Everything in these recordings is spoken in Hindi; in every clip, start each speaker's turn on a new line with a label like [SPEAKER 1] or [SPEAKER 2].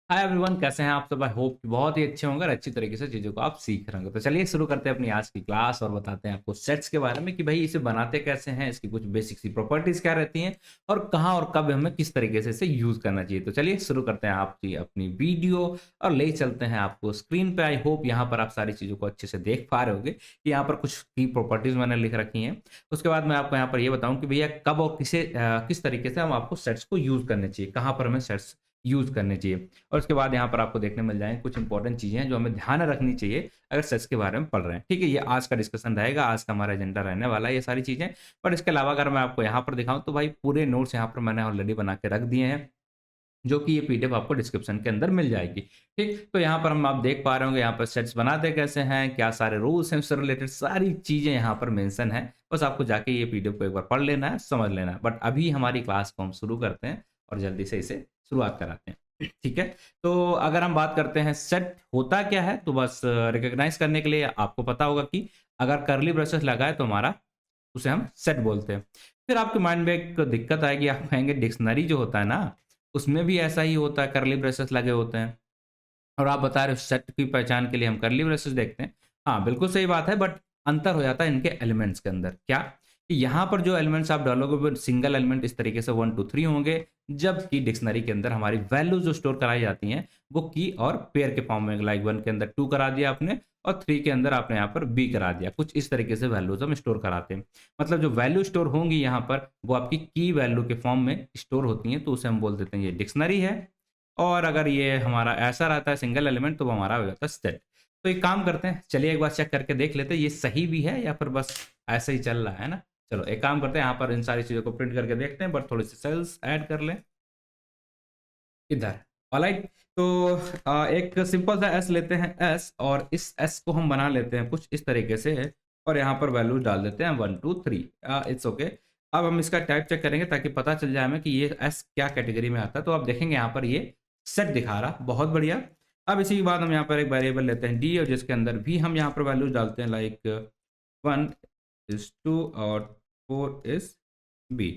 [SPEAKER 1] हाय एवरीवन, कैसे हैं आप सब? आई होप कि बहुत ही अच्छे होंगे और अच्छी तरीके से चीज़ों को आप सीख रहे होंगे। तो चलिए शुरू करते हैं अपनी आज की क्लास और बताते हैं आपको सेट्स के बारे में कि भाई इसे बनाते कैसे हैं, इसकी कुछ बेसिक सी प्रॉपर्टीज़ क्या रहती हैं और कहाँ और कब हमें किस तरीके से इसे यूज़ करना चाहिए। तो चलिए शुरू करते हैं आपकी अपनी वीडियो और ले चलते हैं आपको स्क्रीन पे। आई होप यहाँ पर आप सारी चीज़ों को अच्छे से देख पा रहे होंगे कि यहाँ पर कुछ की प्रॉपर्टीज़ मैंने लिख रखी हैं। उसके बाद मैं आपको यहाँ पर ये बताऊँ कि भैया कब और किस तरीके से हम आपको सेट्स को यूज़ करने चाहिए, कहाँ पर हमें सेट्स यूज़ करने चाहिए। और उसके बाद यहाँ पर आपको देखने मिल जाएँगे कुछ इंपॉर्टेंट चीज़ें हैं जो हमें ध्यान रखनी चाहिए अगर सच के बारे में पढ़ रहे हैं। ठीक है? ये आज का डिस्कशन रहेगा, आज का हमारा एजेंडा रहने वाला है ये सारी चीज़ें। पर इसके अलावा अगर मैं आपको यहाँ पर दिखाऊँ तो भाई पूरे नोट्स यहाँ पर मैंने ऑलरेडी बना के रख दिए हैं, जो कि ये पीडीएफ आपको डिस्क्रिप्शन के अंदर मिल जाएगी। ठीक? तो यहाँ पर हम आप देख पा रहे होंगे यहाँ पर सेट्स बनाते कैसे हैं, क्या सारे रूल्स हैं उससे रिलेटेड सारी चीज़ें यहाँ पर मेंशन है। बस आपको जाके ये पीडीएफ को एक बार पढ़ लेना है, समझ लेना है। बट अभी हमारी क्लास को हम शुरू करते हैं और जल्दी से इसे शुरुआत कराते हैं। ठीक है? तो अगर हम बात करते हैं सेट होता क्या है, तो बस रिकॉग्नाइज़ करने के लिए आपको पता होगा कि अगर कर्ली ब्रेसेस लगा है तो हमारा उसे हम सेट बोलते हैं। फिर आपके माइंड में एक दिक्कत आएगी, आप कहेंगे डिक्शनरी जो होता है ना, उसमें भी ऐसा ही होता है, कर्ली ब्रेसेस लगे होते हैं और आप बता रहे हो सेट की पहचान के लिए हम कर्ली ब्रेसेस देखते हैं। हाँ, बिल्कुल सही बात है, बट अंतर हो जाता है इनके एलिमेंट्स के अंदर। क्या? कि यहाँ पर जो एलिमेंट्स आप डालोगे वो सिंगल एलिमेंट इस तरीके से 1, 2, 3 होंगे, जबकि डिक्शनरी के अंदर हमारी वैल्यूज़ जो स्टोर कराई जाती हैं, वो की और पेयर के फॉर्म में, लाइक 1 के अंदर 2 करा दिया आपने और 3 के अंदर आपने यहाँ पर बी करा दिया। कुछ इस तरीके से वैल्यूज़ हम स्टोर कराते हैं। मतलब जो वैल्यू स्टोर होंगी यहाँ पर, वो आपकी की वैल्यू के फॉर्म में स्टोर होती हैं, तो उसे हम बोल देते हैं ये डिक्शनरी है। और अगर ये हमारा ऐसा रहता है सिंगल एलिमेंट, तो वो हमारा हो जाता है सेट। तो एक काम करते हैं, चलिए एक बार चेक करके देख लेते हैं ये सही भी है या फिर बस ऐसे ही चल रहा है ना। चलो एक काम करते हैं, यहाँ पर इन सारी चीज़ों को प्रिंट करके देखते हैं, बट थोड़े से सेल्स ऐड कर लें इधर। ऑलराइट। तो एक सिंपल सा एस लेते हैं एस, और इस एस को हम बना लेते हैं कुछ इस तरीके से और यहाँ पर वैल्यूज डाल देते हैं 1, 2, 3। It's okay. अब हम इसका टाइप चेक करेंगे ताकि पता चल जाए हमें कि ये एस क्या कैटेगरी में आता है। तो आप देखेंगे यहाँ पर ये सेट दिखा रहा, बहुत बढ़िया। अब इसी के बाद हम यहाँ पर एक वेरिएबल लेते हैं डी, और जिसके अंदर भी हम यहाँ पर वैल्यूज डालते हैं, लाइक 1 इज 2 और 4 इज बी।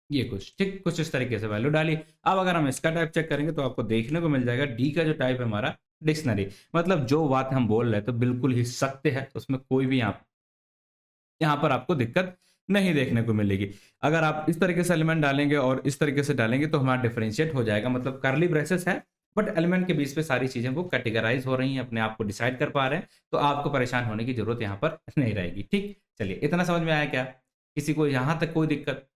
[SPEAKER 1] ये कुछ ठीक कुछ इस तरीके से वैल्यू डाली। अब अगर हम इसका टाइप चेक करेंगे तो आपको देखने को मिल जाएगा डी का जो टाइप है हमारा डिक्शनरी। मतलब जो बात हम बोल रहे हैं तो बिल्कुल ही सत्य है, उसमें कोई भी यहाँ पर आपको दिक्कत नहीं देखने को मिलेगी। अगर आप इस तरीके से एलिमेंट डालेंगे और इस तरीके से डालेंगे तो हमारा डिफरेंशिएट हो जाएगा। मतलब कर्ली ब्रेसेस है, बट एलिमेंट के बीच पे सारी चीजें वो कैटेगराइज हो रही हैं, अपने आप को डिसाइड कर पा रहे हैं, तो आपको परेशान होने की जरूरत यहाँ पर नहीं रहेगी। ठीक, चलिए इतना समझ में आया क्या? किसी को यहाँ तक कोई दिक्कत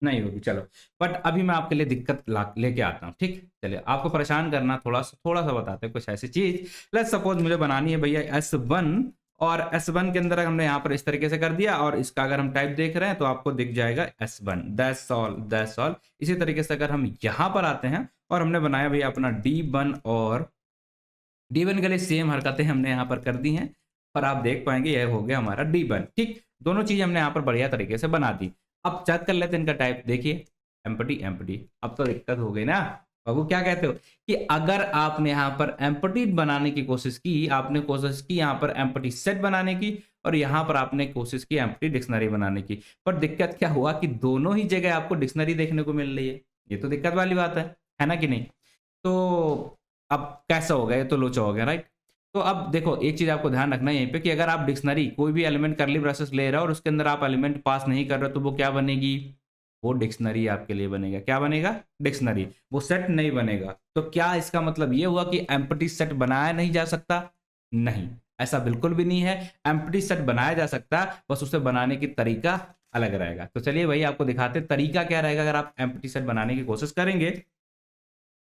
[SPEAKER 1] नहीं होगी? चलो, बट अभी मैं आपके लिए दिक्कत ला लेके आता हूँ। ठीक, चलिए आपको परेशान करना थोड़ा सा बताते हैं कुछ ऐसी चीज। लेट्स सपोज मुझे बनानी है भैया S1, और S1 के अंदर हमने यहाँ पर इस तरीके से कर दिया, और इसका अगर हम टाइप देख रहे हैं तो आपको दिख जाएगा S1, दैट्स ऑल। इसी तरीके से अगर हम यहाँ पर आते हैं और हमने बनाया भैया अपना D1, और D1 के लिए सेम हरकतें हमने यहाँ पर कर दी हैं, पर आप देख पाएंगे यह हो गया हमारा D1। ठीक, दोनों चीज हमने यहाँ पर बढ़िया तरीके से बना दी। अब चेक कर लेते हैं इनका टाइप, देखिए एम्प्टी एम्प्टी। अब तो दिक्कत हो गई ना बाबू, क्या कहते हो कि अगर आपने यहाँ पर एम्प्टी बनाने की कोशिश की, आपने कोशिश की यहाँ पर एम्प्टी सेट बनाने की, और यहाँ पर आपने कोशिश की एम्प्टी डिक्शनरी बनाने की, पर दिक्कत क्या हुआ कि दोनों ही जगह आपको डिक्शनरी देखने को मिल रही है। ये तो दिक्कत वाली बात है ना कि नहीं? तो अब कैसा हो गया? ये तो लोचा हो गया, राइट? तो अब देखो एक चीज आपको ध्यान रखना है यहीं पे कि अगर आप डिक्शनरी कोई भी एलिमेंट कर्ली ब्रेसेस ले रहे हो और उसके अंदर आप एलिमेंट पास नहीं कर रहे हो, तो वो क्या बनेगी? वो डिक्शनरी आपके लिए बनेगा। क्या बनेगा? डिक्शनरी। वो सेट नहीं बनेगा। तो क्या इसका मतलब ये हुआ कि एम्प्टी सेट बनाया नहीं जा सकता? नहीं, ऐसा बिल्कुल भी नहीं है। एम्प्टी सेट बनाया जा सकता है, बस उसे बनाने की तरीका अलग रहेगा। तो चलिए भाई आपको दिखाते हैं तरीका क्या रहेगा अगर आप एम्प्टी सेट बनाने की कोशिश करेंगे।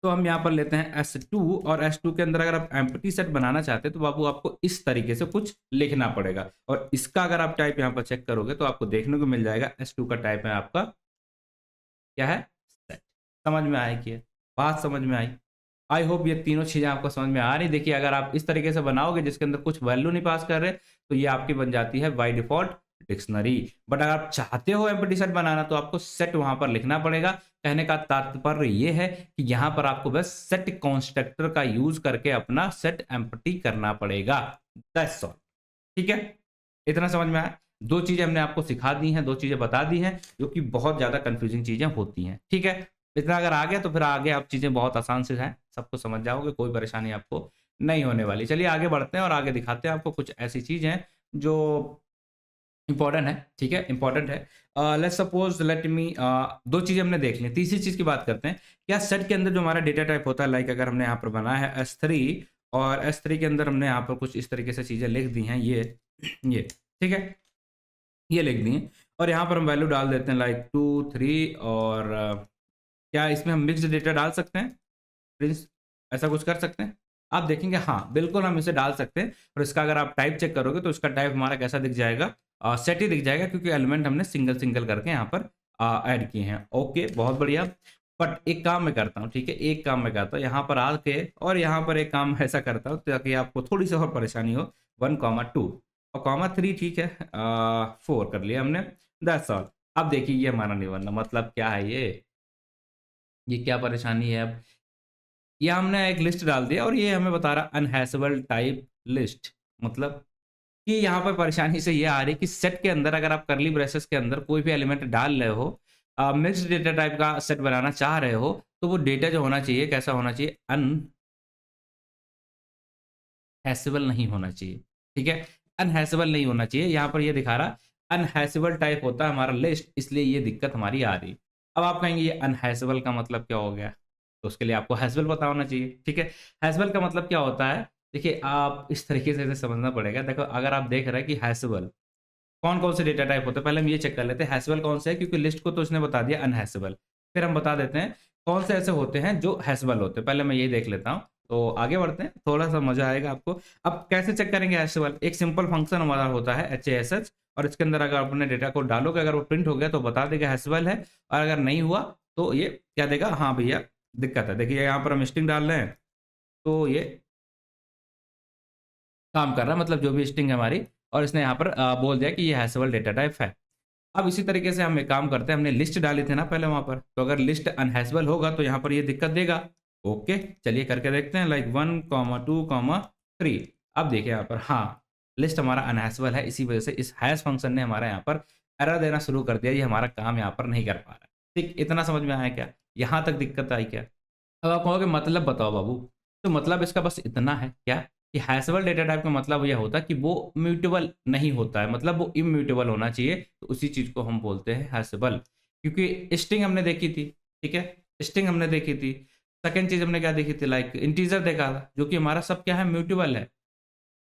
[SPEAKER 1] तो हम यहाँ पर लेते हैं S2, और S2 के अंदर अगर आप एम्प्टी सेट बनाना चाहते हैं तो बाबू आपको इस तरीके से कुछ लिखना पड़ेगा, और इसका अगर आप टाइप यहाँ पर चेक करोगे तो आपको देखने को मिल जाएगा S2 का टाइप है आपका क्या है? सेट। समझ में आया कि बात समझ में आई? आई होप ये तीनों चीजें आपको समझ में आ रही। देखिए अगर आप इस तरीके से बनाओगे जिसके अंदर कुछ वैल्यू नहीं पास कर रहे, तो ये आपकी बन जाती है बाय डिफॉल्ट डिक्शनरी। बट अगर आप चाहते हो एम्प्टी सेट बनाना तो आपको सेट वहां पर लिखना पड़ेगा। कहने का तात्पर्य ये है कि यहाँ पर आपको बस सेट कंस्ट्रक्टर का यूज करके अपना सेट एम्प्टी करना पड़ेगा। That's all. ठीक है, इतना समझ में आया? दो चीजें हमने आपको सिखा दी हैं, दो चीजें बता दी हैं जो कि बहुत ज्यादा कंफ्यूजिंग चीजें होती हैं। ठीक है, इतना अगर आ गया तो फिर आगे आप चीज़ें बहुत आसान से हैं, सब कुछ समझ जाओगे, कोई परेशानी आपको नहीं होने वाली। चलिए आगे बढ़ते हैं और आगे दिखाते हैं आपको कुछ ऐसी चीज़ हैं जो इम्पोर्टेंट है, ठीक है? इम्पोर्टेंट है। लेट्स सपोज़ लेट मी 2 चीज़ें हमने देख ली, तीसरी चीज़ की बात करते हैं। क्या सेट के अंदर जो हमारा डेटा टाइप होता है, लाइक अगर हमने यहाँ पर बनाया है S3 और S3 के अंदर हमने यहाँ पर कुछ इस तरीके से चीज़ें लिख दी हैं, ये, ठीक है? ये लिख दी हैं और यहाँ पर हम वैल्यू डाल देते हैं लाइक 2, 3 और क्या इसमें हम मिक्स्ड डेटा डाल सकते हैं? प्रिंस, ऐसा कुछ कर सकते हैं? आप देखेंगे हाँ, बिल्कुल हम इसे डाल सकते हैं और इसका अगर आप टाइप चेक करोगे तो इसका टाइप हमारा कैसा दिख जाएगा? सेट ही दिख जाएगा क्योंकि एलिमेंट हमने सिंगल-सिंगल करके यहाँ पर ऐड किए हैं। ओके, बहुत बढ़िया। बट एक काम मैं करता हूँ, ठीक है? एक काम मैं करता हूँ, यहाँ पर आके और यहाँ पर एक काम ऐसा करता हूँ ताकि आपको थोड़ी-सी और परेशानी हो, 1, 2 और कॉमा 3 ठीक है, 4 कर लिया हमने, दैट्स ऑल। अब देखिए ये हमारा नहीं बनना, मतलब क्या है ये? ये क्या परेशानी है अब? ये हमने एक लिस्ट डाल दिया और ये हमें बता रहा अनहैशेबल टाइप लिस्ट, मतलब कि यहाँ पर परेशानी से ये आ रही है कि सेट के अंदर अगर आप कर्ली ब्रेसेस के अंदर कोई भी एलिमेंट डाल रहे हो, मिक्स्ड डेटा टाइप का सेट बनाना चाह रहे हो, तो वो डेटा जो होना चाहिए कैसा होना चाहिए? अनहैशेबल नहीं होना चाहिए, ठीक है? अनहैशेबल नहीं होना चाहिए, यहाँ पर ये दिखा रहा अनहैशेबल टाइप होता है हमारा लिस्ट, इसलिए ये दिक्कत हमारी आ रही। अब आप कहेंगे ये अनहैशेबल का मतलब क्या हो गया? तो उसके लिए आपको हैशेबल पता होना चाहिए, ठीक है? हैशेबल का मतलब क्या होता है? देखिए आप इस तरीके से इसे समझना पड़ेगा। देखो अगर आप देख रहे हैं कि हैशेबल कौन-कौन से डेटा टाइप होते हैं, पहले हम ये चेक कर लेते हैं हैशेबल कौन से है, क्योंकि लिस्ट को तो उसने बता दिया अनहैशेबल। फिर हम बता देते हैं कौन से ऐसे होते हैं जो हैशेबल होते हैं। पहले मैं ये देख लेता हूँ, तो आगे बढ़ते हैं, थोड़ा-सा मज़ा आएगा आपको। अब कैसे चेक करेंगे हैशेबल? एक सिंपल फंक्शन हमारा होता है HASH और इसके अंदर अगर अपने डेटा को डालोगे, अगर वो प्रिंट हो गया तो बता देगा हैशेबल है और अगर नहीं हुआ तो ये क्या देगा? हाँ भैया दिक्कत है। देखिए यहाँ पर हम स्ट्रिंग डाल रहे हैं, तो ये काम कर रहा है, मतलब जो भी स्ट्रिंग है हमारी और इसने यहाँ पर बोल दिया कि ये हैशेबल डेटा टाइप है। अब इसी तरीके से हम एक काम करते हैं, हमने लिस्ट डाली थी ना पहले वहाँ पर, तो अगर लिस्ट अनहैशेबल होगा तो यहाँ पर ये दिक्कत देगा। ओके, चलिए करके देखते हैं लाइक 1, 2, 3। अब देखिए यहाँ पर हाँ, लिस्ट हमारा अनहैशेबल है, इसी वजह से इस हैश फंक्शन ने हमारा यहाँ पर एरर देना शुरू कर दिया, ये हमारा काम यहाँ पर नहीं कर पा रहा है। ठीक, इतना समझ में आया क्या? यहाँ तक दिक्कत आई क्या? अब आप कहोगे मतलब बताओ बाबू, तो मतलब इसका बस इतना है क्या कि हैशेबल डेटा टाइप का मतलब ये होता है कि वो म्यूटेबल नहीं होता है, मतलब वो इम्यूटेबल होना चाहिए, तो उसी चीज़ को हम बोलते हैं हैशेबल। क्योंकि स्ट्रिंग हमने देखी थी, ठीक है? स्ट्रिंग हमने देखी थी। सेकंड चीज़ हमने क्या देखी थी? लाइक इंटीजर देखा था, जो कि हमारा सब क्या है? म्यूटेबल है।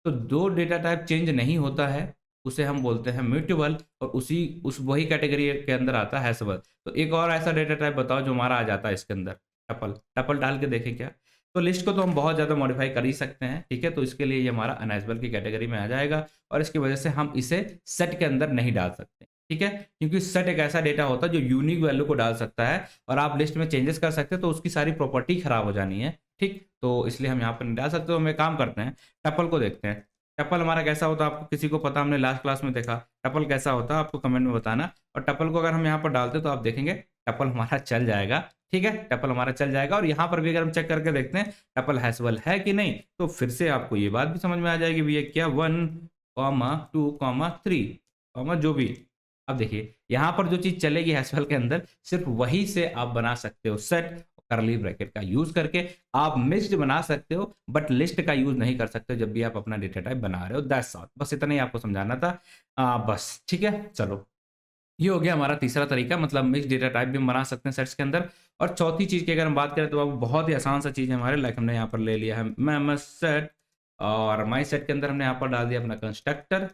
[SPEAKER 1] तो जो डेटा टाइप चेंज नहीं होता है, उसे हम बोलते हैं म्यूटेबल और उसी उस वही कैटेगरी के अंदर आता है हैशेबल। तो एक और ऐसा डेटा टाइप बताओ जो हमारा आ जाता है इसके अंदर, टपल। टपल डाल के देखें क्या? तो लिस्ट को तो हम बहुत ज़्यादा मॉडिफाई कर ही सकते हैं, ठीक है? तो इसके लिए ये हमारा अनहैशेबल की कैटेगरी में आ जाएगा और इसकी वजह से हम इसे सेट के अंदर नहीं डाल सकते, ठीक है? क्योंकि सेट एक ऐसा डेटा होता है जो यूनिक वैल्यू को डाल सकता है और आप लिस्ट में चेंजेस कर सकते हैं, तो उसकी सारी प्रॉपर्टी खराब हो जानी है, ठीक? तो इसलिए हम यहाँ पर नहीं डाल सकते, तो हम एक काम करते हैं, टपल को देखते हैं। टपल हमारा कैसा होता है, आपको किसी को पता? हमने लास्ट क्लास में देखा। टपल कैसा होता है आपको कमेंट में बताना और टपल को अगर हम यहाँ पर डालते तो आप देखेंगे टपल हमारा चल जाएगा, ठीक है? टपल हमारा चल जाएगा और यहाँ पर भी अगर हम चेक करके देखते हैं टपल हैशेबल है कि नहीं, तो फिर से आपको ये बात भी समझ में आ जाएगी भैया क्या 1, 2, 3, जो भी। अब देखिए यहाँ पर जो चीज़ चलेगी हैशेबल के अंदर, सिर्फ वही से आप बना सकते हो सेट, कर्ली ब्रैकेट का यूज़ करके आप मिक्स्ड बना सकते हो, बट लिस्ट का यूज़ नहीं कर सकते जब भी आप अपना डेटा टाइप बना रहे हो, दैट्स ऑल। बस इतना ही आपको समझाना था। बस ठीक है, चलो। ये हो गया हमारा तीसरा तरीका, मतलब मिक्स डेटा टाइप भी हम बना सकते हैं सेट्स के अंदर। और चौथी चीज़ की अगर हम बात करें तो अब बहुत ही आसान सा चीज़ है हमारे, लाइक हमने यहाँ पर ले लिया है मेमस सेट और माई सेट के अंदर हमने यहाँ पर डाल दिया अपना कंस्ट्रक्टर।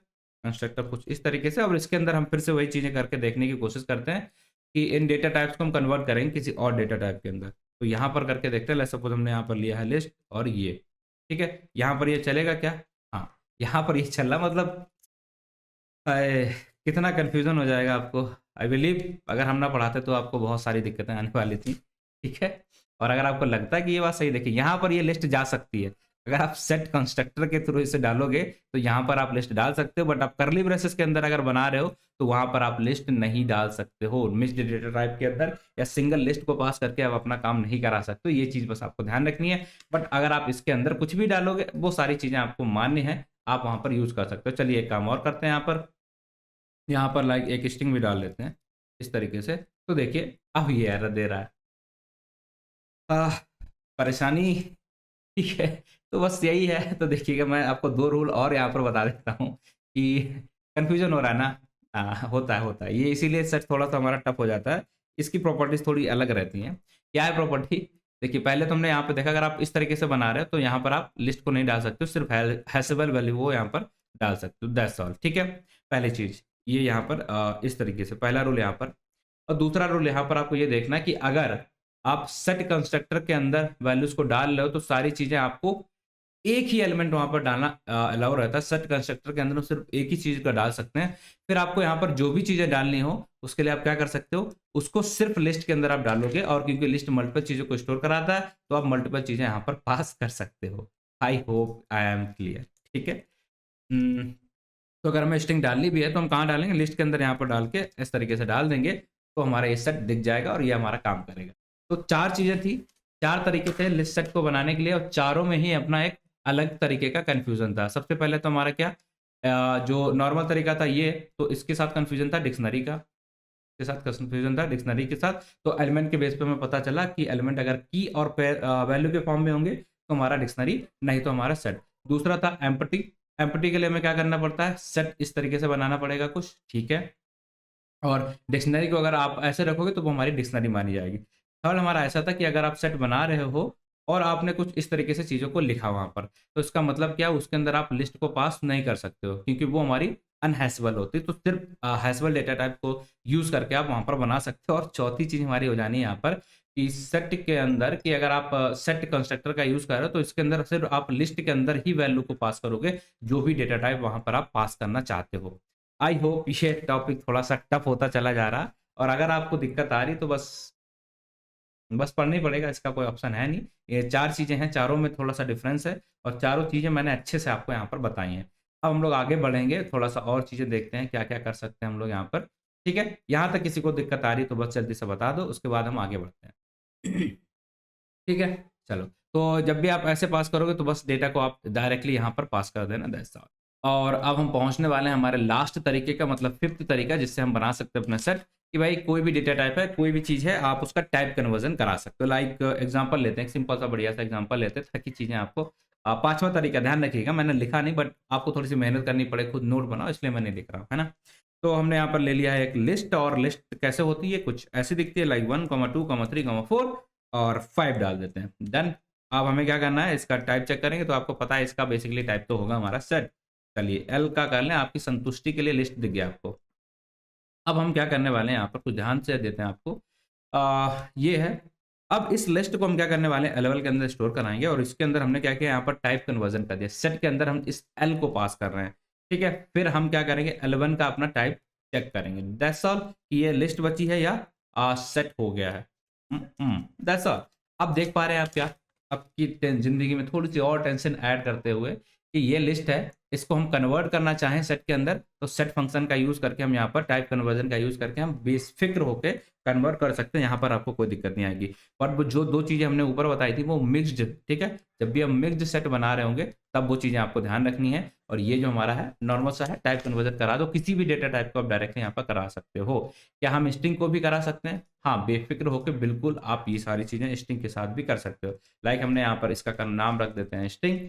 [SPEAKER 1] कंस्ट्रक्टर कुछ इस तरीके से और इसके अंदर हम फिर से वही चीज़ें करके देखने की कोशिश करते हैं कि इन डेटा टाइप्स को हम कन्वर्ट करेंगे किसी और डेटा टाइप के अंदर। तो यहाँ पर करके देखते हैं, लेट्स सपोज हमने यहाँ पर लिया है लिस्ट और ये, ठीक है? यहाँ पर ये चलेगा क्या? हाँ, यहाँ पर ये चल रहा, मतलब अय, कितना कन्फ्यूज़न हो जाएगा आपको। आई बिलीव अगर हम ना पढ़ाते तो आपको बहुत सारी दिक्कतें आने वाली थी, ठीक है? और अगर आपको लगता है कि ये बात सही, देखिए यहाँ पर ये लिस्ट जा सकती है। अगर आप सेट कंस्ट्रक्टर के थ्रू इसे डालोगे तो यहाँ पर आप लिस्ट डाल सकते हो, बट आप कर्ली ब्रेसेस के अंदर अगर बना रहे हो तो वहाँ पर आप लिस्ट नहीं डाल सकते हो। मिक्स्ड डेटा टाइप के अंदर या सिंगल लिस्ट को पास करके आप अपना काम नहीं करा सकते हो, ये चीज़ बस आपको ध्यान रखनी है। बट अगर आप इसके अंदर कुछ भी डालोगे, वो सारी चीज़ें आपको मान्य है, आप वहाँ पर यूज़ कर सकते हो। चलिए एक काम और करते हैं यहाँ पर लाइक एक स्ट्रिंग भी डाल लेते हैं इस तरीके से। तो देखिए अब ये एरर दे रहा है। आह, परेशानी ठीक है, तो बस यही है। तो देखिएगा मैं आपको 2 रूल और यहाँ पर बता देता हूँ कि कन्फ्यूज़न हो रहा है ना? होता है। ये इसीलिए सच थोड़ा-सा हमारा टफ हो जाता है। इसकी प्रॉपर्टीज़ थोड़ी अलग रहती हैं। क्या है प्रॉपर्टी? देखिए पहले तो हमने यहाँ पे देखा, अगर आप इस तरीके से बना रहे हो तो यहाँ पर आप लिस्ट को नहीं डाल सकते हो, सिर्फ़ हैशेबल वैल्यू वो यहाँ पर डाल सकते हो, दैट्स ऑल, ठीक है? पहली चीज़, ये यहाँ पर इस तरीके से पहला रूल यहाँ पर। और दूसरा रूल यहाँ पर आपको ये देखना है कि अगर आप सेट कंस्ट्रक्टर के अंदर वैल्यूज़ को डाल रहे हो तो सारी चीज़ें आपको एक ही एलिमेंट वहाँ पर डालना अलाउ रहता है। सेट कंस्ट्रक्टर के अंदर हम सिर्फ़ एक ही चीज़ का डाल सकते हैं। फिर आपको यहाँ पर जो भी चीज़ें डालनी हो, उसके लिए आप क्या कर सकते हो, उसको सिर्फ़ लिस्ट के अंदर आप डालोगे, और क्योंकि लिस्ट मल्टीपल चीज़ों को स्टोर कराता है, तो आप मल्टीपल चीज़ें यहाँ पर पास कर सकते हो। I hope I am clear, ठीक है? उम, तो अगर हमें स्ट्रिंग डालनी भी है, तो हम कहाँ डालेंगे? लिस्ट के अंदर यहाँ पर डाल के इस तरीके से डाल देंगे, तो हमारा ये सेट दिख जाएगा और ये हमारा काम करेगा। तो 4 चीज़ें थी, 4 तरीके थे लिस्ट सेट को बनाने के लिए, और चारों में ही अपना एक अलग तरीके का कन्फ्यूज़न था। सबसे पहले तो हमारा क्या, जो नॉर्मल तरीका था ये, तो इसके साथ कन्फ्यूज़न था डिक्शनरी का, के साथ कन्फ्यूज़न था डिक्शनरी के साथ। तो एलिमेंट के बेस पे हमें पता चला कि एलिमेंट अगर की और वैल्यू के फॉर्म में होंगे, तो हमारा डिक्शनरी, नहीं तो हमारा सेट। दूसरा था एम्पटी। एम्पटी के लिए हमें क्या करना पड़ता है? सेट इस तरीके से बनाना पड़ेगा कुछ, ठीक है? और डिक्शनरी को अगर आप ऐसे रखोगे तो वो हमारी डिक्शनरी मानी जाएगी। थर्ड हमारा ऐसा था कि अगर आप सेट बना रहे हो और आपने कुछ इस तरीके से चीज़ों को लिखा वहाँ पर, तो इसका मतलब क्या, उसके अंदर आप लिस्ट को पास नहीं कर सकते हो, क्योंकि वो हमारी अनहैशेबल होती है। तो सिर्फ़ हैशेबल डेटा टाइप को यूज़ करके आप वहाँ पर बना सकते हो। और चौथी चीज़ हमारी हो जानी है यहाँ पर कि सेट के अंदर, कि अगर आप सेट कंस्ट्रक्टर का यूज़ कर रहे हो, तो इसके अंदर सिर्फ़ आप लिस्ट के अंदर ही वैल्यू को पास करोगे, जो भी डेटा टाइप वहाँ पर आप पास करना चाहते हो। आई होप ये टॉपिक थोड़ा-सा टफ होता चला जा रहा, और अगर आपको दिक्कत आ रही तो बस पढ़ना ही पड़ेगा, इसका कोई ऑप्शन है नहीं। ये 4 चीज़ें हैं, चारों में थोड़ा-सा डिफ़रेंस है, और चारों चीज़ें मैंने अच्छे से आपको यहाँ पर बताई हैं। अब हम लोग आगे बढ़ेंगे, थोड़ा-सा और चीज़ें देखते हैं, क्या-क्या कर सकते हैं हम लोग यहाँ पर, ठीक है? यहाँ तक किसी को दिक्कत आ रही है तो बस जल्दी से बता दो, उसके बाद हम आगे बढ़ते हैं। ठीक है? चलो, तो जब भी आप ऐसे पास करोगे तो बस डेटा को आप डायरेक्टली यहाँ पर पास कर देना, दैट्स ऑल। और अब हम पहुँचने वाले हैं हमारे लास्ट तरीके का, मतलब 5th तरीका, जिससे हम बना सकते हैं अपना सेट, कि भाई कोई भी डेटा टाइप है, कोई भी चीज़ है, आप उसका टाइप कन्वर्जन करा सकते हो। लाइक एग्ज़ाम्पल लेते हैं, एक सिंपल सा बढ़िया सा एग्ज़ाम्पल लेते हैं, ताकि चीज़ें आपको 5वां तरीका ध्यान रखिएगा, मैंने लिखा नहीं, बट आपको थोड़ी-सी मेहनत करनी पड़े, खुद नोट बनाओ, इसलिए मैं नहीं लिख रहा हूँ, है ना? तो हमने यहाँ पर ले लिया है एक लिस्ट, और लिस्ट कैसे होती है? कुछ ऐसी दिखती है, लाइक 1, 2, 3, 4 और 5 डाल देते हैं, डन। अब हमें क्या करना है, इसका टाइप चेक करेंगे तो आपको पता है इसका बेसिकली टाइप तो होगा हमारा सेट। चलिए एल का कर लें, आपकी संतुष्टि के लिए लिस्ट दिख गया आपको। अब हम क्या करने वाले हैं, यहाँ पर कुछ ध्यान से देते हैं आपको। ये है, अब इस लिस्ट को हम क्या करने वाले हैं, एल के अंदर स्टोर कराएँगे, और इसके अंदर हमने क्या किया, यहाँ पर टाइप कन्वर्जन कर दिया। सेट के अंदर हम इस एल को पास कर रहे हैं, ठीक है? फिर हम क्या करेंगे, एल1 का अपना टाइप चेक करेंगे, दैट्स ऑल, कि ये लिस्ट बची है या सेट हो गया है। That's all. अब देख पा रहे हैं आप क्या? आपकी ज़िंदगी में थोड़ी-सी और टेंशन ऐड करते हुए, कि ये लिस्ट है, इसको हम कन्वर्ट करना चाहें सेट के अंदर, तो सेट फंक्शन का यूज़ करके हम यहाँ पर टाइप कन्वर्जन का यूज़ करके हम बेफ़िक्र होके कन्वर्ट कर सकते हैं, यहाँ पर आपको कोई दिक्कत नहीं आएगी। बट वो जो 2 चीज़ें हमने ऊपर बताई थी वो मिक्स्ड, ठीक है? जब भी हम मिक्स्ड सेट बना रहे होंगे, तब वो चीज़ें आपको ध्यान रखनी है, और ये जो हमारा है नॉर्मल सा है, टाइप कन्वर्जन करा दो, किसी भी डेटा टाइप को आप डायरेक्टली यहाँ पर करा सकते हो। क्या हम स्ट्रिंग को भी करा सकते हैं? हाँ, बेफ़िक्र होके बिल्कुल आप ये सारी चीज़ें स्ट्रिंग के साथ भी कर सकते हो। लाइक हमने यहाँ पर इसका नाम रख देते हैं स्ट्रिंग,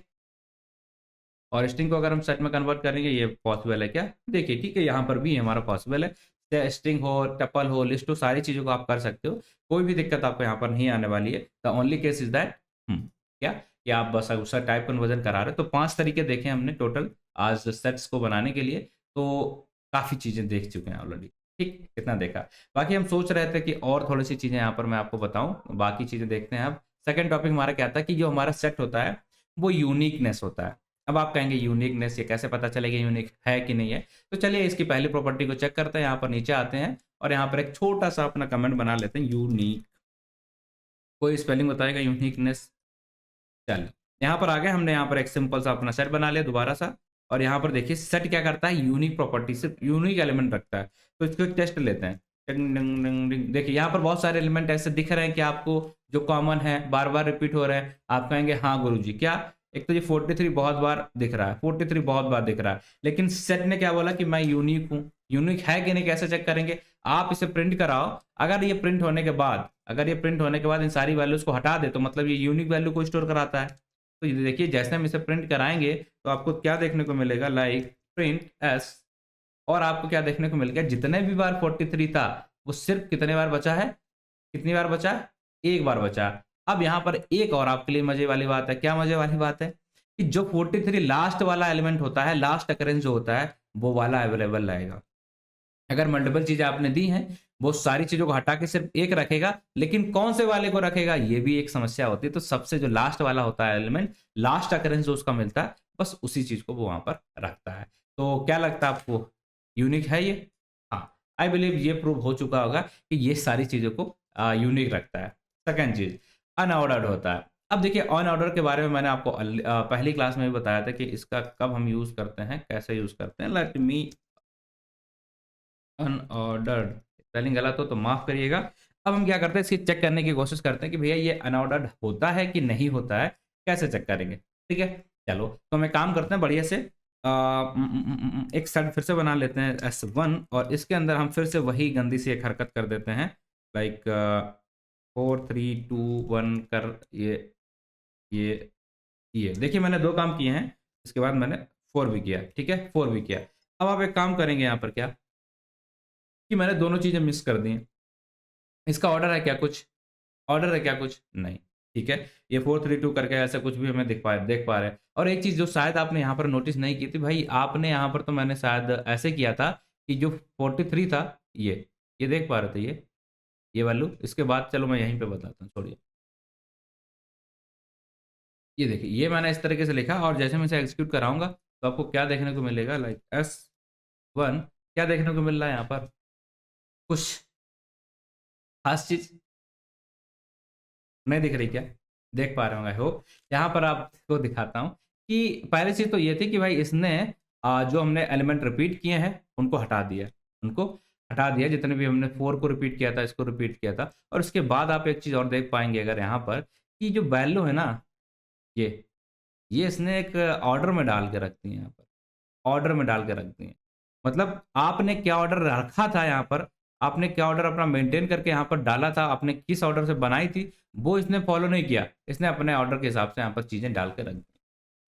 [SPEAKER 1] और स्ट्रिंग को अगर हम सेट में कन्वर्ट करेंगे, ये पॉसिबल है क्या? देखिए, ठीक है, यहाँ पर भी हमारा पॉसिबल है। चाहे स्ट्रिंग हो, टपल हो, लिस्ट हो, सारी चीज़ों को आप कर सकते हो। कोई भी दिक्कत आपको यहाँ पर नहीं आने वाली है। The only case is that क्या? कि आप बस उसका टाइप कन्वर्जन करा रहे हो। तो 5 तरीके देखे हमने टोटल आज सेट्स को बनाने के लिए, तो काफ़ी चीज़ें देख चुके हैं ऑलरेडी। ठीक, कितना देखा। बाकी हम सोच रहे थे कि और थोड़ी-सी चीज़ें यहाँ पर मैं आपको बताऊँ, बाकी चीज़ें देखते हैं अब। सेकंड टॉपिक हमारा क्या था, कि जो हमारा सेट होता है, वो यूनिकनेस होता है। अब आप कहेंगे यूनिकनेस, ये कैसे पता चलेगा यूनिक है कि नहीं है? तो चलिए इसकी पहली प्रॉपर्टी को चेक करते हैं। यहाँ पर नीचे आते हैं, और यहाँ पर एक छोटा-सा अपना कमेंट बना लेते हैं, यूनिक। कोई स्पेलिंग बताएगा यूनिकनेस? चलिए, यहाँ पर आ गए, हमने यहाँ पर एक सिंपल सा अपना सेट बना लिया दोबारा सा, और यहाँ पर देखिए सेट क्या करता है, यूनिक प्रॉपर्टी, सिर्फ यूनिक एलिमेंट रखता है। तो इसको एक टेस्ट लेते हैं। टिंग डिंग डिंग डिंग। देखिए यहाँ पर बहुत सारे एलिमेंट ऐसे दिख रहे हैं कि आपको जो कॉमन है, बार-बार रिपीट हो रहे हैं। आप कहेंगे हाँ गुरुजी, क्या? एक तो ये 43 बहुत बार दिख रहा है, 43 बहुत बार दिख रहा है, लेकिन सेट ने क्या बोला कि मैं यूनिक हूँ। यूनिक है कि नहीं कैसे चेक करेंगे? आप इसे प्रिंट कराओ, अगर ये प्रिंट होने के बाद अगर ये प्रिंट होने के बाद इन सारी वैल्यूज को हटा दे तो मतलब ये यूनिक वैल्यू को स्टोर कराता है। तो ये देखिए जैसे हम इसे प्रिंट कराएंगे तो आपको क्या देखने को मिलेगा, लाइक प्रिंट एस, और आपको क्या देखने को मिल गया, जितने भी बार 43 था वो सिर्फ कितने बार बचा है, कितनी बार बचा, एक बार बचा। अब यहाँ पर एक और आपके लिए मजे वाली बात है। क्या मजे वाली बात है कि जो 43 लास्ट वाला एलिमेंट होता है, लास्ट अकरेंस जो होता है वो वाला अवेलेबल रहेगा। अगर मल्टीपल चीजें आपने दी हैं वो सारी चीजों को हटा के सिर्फ एक रखेगा, लेकिन कौन से वाले को रखेगा ये भी एक समस्या होती है। तो सबसे जो लास्ट वाला होता है एलिमेंट, लास्ट अकरेंस जो उसका मिलता है, बस उसी चीज को वो वहां पर रखता है। तो क्या लगता है आपको, यूनिक है ये? हाँ, आई बिलीव ये प्रूव हो चुका होगा कि ये सारी चीजों को यूनिक रखता है। सेकेंड चीज, अनऑर्डर्ड होता है। अब देखिए अनऑर्डर के बारे में मैंने आपको पहली क्लास में भी बताया था कि इसका कब हम यूज करते हैं, कैसे यूज करते हैं। लेट मी अनऑर्डर्ड, स्पेलिंग गलत हो तो माफ करिएगा। अब हम क्या करते हैं, इसकी चेक करने की कोशिश करते हैं कि भैया ये अनऑर्डर्ड होता है कि नहीं होता है, कैसे चेक करेंगे। ठीक है, चलो तो हम एक काम करते हैं बढ़िया से, एक सेट फिर से बना लेते हैं S1, और इसके अंदर हम फिर से वही गंदी सी एक हरकत कर देते हैं, लाइक 4 3 2 1 कर ये देखिए मैंने 2 काम किए हैं, इसके बाद मैंने 4 भी किया। ठीक है, 4 भी किया। अब आप एक काम करेंगे यहाँ पर, क्या कि मैंने दोनों चीजें मिस कर दी। इसका ऑर्डर है क्या कुछ, ऑर्डर है क्या कुछ नहीं। ठीक है, ये 4 3 2 करके ऐसा कुछ भी हमें देख पा रहे हैं। और एक चीज जो शायद आपने यहाँ पर नोटिस नहीं की थी भाई, आपने यहाँ पर, तो मैंने शायद ऐसे किया था कि जो 43 था ये देख पा रहे थे ये वैल्यू। इसके बाद चलो मैं यहीं पे बताता हूँ, छोड़िए। ये देखिए ये मैंने इस तरीके से लिखा, और जैसे मैं इसे एग्जीक्यूट कराऊंगा तो आपको क्या देखने को मिलेगा, लाइक S1, क्या देखने को मिल रहा है यहाँ पर, कुछ खास चीज नहीं दिख रही क्या? देख पा रहे होंगे हो। यहाँ पर आपको दिखाता हूँ कि पहली चीज तो ये थी कि भाई इसने जो हमने एलिमेंट रिपीट किए हैं उनको हटा दिया, उनको हटा दिया। जितने भी हमने 4 को रिपीट किया था, इसको रिपीट किया था। और उसके बाद आप एक चीज और देख पाएंगे अगर यहाँ पर, कि जो वैल्यू है ना, ये इसने एक ऑर्डर में डाल के रखती है, यहाँ पर ऑर्डर में डाल के रखती है। मतलब आपने क्या ऑर्डर रखा था यहाँ पर, आपने क्या ऑर्डर अपना मेंटेन करके यहाँ पर डाला था, आपने किस ऑर्डर से बनाई थी, वो इसने फॉलो नहीं किया। इसने अपने ऑर्डर के हिसाब से यहाँ पर चीजें डाल के रख दी।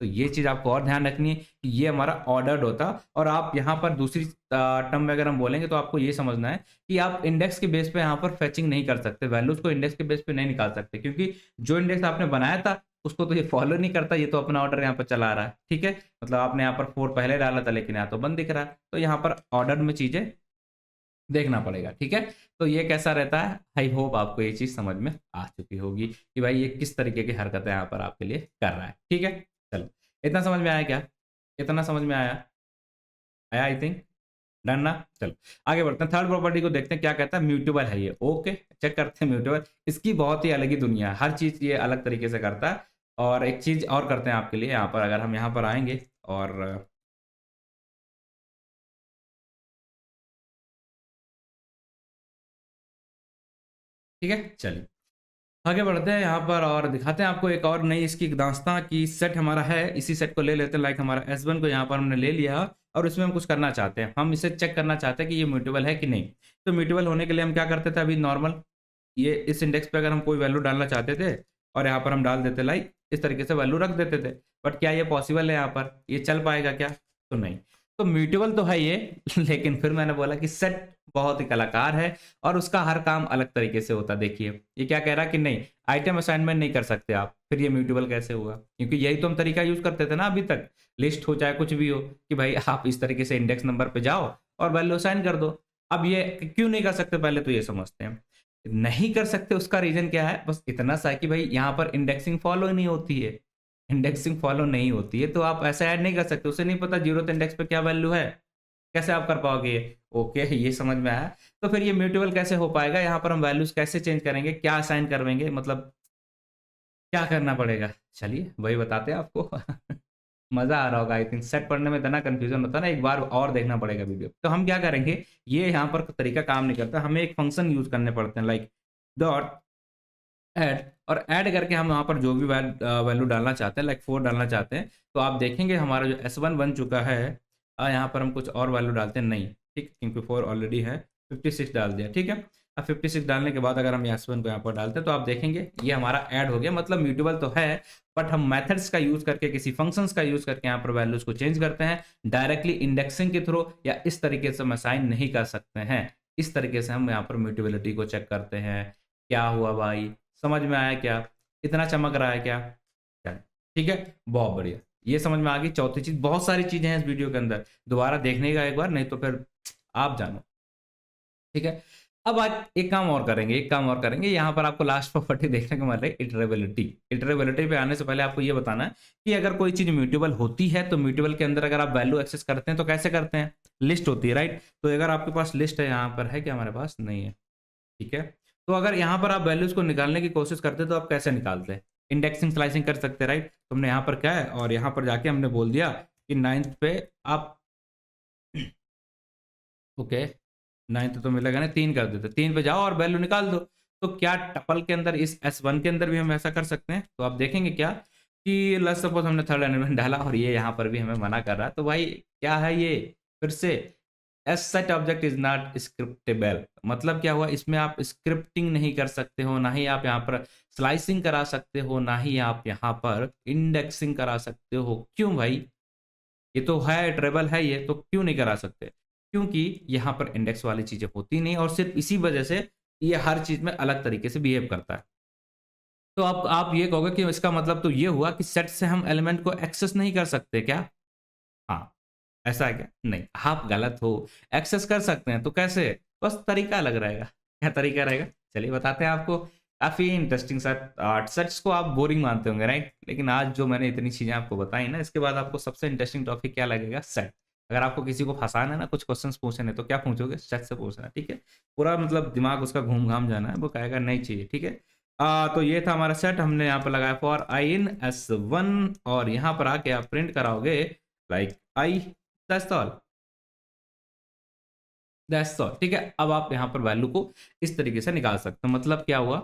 [SPEAKER 1] तो ये चीज आपको और ध्यान रखनी है कि ये हमारा ऑर्डर्ड होता। और आप यहाँ पर दूसरी टर्म में अगर हम बोलेंगे तो आपको ये समझना है कि आप इंडेक्स के बेस पे यहाँ पर फेचिंग नहीं कर सकते, वैल्यूज को इंडेक्स के बेस पे नहीं निकाल सकते, क्योंकि जो इंडेक्स आपने बनाया था उसको तो ये फॉलो नहीं करता, ये तो अपना ऑर्डर यहाँ पर चला रहा है। ठीक है, मतलब आपने यहाँ पर 4 पहले डाला था लेकिन यहाँ तो बंद दिख रहा है, तो यहाँ पर ऑर्डर में चीजें देखना पड़ेगा। ठीक है, तो ये कैसा रहता है, आई होप आपको ये चीज समझ में आ चुकी होगी कि भाई ये किस तरीके की हरकतें यहाँ पर आपके लिए कर रहा है। ठीक है, चलो इतना समझ में आया क्या, इतना समझ में आया, आया आई थिंक, डन ना। चलो आगे बढ़ते हैं, थर्ड प्रॉपर्टी को देखते हैं क्या कहता है। म्यूटेबल है ये, ओके चेक करते हैं। म्यूटेबल, इसकी बहुत ही अलग ही दुनिया है, हर चीज ये अलग तरीके से करता है। और एक चीज और करते हैं आपके लिए, यहाँ पर अगर हम यहाँ पर आएंगे और ठीक है, चलिए आगे बढ़ते हैं यहाँ पर और दिखाते हैं आपको एक और नई इसकी दास्तां की सेट हमारा है। इसी सेट को ले लेते हैं, लाइक हमारा S1 को यहाँ पर हमने ले लिया और इसमें हम कुछ करना चाहते हैं, हम इसे चेक करना चाहते हैं कि ये म्यूटेबल है कि नहीं। तो म्यूटेबल होने के लिए हम क्या करते थे, अभी नॉर्मल ये इस इंडेक्स पे अगर हम कोई वैल्यू डालना चाहते थे और यहाँ पर हम डाल देते लाइक इस तरीके से वैल्यू रख देते थे, बट क्या ये पॉसिबल है, यहाँ पर ये चल पाएगा क्या, तो नहीं। तो म्यूटेबल तो है ये लेकिन फिर मैंने बोला कि सेट बहुत ही कलाकार है और उसका हर काम अलग तरीके से होता है। देखिए ये क्या कह रहा कि नहीं आइटम असाइनमेंट नहीं कर सकते आप, फिर ये म्यूटेबल कैसे हुआ, क्योंकि यही तो हम तरीका यूज करते थे ना अभी तक, लिस्ट हो चाहे कुछ भी हो, कि भाई आप इस तरीके से इंडेक्स नंबर पे जाओ और वैल्यू असाइन कर दो। अब ये क्यों नहीं कर सकते, पहले तो ये समझते हैं। नहीं कर सकते उसका रीजन क्या है, बस इतना सा है कि भाई यहाँ पर इंडेक्सिंग फॉलो नहीं होती है, इंडेक्सिंग फॉलो नहीं होती है, तो आप ऐसा ऐड नहीं कर सकते। उसे नहीं पता जीरोथ इंडेक्स पे क्या वैल्यू है, कैसे आप कर पाओगे ये, ओके ये समझ में आया। तो फिर ये म्यूटेबल कैसे हो पाएगा, यहाँ पर हम वैल्यूज कैसे चेंज करेंगे, क्या असाइन करेंगे, मतलब क्या करना पड़ेगा, चलिए वही बताते हैं आपको मजा आ रहा होगा आई थिंक, सेट पढ़ने में इतना कंफ्यूजन होता है ना, एक बार और देखना पड़ेगा वीडियो। तो हम क्या करेंगे, ये यहाँ पर तरीका काम नहीं करता, हमें एक फंक्शन यूज करने पड़ते हैं, लाइक डॉट ऐड, और ऐड करके हम यहाँ पर जो भी वैल्यू डालना चाहते हैं, लाइक 4 डालना चाहते हैं, तो आप देखेंगे हमारा जो S1 बन चुका है, यहाँ पर हम कुछ और वैल्यू डालते हैं नहीं, ठीक, क्योंकि 4 ऑलरेडी है, 56 डाल दिया। ठीक है, अब 56 डालने के बाद अगर हम S1 को यहाँ पर डालते हैं तो आप देखेंगे ये हमारा ऐड हो गया, मतलब म्यूटेबल तो है, बट हम मेथड्स का यूज करके, किसी फंक्शंस का यूज करके यहाँ पर वैल्यूज को चेंज करते हैं, डायरेक्टली इंडेक्सिंग के थ्रू या इस तरीके से हम असाइन नहीं कर सकते हैं। इस तरीके से हम यहाँ पर म्यूटेबिलिटी को चेक करते हैं। क्या हुआ भाई, समझ में आया क्या? इतना चमक रहा है क्या? ठीक है, बहुत बढ़िया, ये समझ में आ गई। चौथी चीज, बहुत सारी चीजें हैं इस वीडियो के अंदर, दोबारा देखने का एक बार, नहीं तो फिर आप जानो। ठीक है, अब आज एक काम और करेंगे, यहाँ पर आपको लास्ट प्रॉपर्टी देखने को मिल रही है, इटरेबिलिटी। इटरेबिलिटी पे आने से पहले आपको ये बताना है कि अगर कोई चीज म्यूटेबल होती है तो म्यूटेबल के अंदर अगर आप वैल्यू एक्सेस करते हैं तो कैसे करते हैं? लिस्ट होती है, राइट? तो अगर आपके पास लिस्ट है, यहाँ पर है कि हमारे पास नहीं है, ठीक है, तो अगर यहाँ पर आप वैल्यूज को निकालने की कोशिश करते हैं तो आप कैसे निकालते हैं? इंडेक्सिंग स्लाइसिंग कर सकते हैं, राइट? तो हमने यहाँ पर क्या है, और यहाँ पर जाके हमने बोल दिया कि 9th पे आप ओके, 9th तो मिलेगा ना, 3 कर देते, 3 पे जाओ और वैल्यू निकाल दो। तो क्या टपल के अंदर, इस S1 के अंदर भी हम ऐसा कर सकते हैं? तो आप देखेंगे क्या कि लेट्स सपोज हमने थर्ड एलिमेंट डाला और ये यहाँ पर भी हमें मना कर रहा है, तो भाई क्या है ये? फिर से S set object is not scriptable, मतलब क्या हुआ, इसमें आप स्क्रिप्टिंग नहीं कर सकते हो, ना ही आप यहाँ पर स्लाइसिंग करा सकते हो, ना ही आप यहाँ पर इंडेक्सिंग करा सकते हो। क्यों भाई? ये तो है ट्रेबल है, ये तो क्यों नहीं करा सकते? क्योंकि यहाँ पर इंडेक्स वाली चीजें होती नहीं, और सिर्फ इसी वजह से ये हर चीज में अलग तरीके से बिहेव करता है। तो आप ये कहोगे कि इसका मतलब तो ये हुआ कि सेट से हम एलिमेंट को एक्सेस नहीं कर सकते क्या? हाँ, ऐसा है क्या? नहीं, आप गलत हो, एक्सेस कर सकते हैं। तो कैसे? बस तरीका अलग रहेगा। क्या तरीका रहेगा? चलिए बताते हैं आपको। काफी इंटरेस्टिंग सेट, सेट्स को आप बोरिंग मानते होंगे, राइट? लेकिन आज जो मैंने इतनी चीजें आपको बताई ना, इसके बाद आपको सबसे इंटरेस्टिंग टॉपिक क्या लगेगा? सेट। अगर आपको किसी को फंसाना है ना, कुछ क्वेश्चंस पूछने, तो क्या पूछोगे? सेट से पूछना, ठीक है? पूरा मतलब दिमाग उसका घूम घाम जाना है, वो कहेगा नहीं चाहिए, ठीक है? तो ये था हमारा सेट, हमने यहाँ पर लगाया फॉर आई इन S1, और यहाँ पर आके आप प्रिंट कराओगे like I, that's all, that's all, ठीक है? अब आप यहाँ पर वैल्यू को इस तरीके से निकाल सकते हो। मतलब क्या हुआ,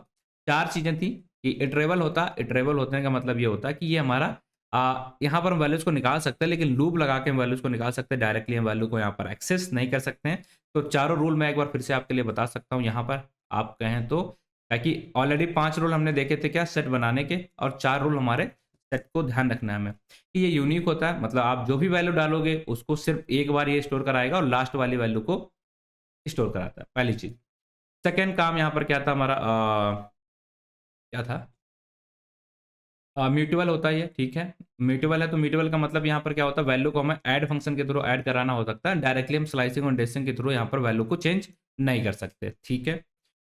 [SPEAKER 1] 4 चीजें थी कि इटरेबल होता, इटरेबल होने का मतलब ये होता है कि ये हमारा यहाँ पर हम वैल्यूज को निकाल सकते हैं, लेकिन लूप लगा के हम वैल्यूज को निकाल सकते हैं, डायरेक्टली हम वैल्यू को यहाँ पर एक्सेस नहीं कर सकते हैं। तो चारों रूल मैं एक बार फिर से आपके लिए बता सकता हूँ यहाँ पर, आप कहें तो, ताकि ऑलरेडी 5 रूल हमने देखे थे क्या सेट बनाने के, और 4 रूल हमारे सेट को ध्यान रखना है हमें कि ये यूनिक होता है, मतलब आप जो भी वैल्यू डालोगे उसको सिर्फ एक बार ये स्टोर कराएगा और लास्ट वाली वैल्यू को स्टोर कराता है, पहली चीज। सेकेंड काम यहाँ पर क्या था हमारा, क्या था, म्यूटेबल होता है ये, ठीक है? म्यूटेबल है तो म्यूटेबल का मतलब यहाँ पर क्या होता है, वैल्यू को हमें ऐड फंक्शन के थ्रू ऐड कराना हो सकता है, डायरेक्टली हम स्लाइसिंग और इंडेक्सिंग के थ्रू यहाँ पर वैल्यू को चेंज नहीं कर सकते, ठीक है?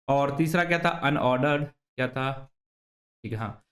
[SPEAKER 1] और तीसरा क्या था, अनऑर्डर्ड, क्या था? ठीक है, हाँ,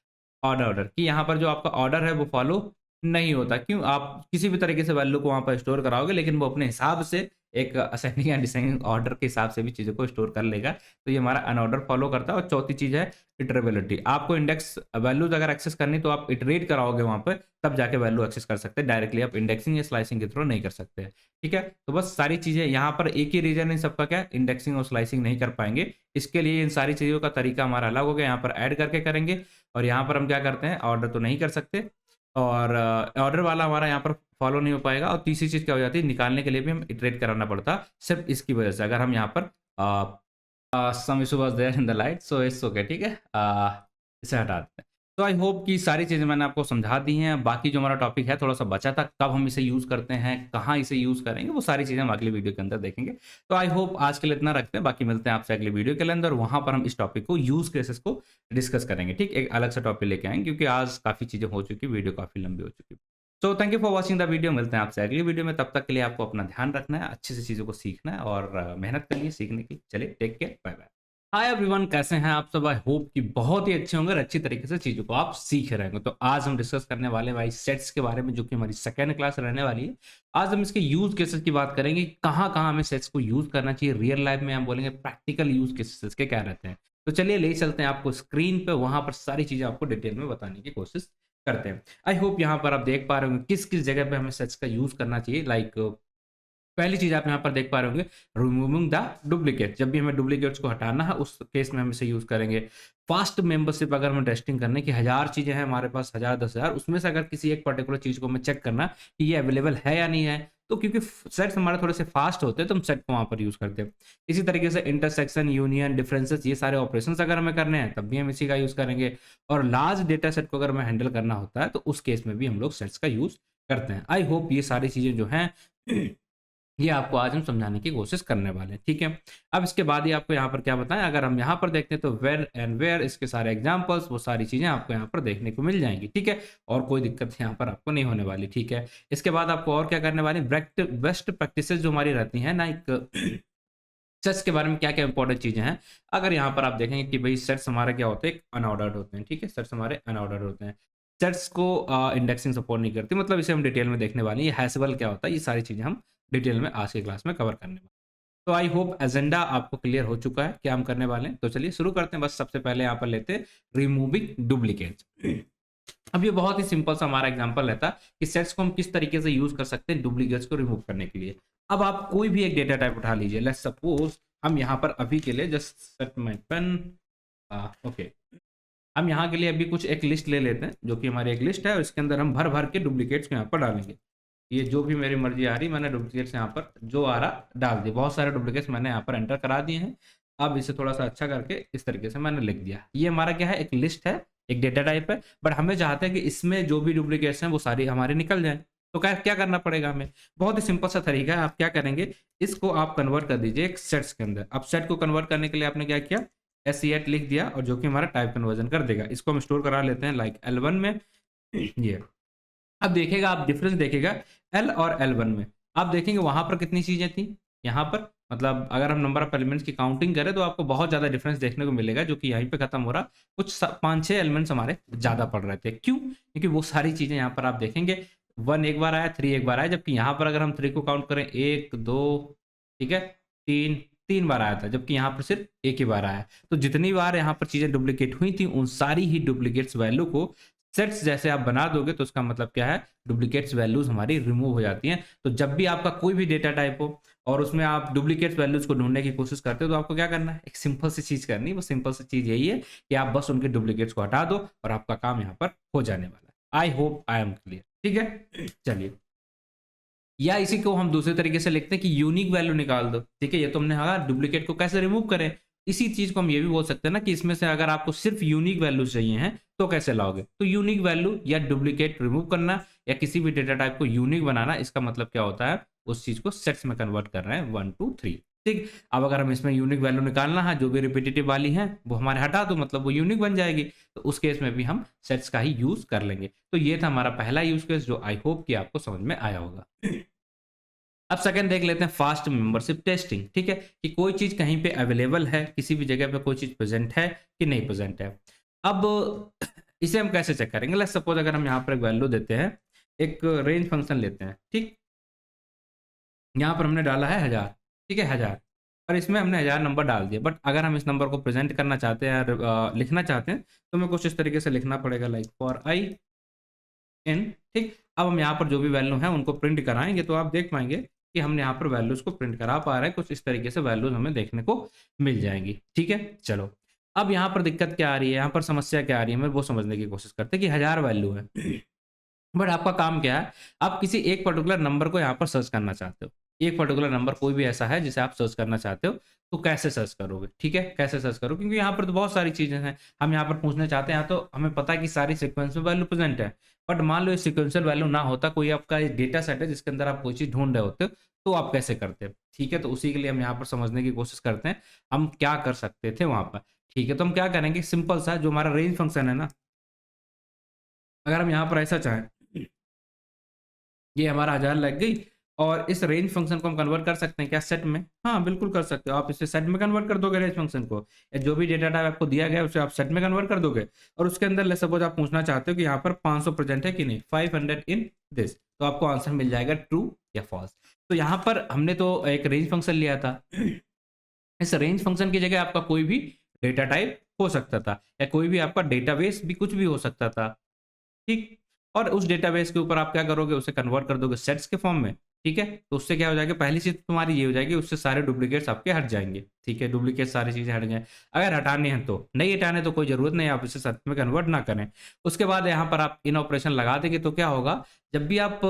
[SPEAKER 1] ऑर्डर, कि यहाँ पर जो आपका ऑर्डर है वो फॉलो नहीं होता। क्यों? आप किसी भी तरीके से वैल्यू को वहां पर स्टोर कराओगे, लेकिन वो अपने हिसाब से एक असेंडिंग एंड डिसेंडिंग ऑर्डर के हिसाब से भी चीज़ों को स्टोर कर लेगा। तो ये हमारा अनऑर्डर फॉलो करता है। और चौथी चीज़ है इटरेबिलिटी। आपको इंडेक्स वैल्यूज अगर एक्सेस करनी तो आप इटरेट कराओगे वहां पर, तब जाके वैल्यू एक्सेस कर सकते हैं, डायरेक्टली आप इंडेक्सिंग या स्लाइसिंग के थ्रू नहीं कर सकते। ठीक है, तो बस सारी चीज़ें यहाँ पर एक ही रीजन इन सबका क्या, इंडेक्सिंग और स्लाइसिंग नहीं कर पाएंगे। इसके लिए इन सारी चीज़ों का तरीका हमारा अलग हो गया, यहाँ पर ऐड करके करेंगे। और यहाँ पर हम क्या करते हैं, ऑर्डर तो नहीं कर सकते, और ऑर्डर वाला हमारा यहाँ पर फॉलो नहीं हो पाएगा। और तीसरी चीज़ क्या हो जाती है, निकालने के लिए भी हम इटरेट कराना पड़ता, सिर्फ इसकी वजह से। अगर हम यहाँ पर some issue was there in the light, so it's okay, ठीक है, इसे हटा देते हैं। तो आई होप कि सारी चीज़ें मैंने आपको समझा दी हैं। बाकी जो हमारा टॉपिक है थोड़ा सा बचा था, कब हम इसे यूज़ करते हैं, कहाँ इसे यूज़ करेंगे, वो सारी चीज़ें हम अगली वीडियो के अंदर देखेंगे। तो आई होप आज के लिए इतना रखते हैं, बाकी मिलते हैं आपसे अगली वीडियो के अंदर। वहाँ पर हम इस टॉपिक को, यूज़ केसेस को डिस्कस करेंगे, ठीक? एक अलग सा टॉपिक लेके आएंगे, क्योंकि आज काफ़ी चीज़ें हो चुकी, वीडियो काफ़ी लंबी हो चुकी। So thank you for watching the video. मिलते हैं आपसे अगली वीडियो में, तब तक के लिए आपको अपना ध्यान रखना है, अच्छे से चीज़ों को सीखना है और मेहनत करिए सीखने की। चलिए, take care, bye bye. Hi everyone, कैसे हैं आप सब? आई होप कि बहुत ही अच्छे होंगे और अच्छी तरीके से चीज़ों को आप सीख रहे होंगे। तो आज हम डिस्कस करने वाले हैं भाई सेट्स के बारे में, जो कि हमारी सेकेंड क्लास रहने वाली है। आज हम इसके यूज केसेस की बात करेंगे, कहाँ कहाँ हमें सेट्स को यूज करना चाहिए रियल लाइफ में। हम बोलेंगे प्रैक्टिकल यूज केसेस के क्या रहते हैं। तो चलिए ले चलते हैं आपको स्क्रीन पे, वहां पर सारी चीजें आपको डिटेल में बताने की कोशिश करते हैं। आई होप यहाँ पर आप देख पा रहे होंगे किस किस जगह पे हमें सेट्स का यूज करना चाहिए। लाइक पहली चीज आप यहाँ पर देख पा रहे होंगे, रिमूविंग द डुप्लीकेट। जब भी हमें डुप्लीकेट्स को हटाना है, उस केस में हम इसे यूज करेंगे। फास्ट मेंबरशिप, अगर हम टेस्टिंग करने की 1000 चीजें हैं हमारे पास, 1000 10,000, उसमें से अगर किसी एक पर्टिकुलर चीज को हमें चेक करना कि ये अवेलेबल है या नहीं है, तो क्योंकि सेट्स हमारे थोड़े से फास्ट होते हैं तो हम सेट को वहाँ पर यूज़ करते हैं। इसी तरीके से इंटरसेक्शन, यूनियन, डिफरेंसेस ये सारे ऑपरेशंस अगर हमें करने हैं तब भी हम इसी का यूज़ करेंगे। और लार्ज डेटा सेट को अगर हमें हैंडल करना होता है तो उस केस में भी हम लोग सेट्स का यूज़ करते हैं। आई होप ये सारी चीज़ें जो हैं ये आपको आज हम समझाने की कोशिश करने वाले हैं, ठीक है। अब इसके बाद ही आपको यहाँ पर क्या बताएं, अगर हम यहाँ पर देखते हैं तो वेयर एंड वेयर, इसके सारे एग्जांपल्स, वो सारी चीज़ें आपको यहाँ पर देखने को मिल जाएंगी, ठीक है। और कोई दिक्कत यहाँ पर आपको नहीं होने वाली, ठीक है। इसके बाद आपको और क्या करने वाले, बेस्ट प्रैक्टिसेस जो हमारी रहती हैं ना, एक सेट्स के बारे में क्या क्या इंपॉर्टेंट चीज़ें हैं। अगर यहाँ पर आप देखेंगे कि भाई सेट्स हमारे क्या होते हैं, अनऑर्डर्ड होते हैं, ठीक है। सेट्स हमारे अनऑर्डर्ड होते हैं। सेट्स को इंडेक्सिंग सपोर्ट नहीं करती, मतलब इसे हम डिटेल में देखने वाले हैं। ये हैशेबल क्या होता है, ये सारी चीज़ें हम डिटेल में आज की क्लास में कवर करने वाले हैं। तो आई होप एजेंडा आपको क्लियर हो चुका है क्या हम करने वाले हैं। तो चलिए शुरू करते हैं। बस सबसे पहले यहाँ पर लेते हैं रिमूविंग डुप्लीकेट्स। अब ये बहुत ही सिंपल सा हमारा एग्जांपल रहता है कि सेट्स को हम किस तरीके से यूज कर सकते हैं डुप्लीकेट्स को रिमूव करने के लिए। अब आप कोई भी एक डेटा टाइप उठा लीजिए। लेट्स सपोज हम यहाँ पर अभी के लिए just set my pen, okay, हम यहाँ के लिए अभी कुछ एक लिस्ट ले लेते हैं जो कि हमारी एक लिस्ट है और इसके अंदर हम भर भर के डुप्लीकेट्स को यहाँ पर डालेंगे। ये जो भी मेरी मर्जी आ रही, मैंने डुप्लीकेट्स यहाँ पर जो आ रहा डाल दिए। बहुत सारे डुप्लीकेट्स मैंने यहाँ पर एंटर करा दिए हैं। अब इसे थोड़ा सा अच्छा करके इस तरीके से मैंने लिख दिया। ये हमारा क्या है, एक लिस्ट है, एक डेटा टाइप है, बट हमें चाहते हैं कि इसमें जो भी डुप्लीकेट्स हैं वो सारी हमारे निकल जाए। तो क्या क्या करना पड़ेगा हमें, बहुत ही सिंपल सा तरीका है। आप क्या करेंगे, इसको आप कन्वर्ट कर दीजिए एक सेट्स के अंदर। अब सेट को कन्वर्ट करने के लिए आपने क्या किया, SET लिख दिया और जो कि हमारा टाइप कन्वर्जन कर देगा। इसको हम स्टोर करा लेते हैं लाइक L1 में। ये अब देखेगा आप, डिफरेंस देखेगा L और L1 में। आप देखेंगे वहां पर कितनी चीजें थी, यहाँ पर मतलब अगर हम नंबर ऑफ एलिमेंट्स की काउंटिंग करें तो आपको बहुत ज्यादा डिफरेंस देखने को मिलेगा, जो कि यहीं पे खत्म हो रहा। कुछ 5-6 एलिमेंट्स हमारे ज्यादा पड़ रहे थे। क्यों, क्योंकि वो सारी चीजें यहाँ पर आप देखेंगे 1 एक बार आया, 3 एक बार आया, जबकि यहाँ पर अगर हम 3 को काउंट करें 1 2, ठीक है, 3 बार आया था, जबकि यहाँ पर सिर्फ एक ही बार आया। तो जितनी बार यहाँ पर चीजें डुप्लीकेट हुई थी उन सारी ही डुप्लीकेट्स वैल्यू को सेट्स जैसे आप बना दोगे तो उसका मतलब क्या है, डुप्लीकेट्स वैल्यूज हमारी रिमूव हो जाती हैं। तो जब भी आपका कोई भी डेटा टाइप हो और उसमें आप डुप्लीकेट्स वैल्यूज को ढूंढने की कोशिश करते हो तो आपको क्या करना है, एक सिंपल सी चीज करनी है। वो सिंपल सी चीज यही है कि आप बस उनके डुप्लीकेट्स को हटा दो और आपका काम यहाँ पर हो जाने वाला है। I hope I am clear, ठीक है। चलिए, या इसी को हम दूसरे तरीके से लिखते हैं कि यूनिक वैल्यू निकाल दो, ठीक है। ये तो हमने कहा डुप्लीकेट को कैसे रिमूव करें। इसी चीज को हम ये भी बोल सकते हैं ना कि इसमें से अगर आपको सिर्फ यूनिक वैल्यू चाहिए हैं तो कैसे लाओगे। तो यूनिक वैल्यू या डुप्लीकेट रिमूव करना या किसी भी डेटा टाइप को यूनिक बनाना, इसका मतलब क्या होता है, उस चीज को सेट्स में कन्वर्ट कर रहे हैं 1 2 3, ठीक। अब अगर हम इसमें यूनिक वैल्यू निकालना है, जो भी रिपीटेटिव वाली है वो हमारे हटा दो, मतलब वो यूनिक बन जाएगी। तो उस केस में भी हम सेट्स का ही यूज कर लेंगे। तो ये था हमारा पहला यूज केस जो आई होप कि आपको समझ में आया होगा। अब सेकंड देख लेते हैं, फास्ट मेंबरशिप टेस्टिंग, ठीक है। कि कोई चीज कहीं पे अवेलेबल है, किसी भी जगह पे कोई चीज प्रेजेंट है कि नहीं प्रेजेंट है। अब इसे हम कैसे चेक करेंगे, लेट्स सपोज अगर हम यहाँ पर एक वैल्यू देते हैं, एक रेंज फंक्शन लेते हैं, ठीक। यहाँ पर हमने डाला है 1000, ठीक है, 1000, और इसमें हमने 1000 नंबर डाल दिया। बट अगर हम इस नंबर को प्रेजेंट करना चाहते हैं, लिखना चाहते हैं, तो हमें कुछ इस तरीके से लिखना पड़ेगा लाइक फॉर i n, ठीक। अब हम यहाँ पर जो भी वैल्यू है उनको प्रिंट कराएंगे तो आप देख पाएंगे कि हमने यहाँ पर वैल्यूज को प्रिंट करा पा रहे हैं। कुछ इस तरीके से वैल्यूज हमें देखने को मिल जाएंगी, ठीक है। चलो, अब यहाँ पर दिक्कत क्या आ रही है, यहाँ पर समस्या क्या आ रही है, हमें वो समझने की कोशिश करते हैं कि 1000 वैल्यू है। बट आपका काम क्या है, आप किसी एक पर्टिकुलर नंबर को यहाँ पर सर्च करना चाहते हो। एक पर्टिकुलर नंबर कोई भी ऐसा है जिसे आप सर्च करना चाहते हो, तो कैसे सर्च करोगे, ठीक है, कैसे सर्च करो, क्योंकि यहाँ पर तो बहुत सारी चीजें हैं। हम यहाँ पर पूछना चाहते हैं, तो हमें पता है कि सारी सीक्वेंस में वैल्यू प्रेजेंट है। बट मान लो ये सीक्वेंशियल वैल्यू ना होता, कोई आपका डेटा सेट है जिसके अंदर आप कोई चीज ढूंढ रहे होते हो, तो आप कैसे करते, ठीक है। तो उसी के लिए हम यहाँ पर समझने की कोशिश करते हैं हम क्या कर सकते थे वहां पर, ठीक है। तो हम क्या करेंगे, सिंपल सा जो हमारा रेंज फंक्शन है ना, अगर हम यहाँ पर ऐसा चाहें, ये हमारा 1000 लग गई और इस रेंज फंक्शन को हम कन्वर्ट कर सकते हैं क्या सेट में, हाँ बिल्कुल कर सकते हो। आप इसे सेट में कन्वर्ट कर दोगे रेंज फंक्शन को, या जो भी डेटा टाइप आपको दिया गया है उसे आप सेट में कन्वर्ट कर दोगे। और उसके अंदर ले सपोज आप पूछना चाहते हो कि यहाँ पर 500 प्रेजेंट है कि नहीं, 500 इन दिस, तो आपको आंसर मिल जाएगा ट्रू या फॉल्स। तो यहाँ पर हमने तो एक रेंज फंक्शन लिया था। इस रेंज फंक्शन की जगह आपका कोई भी डेटा टाइप हो सकता था, या कोई भी आपका डेटाबेस भी कुछ भी हो सकता था, ठीक। और उस डेटाबेस के ऊपर आप क्या करोगे, उसे कन्वर्ट कर दोगे सेट्स के फॉर्म में, ठीक है। तो उससे क्या हो जाएगा, पहली चीज तुम्हारी ये हो जाएगी, उससे सारे डुप्लीकेट्स आपके हट जाएंगे, ठीक है। डुप्लीकेट सारी चीजें हट जाए। अगर हटाने हैं तो, नहीं हटाने तो कोई जरूरत नहीं, आप इसे सेट में कन्वर्ट ना करें। उसके बाद यहाँ पर आप इन ऑपरेशन लगा देंगे तो क्या होगा, जब भी आप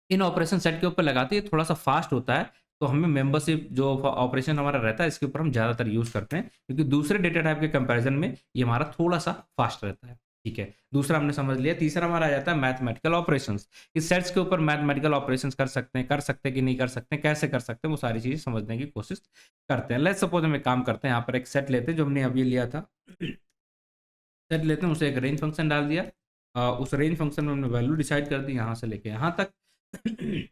[SPEAKER 1] इन ऑपरेशन सेट के ऊपर लगाते हैं, थोड़ा सा फास्ट होता है, तो हमें मेंबरशिप जो ऑपरेशन हमारा रहता है इसके ऊपर हम ज़्यादातर यूज़ करते हैं, क्योंकि दूसरे डेटा टाइप के कंपैरिजन में ये हमारा थोड़ा सा फास्ट रहता है। ठीक है, दूसरा हमने समझ लिया। तीसरा हमारा आ जाता है मैथमेटिकल ऑपरेशंस। इस सेट्स के ऊपर मैथमेटिकल ऑपरेशंस कर सकते हैं कि नहीं कर सकते, कैसे कर सकते हैं, वो सारी चीज़ें समझने की कोशिश करते हैं। लेट्स सपोज हम एक काम करते हैं, यहाँ पर एक सेट लेते हैं जो हमने अभी लिया था। सेट लेते हैं, उसे एक रेंज फंक्शन डाल दिया। उस रेंज फंक्शन में हमने वैल्यू डिसाइड कर दी यहाँ से लेके यहाँ तक। ठीक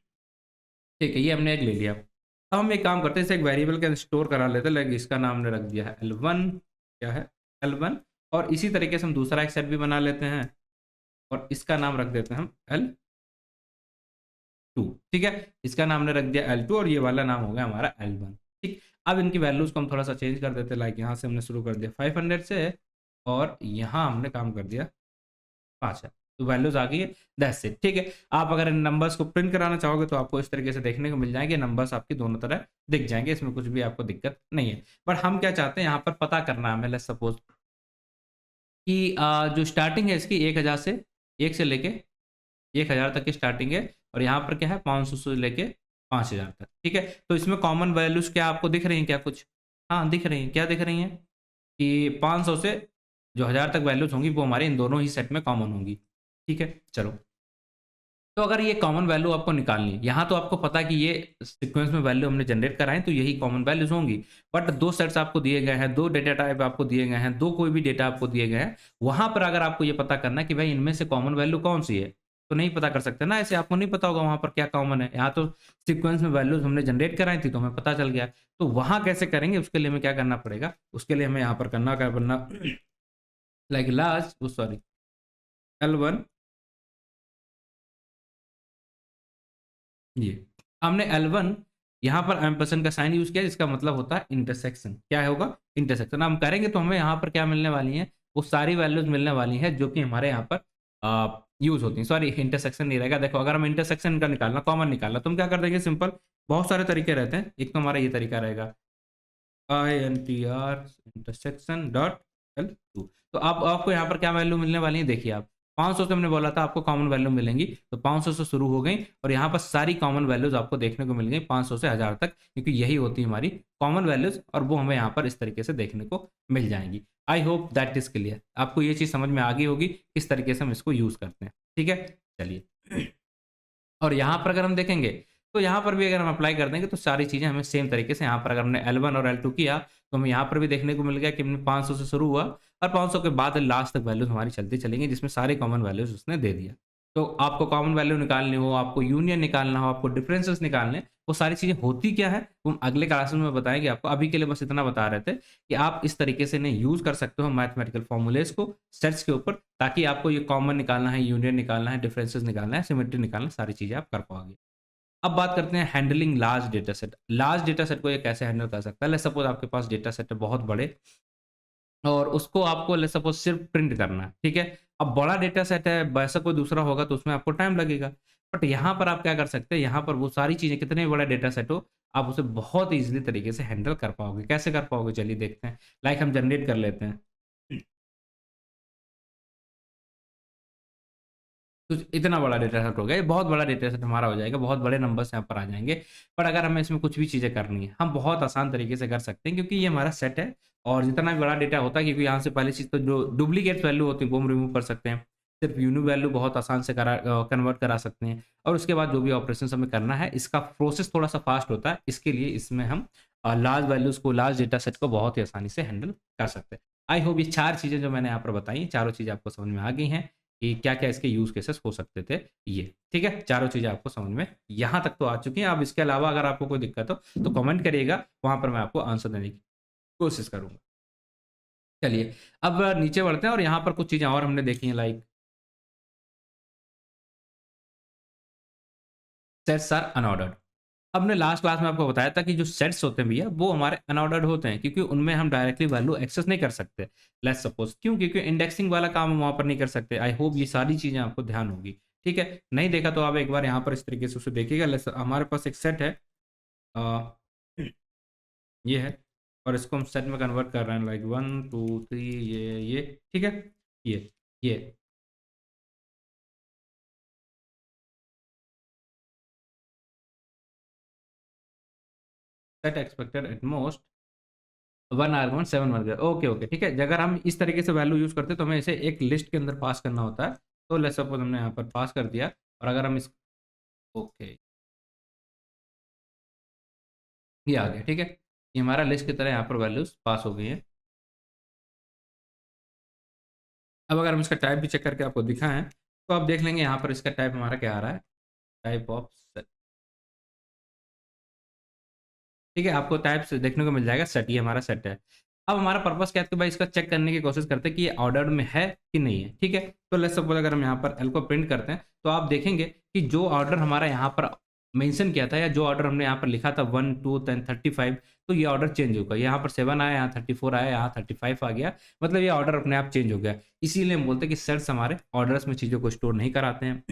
[SPEAKER 1] है, ये हमने एक ले लिया। अब हम एक काम करते हैं, इसे एक वेरिएबल के अंदर स्टोर करा लेते हैं। लाइक इसका नाम हमने रख दिया है L1, क्या है L1। और इसी तरीके से हम दूसरा एक सेट भी बना लेते हैं और इसका नाम रख देते हैं हम L2। ठीक है, इसका नाम हमने रख दिया L2 और ये वाला नाम हो गया हमारा L1। ठीक, अब इनकी वैल्यूज को हम थोड़ा सा चेंज कर देते हैं। लाइक यहाँ से हमने शुरू कर दिया 500 से और यहाँ हमने काम कर दिया 5 है, तो वैल्यूज आ गई है। That's it. ठीक है, आप अगर इन नंबर्स को प्रिंट कराना चाहोगे तो आपको इस तरीके से देखने को मिल जाएंगे, नंबर्स आपकी दोनों तरह दिख जाएंगे, इसमें कुछ भी आपको दिक्कत नहीं है। बट हम क्या चाहते हैं, यहाँ पर पता करना है हमें। लेट्स सपोज कि जो स्टार्टिंग है इसकी 1000 से 1 से लेके 1000 तक की स्टार्टिंग है, और यहाँ पर क्या है 500 से लेके 5000 तक। ठीक है, तो इसमें कॉमन वैल्यूज क्या आपको दिख रही हैं क्या कुछ? हाँ दिख रही हैं। क्या दिख रही हैं कि 500 से जो 1000 तक वैल्यूज होंगी वो हमारे इन दोनों ही सेट में कॉमन होंगी। ठीक है, चलो। तो अगर ये कॉमन वैल्यू आपको निकालनी है, यहाँ तो आपको पता है कि ये सीक्वेंस में वैल्यू हमने जनरेट कराएं तो यही कॉमन वैल्यूज होंगी। बट 2 सेट्स आपको दिए गए हैं, 2 डेटा टाइप आपको दिए गए हैं, 2 कोई भी डेटा आपको दिए गए हैं, वहाँ पर अगर आपको ये पता करना है कि भाई इनमें से कॉमन वैल्यू कौन सी है, तो नहीं पता कर सकते ना, ऐसे आपको नहीं पता होगा वहाँ पर क्या कॉमन है। यहाँ तो सीक्वेंस में वैल्यूज हमने जनरेट कराई थी तो हमें पता चल गया। तो वहाँ कैसे करेंगे, उसके लिए हमें क्या करना पड़ेगा, उसके लिए हमें यहाँ पर करना क्या बनना लाइक लार्ज सॉरी L1, ये हमने L1 यहाँ पर एम्परसेंड का साइन यूज किया जिसका मतलब होता है इंटरसेक्शन। क्या होगा, इंटरसेक्शन। हम करेंगे तो हमें यहाँ पर क्या मिलने वाली है, वो सारी वैल्यूज मिलने वाली है जो कि हमारे यहाँ पर यूज होती हैं। सॉरी, इंटरसेक्शन नहीं रहेगा। देखो अगर हम इंटरसेक्शन का निकालना, कॉमन निकालना, तो हम क्या कर देंगे, सिंपल, बहुत सारे तरीके रहते हैं। एक तो हमारा ये तरीका रहेगा INTR इंटरसेक्शन डॉट L2। तो आप आपको यहाँ पर क्या वैल्यू मिलने वाली है, देखिए आप 500 से हमने बोला था आपको कॉमन वैल्यू मिलेंगी, तो 500 से शुरू हो गई और यहाँ पर सारी कॉमन वैल्यूज आपको देखने को मिल गई 500 से 1000 तक, क्योंकि यही होती है हमारी कॉमन वैल्यूज और वो हमें यहाँ पर इस तरीके से देखने को मिल जाएंगी। आई होप दैट इज क्लियर। आपको ये चीज़ समझ में आ गई होगी किस तरीके से हम इसको यूज़ करते हैं। ठीक है, चलिए। और यहाँ पर अगर हम देखेंगे तो यहाँ पर भी अगर हम अप्लाई कर देंगे तो सारी चीज़ें हमें सेम तरीके से, यहाँ पर अगर हमने L1 और L2 किया तो हमें यहाँ पर भी देखने को मिल गया कि हमने 500 से शुरू हुआ और 500 के बाद लास्ट तक वैल्यूज हमारी चलती चलेंगी, जिसमें सारे कॉमन वैल्यूज उसने दे दिया। तो आपको कॉमन वैल्यू निकालनी हो, आपको यूनियन निकालना हो, आपको डिफरेंसेस निकालने, वो सारी चीज़ें होती क्या है वो हम अगले क्लास में बताएंगे आपको। अभी के लिए बस इतना बता रहे थे कि आप इस तरीके से इन्हें यूज़ कर सकते हो मैथमेटिकल फॉर्मूलेज को सेट्स के ऊपर, ताकि आपको ये कॉमन निकालना है, यूनियन निकालना है, डिफरेंसेस निकालना है, सिमेट्री निकालना, सारी चीज़ें आप कर पाओगे। अब बात करते हैं handling large data set. Large data set को ये कैसे हैंडल कर सकता है। लेट्स सपोज आपके पास डेटा सेट है बहुत बड़े और उसको आपको लेट्स सपोज सिर्फ प्रिंट करना है। ठीक है, अब बड़ा डेटा सेट है, वैसा कोई दूसरा होगा तो उसमें आपको टाइम लगेगा। बट यहाँ पर आप क्या कर सकते हैं, यहाँ पर वो सारी चीज़ें कितने भी बड़ा डेटा सेट हो आप उसे बहुत ईजिली तरीके से हैंडल कर पाओगे। कैसे कर पाओगे, चलिए देखते हैं। लाइक हम जनरेट कर लेते हैं। तो इतना बड़ा डेटा सेट हो गया, ये बहुत बड़ा डेटा सेट हमारा हो जाएगा, बहुत बड़े नंबर्स यहाँ पर आ जाएंगे। पर अगर हमें इसमें कुछ भी चीज़ें करनी है हम बहुत आसान तरीके से कर सकते हैं, क्योंकि ये हमारा सेट है और जितना भी बड़ा डेटा होता है, क्योंकि यहाँ से पहली चीज़ तो जो डुप्लीकेट वैल्यू होती है वो हम रिमूव कर सकते हैं, सिर्फ यूनिक वैल्यू बहुत आसान से कन्वर्ट करा सकते हैं। और उसके बाद जो भी ऑपरेशन हमें करना है इसका प्रोसेस थोड़ा सा फास्ट होता है, इसके लिए इसमें हम लार्ज वैल्यूज को, लार्ज डेटा सेट को बहुत ही आसानी से हैंडल कर सकते हैं। आई होप ये 4 चीज़ें जो मैंने यहाँ पर बताई, चारों चीज़ें आपको समझ में आ गई हैं कि क्या-क्या इसके यूज़ केसेस हो सकते थे ये। ठीक है? चारों चीज़ें आपको समझ में यहाँ तक तो आ चुकी हैं। अब इसके अलावा अगर आपको कोई दिक्कत हो तो कमेंट करिएगा, वहाँ पर मैं आपको आंसर देने की कोशिश करूँगा। चलिए, अब नीचे बढ़ते हैं और यहाँ पर कुछ चीज़ें और हमने देखी हैं, लाइक सेट्स आर अनऑर्डर्ड। हमने लास्ट क्लास में आपको बताया था कि जो सेट्स होते हैं भैया वो हमारे अनऑर्डर्ड होते हैं, क्योंकि उनमें हम डायरेक्टली वैल्यू एक्सेस नहीं कर सकते। लेट्स सपोज क्यों, क्योंकि इंडेक्सिंग वाला काम हम वहाँ पर नहीं कर सकते। आई होप ये सारी चीज़ें आपको ध्यान होगी। ठीक है, नहीं देखा तो आप एक बार यहाँ पर इस तरीके से उसे देखिएगा। हमारे पास एक सेट है, अ, ये है, और इसको हम सेट में कन्वर्ट कर रहे हैं, लाइक 1 2 3, ये ठीक है, ये set expected at most 1 argument 7 वर्ग, ओके ओके ठीक है। अगर हम इस तरीके से वैल्यू यूज करते हैं तो हमें इसे एक लिस्ट के अंदर पास करना होता है। तो लेट्स सपोज हमने यहाँ पर पास कर दिया, और अगर हम इस, ओके ये आ गया ठीक है, ये हमारा लिस्ट की तरह यहाँ पर वैल्यूज पास हो गई है। अब अगर हम इसका टाइप भी चेक करके आपको दिखाएं तो आप देख लेंगे यहाँ पर इसका टाइप हमारा क्या आ रहा है, टाइप ऑफ सेट, ठीक है। आपको टाइप से देखने को मिल जाएगा सेट, ये हमारा सेट है। अब हमारा पर्पस क्या है कि भाई इसका चेक करने की कोशिश करते हैं कि ये ऑर्डर में है कि नहीं है, ठीक है। तो लेट्स सपोज अगर हम यहाँ पर एल को प्रिंट करते हैं तो आप देखेंगे कि जो ऑर्डर हमारा यहाँ पर मेंशन किया था, या जो ऑर्डर हमने यहाँ पर लिखा था 1 2 10 35, तो ये ऑर्डर चेंज होगा। यहाँ पर 7 आया, यहाँ 34 आया, यहाँ 35 आ गया, मतलब ये ऑर्डर अपने आप चेंज हो गया। इसीलिए हम बोलते हैं कि सेट्स हमारे ऑर्डर्स में चीज़ों को स्टोर नहीं कराते हैं।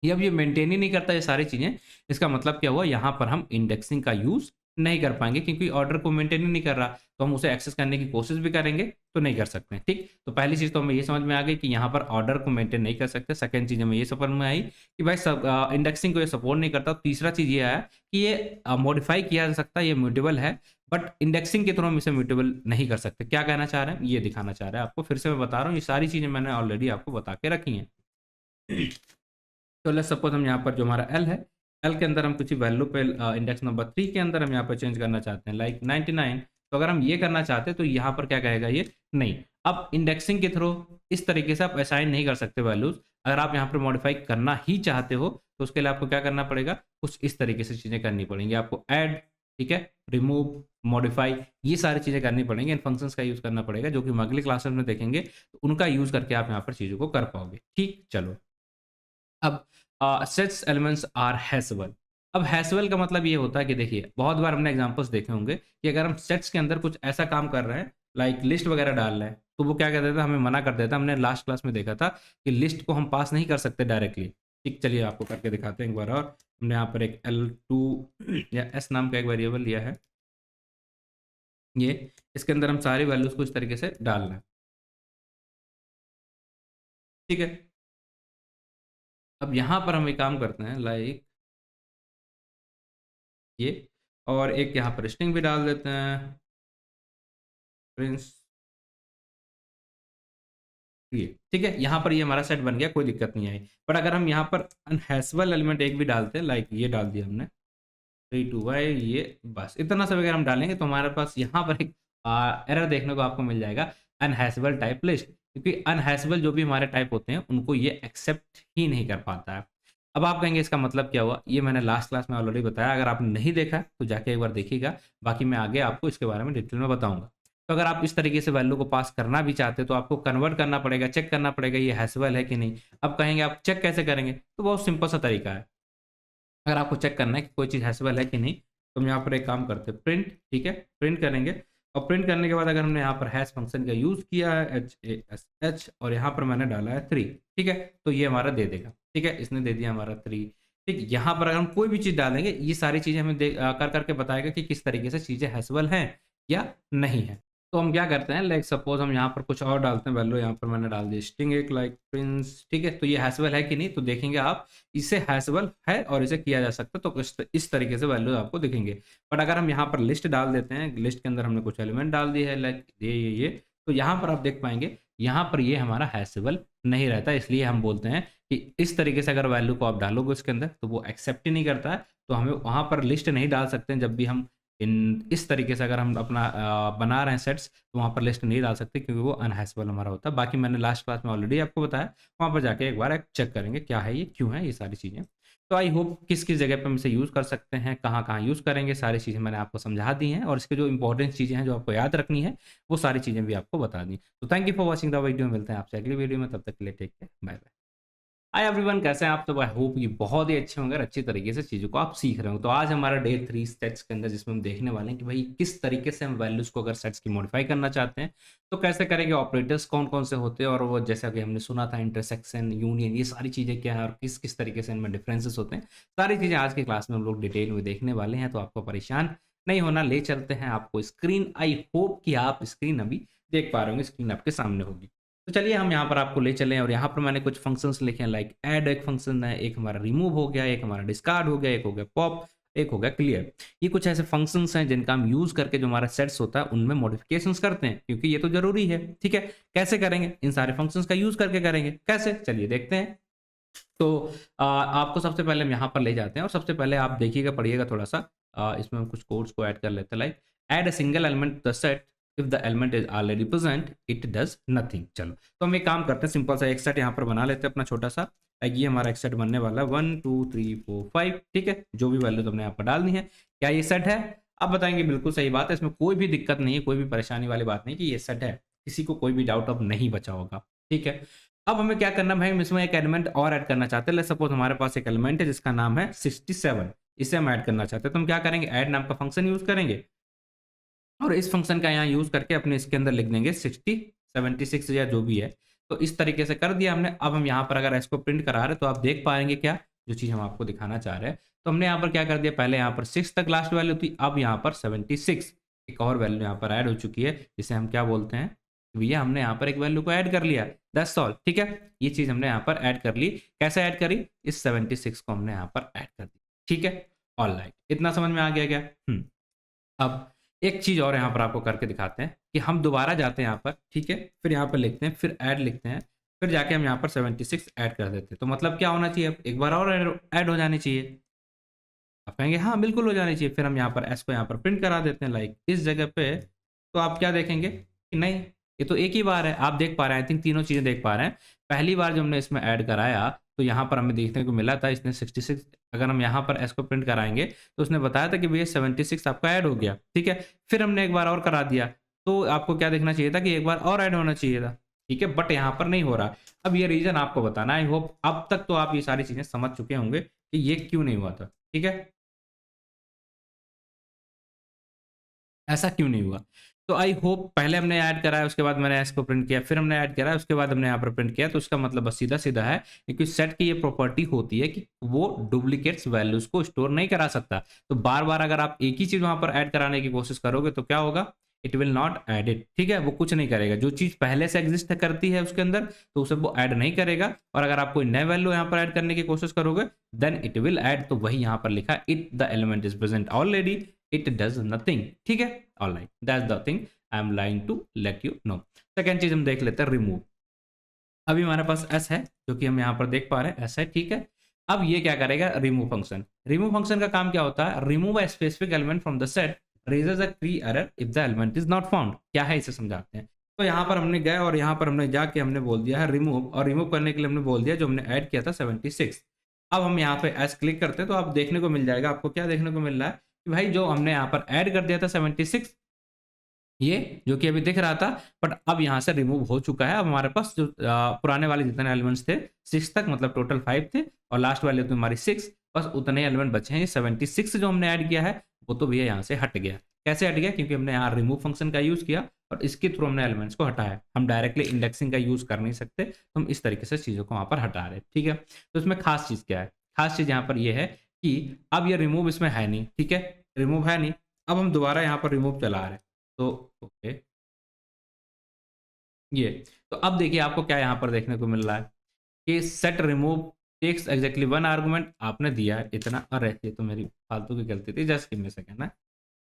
[SPEAKER 1] ये अब ये मेंटेन ही नहीं करता ये सारी चीज़ें, इसका मतलब क्या हुआ, यहाँ पर हम इंडेक्सिंग का यूज़ नहीं कर पाएंगे, क्योंकि ऑर्डर को मेंटेन ही नहीं कर रहा। तो हम उसे एक्सेस करने की कोशिश भी करेंगे तो नहीं कर सकते, ठीक। तो पहली चीज़ तो हमें ये समझ में आ गई कि यहाँ पर ऑर्डर को मेंटेन नहीं कर सकते। सेकंड चीज़ हमें ये समझ में आई कि भाई सब इंडेक्सिंग को ये सपोर्ट नहीं करता। तीसरा चीज़ ये आया कि ये मॉडिफाई किया जा सकता है, ये म्यूटेबल है, बट इंडेक्सिंग के थ्रू हम इसे म्यूटेबल नहीं कर सकते। क्या कहना चाह रहे हैं, ये दिखाना चाह रहे हैं आपको। फिर से मैं बता रहा हूँ, ये सारी चीज़ें मैंने ऑलरेडी आपको बता के रखी हैं। तो लेट्स सपोज हम यहाँ पर जो हमारा एल है, एल के अंदर हम कुछ वैल्यू पे इंडेक्स नंबर 3 के अंदर हम यहाँ पर चेंज करना चाहते हैं, लाइक 99। तो अगर हम ये करना चाहते हैं तो यहाँ पर क्या कहेगा ये, नहीं। अब इंडेक्सिंग के थ्रू इस तरीके से आप असाइन नहीं कर सकते वैल्यूज। अगर आप यहाँ पर मॉडिफाई करना ही चाहते हो तो उसके लिए आपको क्या करना पड़ेगा, कुछ इस तरीके से चीज़ें करनी पड़ेंगी आपको। ऐड, ठीक है, रिमूव, मॉडिफाई, ये सारी चीज़ें करनी पड़ेंगी। इन फंक्शंस का यूज़ करना पड़ेगा, जो कि हम अगले क्लासेस में देखेंगे। तो उनका यूज़ करके आप यहाँ पर चीज़ों को कर पाओगे, ठीक। चलो, अब सेट्स एलिमेंट्स आर हैशेबल। अब हैशेबल का मतलब ये होता है कि देखिए, बहुत बार हमने एग्जांपल्स देखे होंगे कि अगर हम सेट्स के अंदर कुछ ऐसा काम कर रहे हैं, लाइक लिस्ट वगैरह डाल रहे हैं, तो वो क्या कर देता है, हमें मना कर देता है। हमने लास्ट क्लास में देखा था कि लिस्ट को हम पास नहीं कर सकते डायरेक्टली, ठीक। चलिए आपको करके दिखाते हैं एक बार और। हमने यहाँ पर एक L2 या S नाम का एक वेरिएबल लिया है, ये इसके अंदर हम सारी वैल्यूज को इस तरीके से डालना है, ठीक है। अब यहाँ पर हम एक काम करते हैं, लाइक ये, और एक यहाँ पर स्ट्रिंग भी डाल देते हैं, प्रिंस, ये ठीक है। यहाँ पर ये हमारा सेट बन गया, कोई दिक्कत नहीं आई। पर अगर हम यहाँ पर अनहैशेबल एलिमेंट एक भी डालते हैं, लाइक ये डाल दिया हमने 3 2 y, ये बस इतना सब अगर हम डालेंगे तो हमारे पास यहाँ पर एक एरर देखने को आपको मिल जाएगा, अनहैशेबल टाइप लिस्ट। क्योंकि अनहैशेबल जो भी हमारे टाइप होते हैं उनको ये एक्सेप्ट ही नहीं कर पाता है। अब आप कहेंगे इसका मतलब क्या हुआ, ये मैंने लास्ट क्लास में ऑलरेडी बताया। अगर आपने नहीं देखा तो जाके एक बार देखिएगा, बाकी मैं आगे आपको इसके बारे में डिटेल में बताऊंगा। तो अगर आप इस तरीके से वैल्यू को पास करना भी चाहते हो तो आपको कन्वर्ट करना पड़ेगा, चेक करना पड़ेगा ये हैशेबल है कि नहीं। अब कहेंगे आप चेक कैसे करेंगे, तो बहुत सिंपल सा तरीका है। अगर आपको चेक करना है कि कोई चीज़ हैशेबल है कि नहीं, तो हम यहाँ पर एक काम करते हैं, प्रिंट, ठीक है, प्रिंट करेंगे। और प्रिंट करने के बाद अगर हमने यहाँ पर हैश फंक्शन का यूज़ किया है, HASH, और यहाँ पर मैंने डाला है 3, ठीक है, तो ये हमारा दे देगा, ठीक है, इसने दे दिया हमारा 3, ठीक। यहाँ पर अगर हम कोई भी चीज़ डालेंगे, ये सारी चीज़ें हमें कर करके बताएगा कि किस तरीके से चीज़ें हैशेबल हैं या नहीं है। तो हम क्या करते हैं, लाइक सपोज हम यहाँ पर कुछ और डालते हैं वैल्यू, यहाँ पर मैंने डाल दी स्ट्रिंग एक, लाइक प्रिंस, ठीक है। तो ये हैशेबल है कि नहीं, तो देखेंगे आप इसे हैशेबल है और इसे किया जा सकता है, तो इस तरीके से वैल्यू आपको दिखेंगे। बट अगर हम यहाँ पर लिस्ट डाल देते हैं, लिस्ट के अंदर हमने कुछ एलिमेंट डाल दिए है, लाइक ये, तो यहाँ पर आप देख पाएंगे, यहाँ पर ये हमारा हैशेबल नहीं रहता। इसलिए हम बोलते हैं कि इस तरीके से अगर वैल्यू को आप डालोगे उसके अंदर तो वो एक्सेप्ट ही नहीं करता है। तो हमें वहाँ पर लिस्ट नहीं डाल सकते हैं। जब भी हम इस तरीके से अगर हम अपना बना रहे हैं सेट्स, तो वहाँ पर लिस्ट नहीं डाल सकते, क्योंकि वो अनहैशेबल हमारा होता है। बाकी मैंने लास्ट क्लास में ऑलरेडी आपको बताया, वहाँ पर जाके एक बार चेक करेंगे क्या है ये, क्यों है ये सारी चीज़ें। तो आई होप किस किस जगह पे हम इसे यूज़ कर सकते हैं, कहाँ कहाँ यूज़ करेंगे, सारी चीज़ें मैंने आपको समझा दी हैं। और इसके जो इंपॉर्टेंट चीज़ें हैं जो आपको याद रखनी है, वो सारी चीज़ें भी आपको बता दी। तो thank you for watching the video. मिलते हैं आपसे अगली वीडियो में, तब तक के लिए take care, bye bye. Hi everyone, कैसे हैं आप। तो आई होप ये बहुत ही अच्छे होंगे और अच्छी तरीके से चीज़ों को आप सीख रहे हो। तो आज हमारा डे 3 सेट्स के अंदर, जिसमें हम देखने वाले हैं कि भाई किस तरीके से हम वैल्यूज़ को अगर सेट्स की मॉडिफाई करना चाहते हैं तो कैसे करेंगे, ऑपरेटर्स कौन कौन से होते हैं, और वो जैसा कि हमने सुना था इंटरसेक्शन, यूनियन, ये सारी चीज़ें क्या है और किस किस तरीके से इनमें डिफरेंसेस होते हैं, सारी चीज़ें आज की क्लास में हम लोग डिटेल में देखने वाले हैं। तो आपको परेशान नहीं होना, ले चलते हैं आपको स्क्रीन। आई होप कि आप स्क्रीन अभी देख पा रहे होंगे, स्क्रीन आपके सामने होगी। तो चलिए हम यहाँ पर आपको ले चलें, और यहाँ पर मैंने कुछ फंक्शंस लिखे हैं, लाइक ऐड एक फंक्शन है, एक हमारा रिमूव हो गया, एक हमारा डिस्कार्ड हो गया, एक हो गया पॉप। एक हो गया क्लियर। ये कुछ ऐसे फंक्शंस हैं जिनका हम यूज करके जो हमारा सेट्स होता है उनमें मॉडिफिकेशंस करते हैं, क्योंकि ये तो जरूरी है। ठीक है, कैसे करेंगे? इन सारे फंक्शंस का यूज करके करेंगे। कैसे? चलिए देखते हैं। तो आपको सबसे पहले हम यहाँ पर ले जाते हैं और सबसे पहले आप देखिएगा, पढ़िएगा थोड़ा सा। इसमें हम कुछ कोड्स को ऐड कर लेते हैं, like add a single element the set if the element is already present it does nothing. चलो तो हम एक काम करते हैं, सिंपल सा एक सेट यहाँ पर बना लेते हैं अपना छोटा सा। ये हमारा एक सेट बनने वाला है 1 2 3 4 5। ठीक है, जो भी वैल्यू तुमने यहाँ पर डालनी है। क्या ये सेट है? आप बताएंगे बिल्कुल सही बात है, इसमें कोई भी दिक्कत नहीं है, कोई भी परेशानी वाली बात नहीं कि ये सेट है। किसी को कोई भी डाउट अब नहीं बचा होगा। ठीक है, अब हमें क्या करना है भाई, हम इसमें एक एलिमेंट और ऐड करना चाहते हैं। लेट्स सपोज हमारे पास एक एलिमेंट है जिसका नाम है 67, इसे हम ऐड करना चाहते हैं। तो हम क्या करेंगे, ऐड नाम का फंक्शन यूज करेंगे और इस फंक्शन का यहाँ यूज करके अपने इसके अंदर लिख देंगे 60 76 या जो भी है। तो इस तरीके से कर दिया हमने। अब हम यहाँ पर अगर इसको प्रिंट करा रहे हैं तो आप देख पाएंगे क्या, जो चीज हम आपको दिखाना चाह रहे हैं। तो हमने यहाँ पर क्या कर दिया, पहले यहाँ पर 6 तक लास्ट वैल्यू थी, अब यहाँ पर 76 एक और वैल्यू यहाँ पर ऐड हो चुकी है, जिसे हम क्या बोलते हैं भैया, हमने यहाँ पर एक वैल्यू को ऐड कर लिया। That's all. ठीक है, ये चीज हमने यहाँ पर ऐड कर ली। कैसे ऐड करी? इस 76 को हमने यहाँ पर ऐड कर दी। ठीक है, ऑलराइट, इतना समझ में आ गया क्या? अब एक चीज और यहाँ पर आपको करके दिखाते हैं कि हम दोबारा जाते हैं यहाँ पर। ठीक है, फिर यहाँ पर लिखते हैं, फिर ऐड लिखते हैं, फिर जाके हम यहाँ पर 76 ऐड कर देते हैं। तो मतलब क्या होना चाहिए, अब एक बार और ऐड हो जानी चाहिए। आप कहेंगे हाँ बिल्कुल हो जानी चाहिए। फिर हम यहाँ पर एस को यहाँ पर प्रिंट करा देते हैं, लाइक इस जगह पे। तो आप क्या देखेंगे कि नहीं, ये तो एक ही बार है। आप देख पा रहे हैं, आई थिंक तीनों चीजें देख पा रहे हैं। पहली बार जब हमने इसमें ऐड कराया तो यहाँ पर हमें देखने को मिला था इसने 66। अगर हम यहाँ पर एस को प्रिंट कराएंगे तो उसने बताया था कि भैया 76 आपका ऐड हो गया। ठीक है, फिर हमने एक बार और करा दिया, तो आपको क्या देखना चाहिए था कि एक बार और ऐड होना चाहिए था। ठीक है, बट यहाँ पर नहीं हो रहा। अब ये रीजन आपको बताना, आई होप अब तक तो आप ये सारी चीजें समझ चुके होंगे कि ये क्यों नहीं हुआ था। ठीक है, ऐसा क्यों नहीं हुआ। तो आई होप पहले हमने ऐड करा है, उसके बाद मैंने इसको प्रिंट किया, फिर हमने ऐड करा है, उसके बाद हमने यहाँ पर प्रिंट किया। तो इसका मतलब बस सीधा सीधा है, क्योंकि सेट की ये प्रॉपर्टी होती है कि वो डुप्लीकेट्स वैल्यूज को स्टोर नहीं करा सकता। तो बार बार अगर आप एक ही चीज वहां पर ऐड कराने की कोशिश करोगे तो क्या होगा, it will not add it. ठीक है, वो कुछ नहीं करेगा। जो चीज पहले से एग्जिस्ट करती है उसके अंदर, तो उसे वो ऐड नहीं करेगा। और अगर आप कोई नए वैल्यू यहाँ पर ऐड करने की कोशिश करोगे देन इट विल ऐड। तो वही यहाँ पर लिखा, it the element is present already it does nothing. ठीक है, alright, that's the thing I am lying to let you know. Second चीज हम देख लेते हैं, रिमूव। अभी हमारे पास एस है, जो कि हम यहाँ पर देख पा रहे हैं एस है। ठीक है, अब ये क्या करेगा, रिमूव फंक्शन। रिमूव फंक्शन का काम क्या होता है, remove a specific element from the set raises a key error if the element is not found. क्या है इसे समझाते हैं। तो यहाँ पर हमने गए और यहाँ पर हमने जाके हमने बोल दिया है रिमूव, और रिमूव करने के लिए हमने बोल दिया जो हमने ऐड किया था 76। अब हम यहाँ पे एस क्लिक करते हैं तो आप देखने को मिल जाएगा, आपको क्या देखने को मिल रहा है कि भाई जो हमने यहाँ पर ऐड कर दिया था 76, ये जो कि अभी दिख रहा था, बट अब यहाँ से रिमूव हो चुका है। अब हमारे पास जो पुराने वाले जितने एलिमेंट्स थे 6 तक, मतलब टोटल 5 थे, और लास्ट वाले तो हमारी 6, बस उतने एलिमेंट बचे हैं। ये 76 जो हमने ऐड किया है वो तो भैया यहाँ से हट गया। कैसे हट गया, क्योंकि हमने यहाँ रिमूव फंक्शन का यूज किया और इसके थ्रू हमने एलिमेंट्स को हटाया। हम डायरेक्टली इंडेक्सिंग का यूज कर नहीं सकते, तो हम इस तरीके से चीजों को वहां पर हटा रहे हैं। ठीक है, तो इसमें खास चीज क्या है, खास चीज यहाँ पर यह है कि अब ये रिमूव इसमें है नहीं। ठीक है, रिमूव है नहीं। अब हम दोबारा यहाँ पर रिमूव चला रहे हैं, तो ओके ये। तो अब देखिए आपको क्या यहाँ पर देखने को मिल रहा है कि set remove takes exactly 1 argument आपने दिया है इतना। अरे ये तो मेरी फालतू की गलती थी, जस्ट गिव मी सेकंड ना।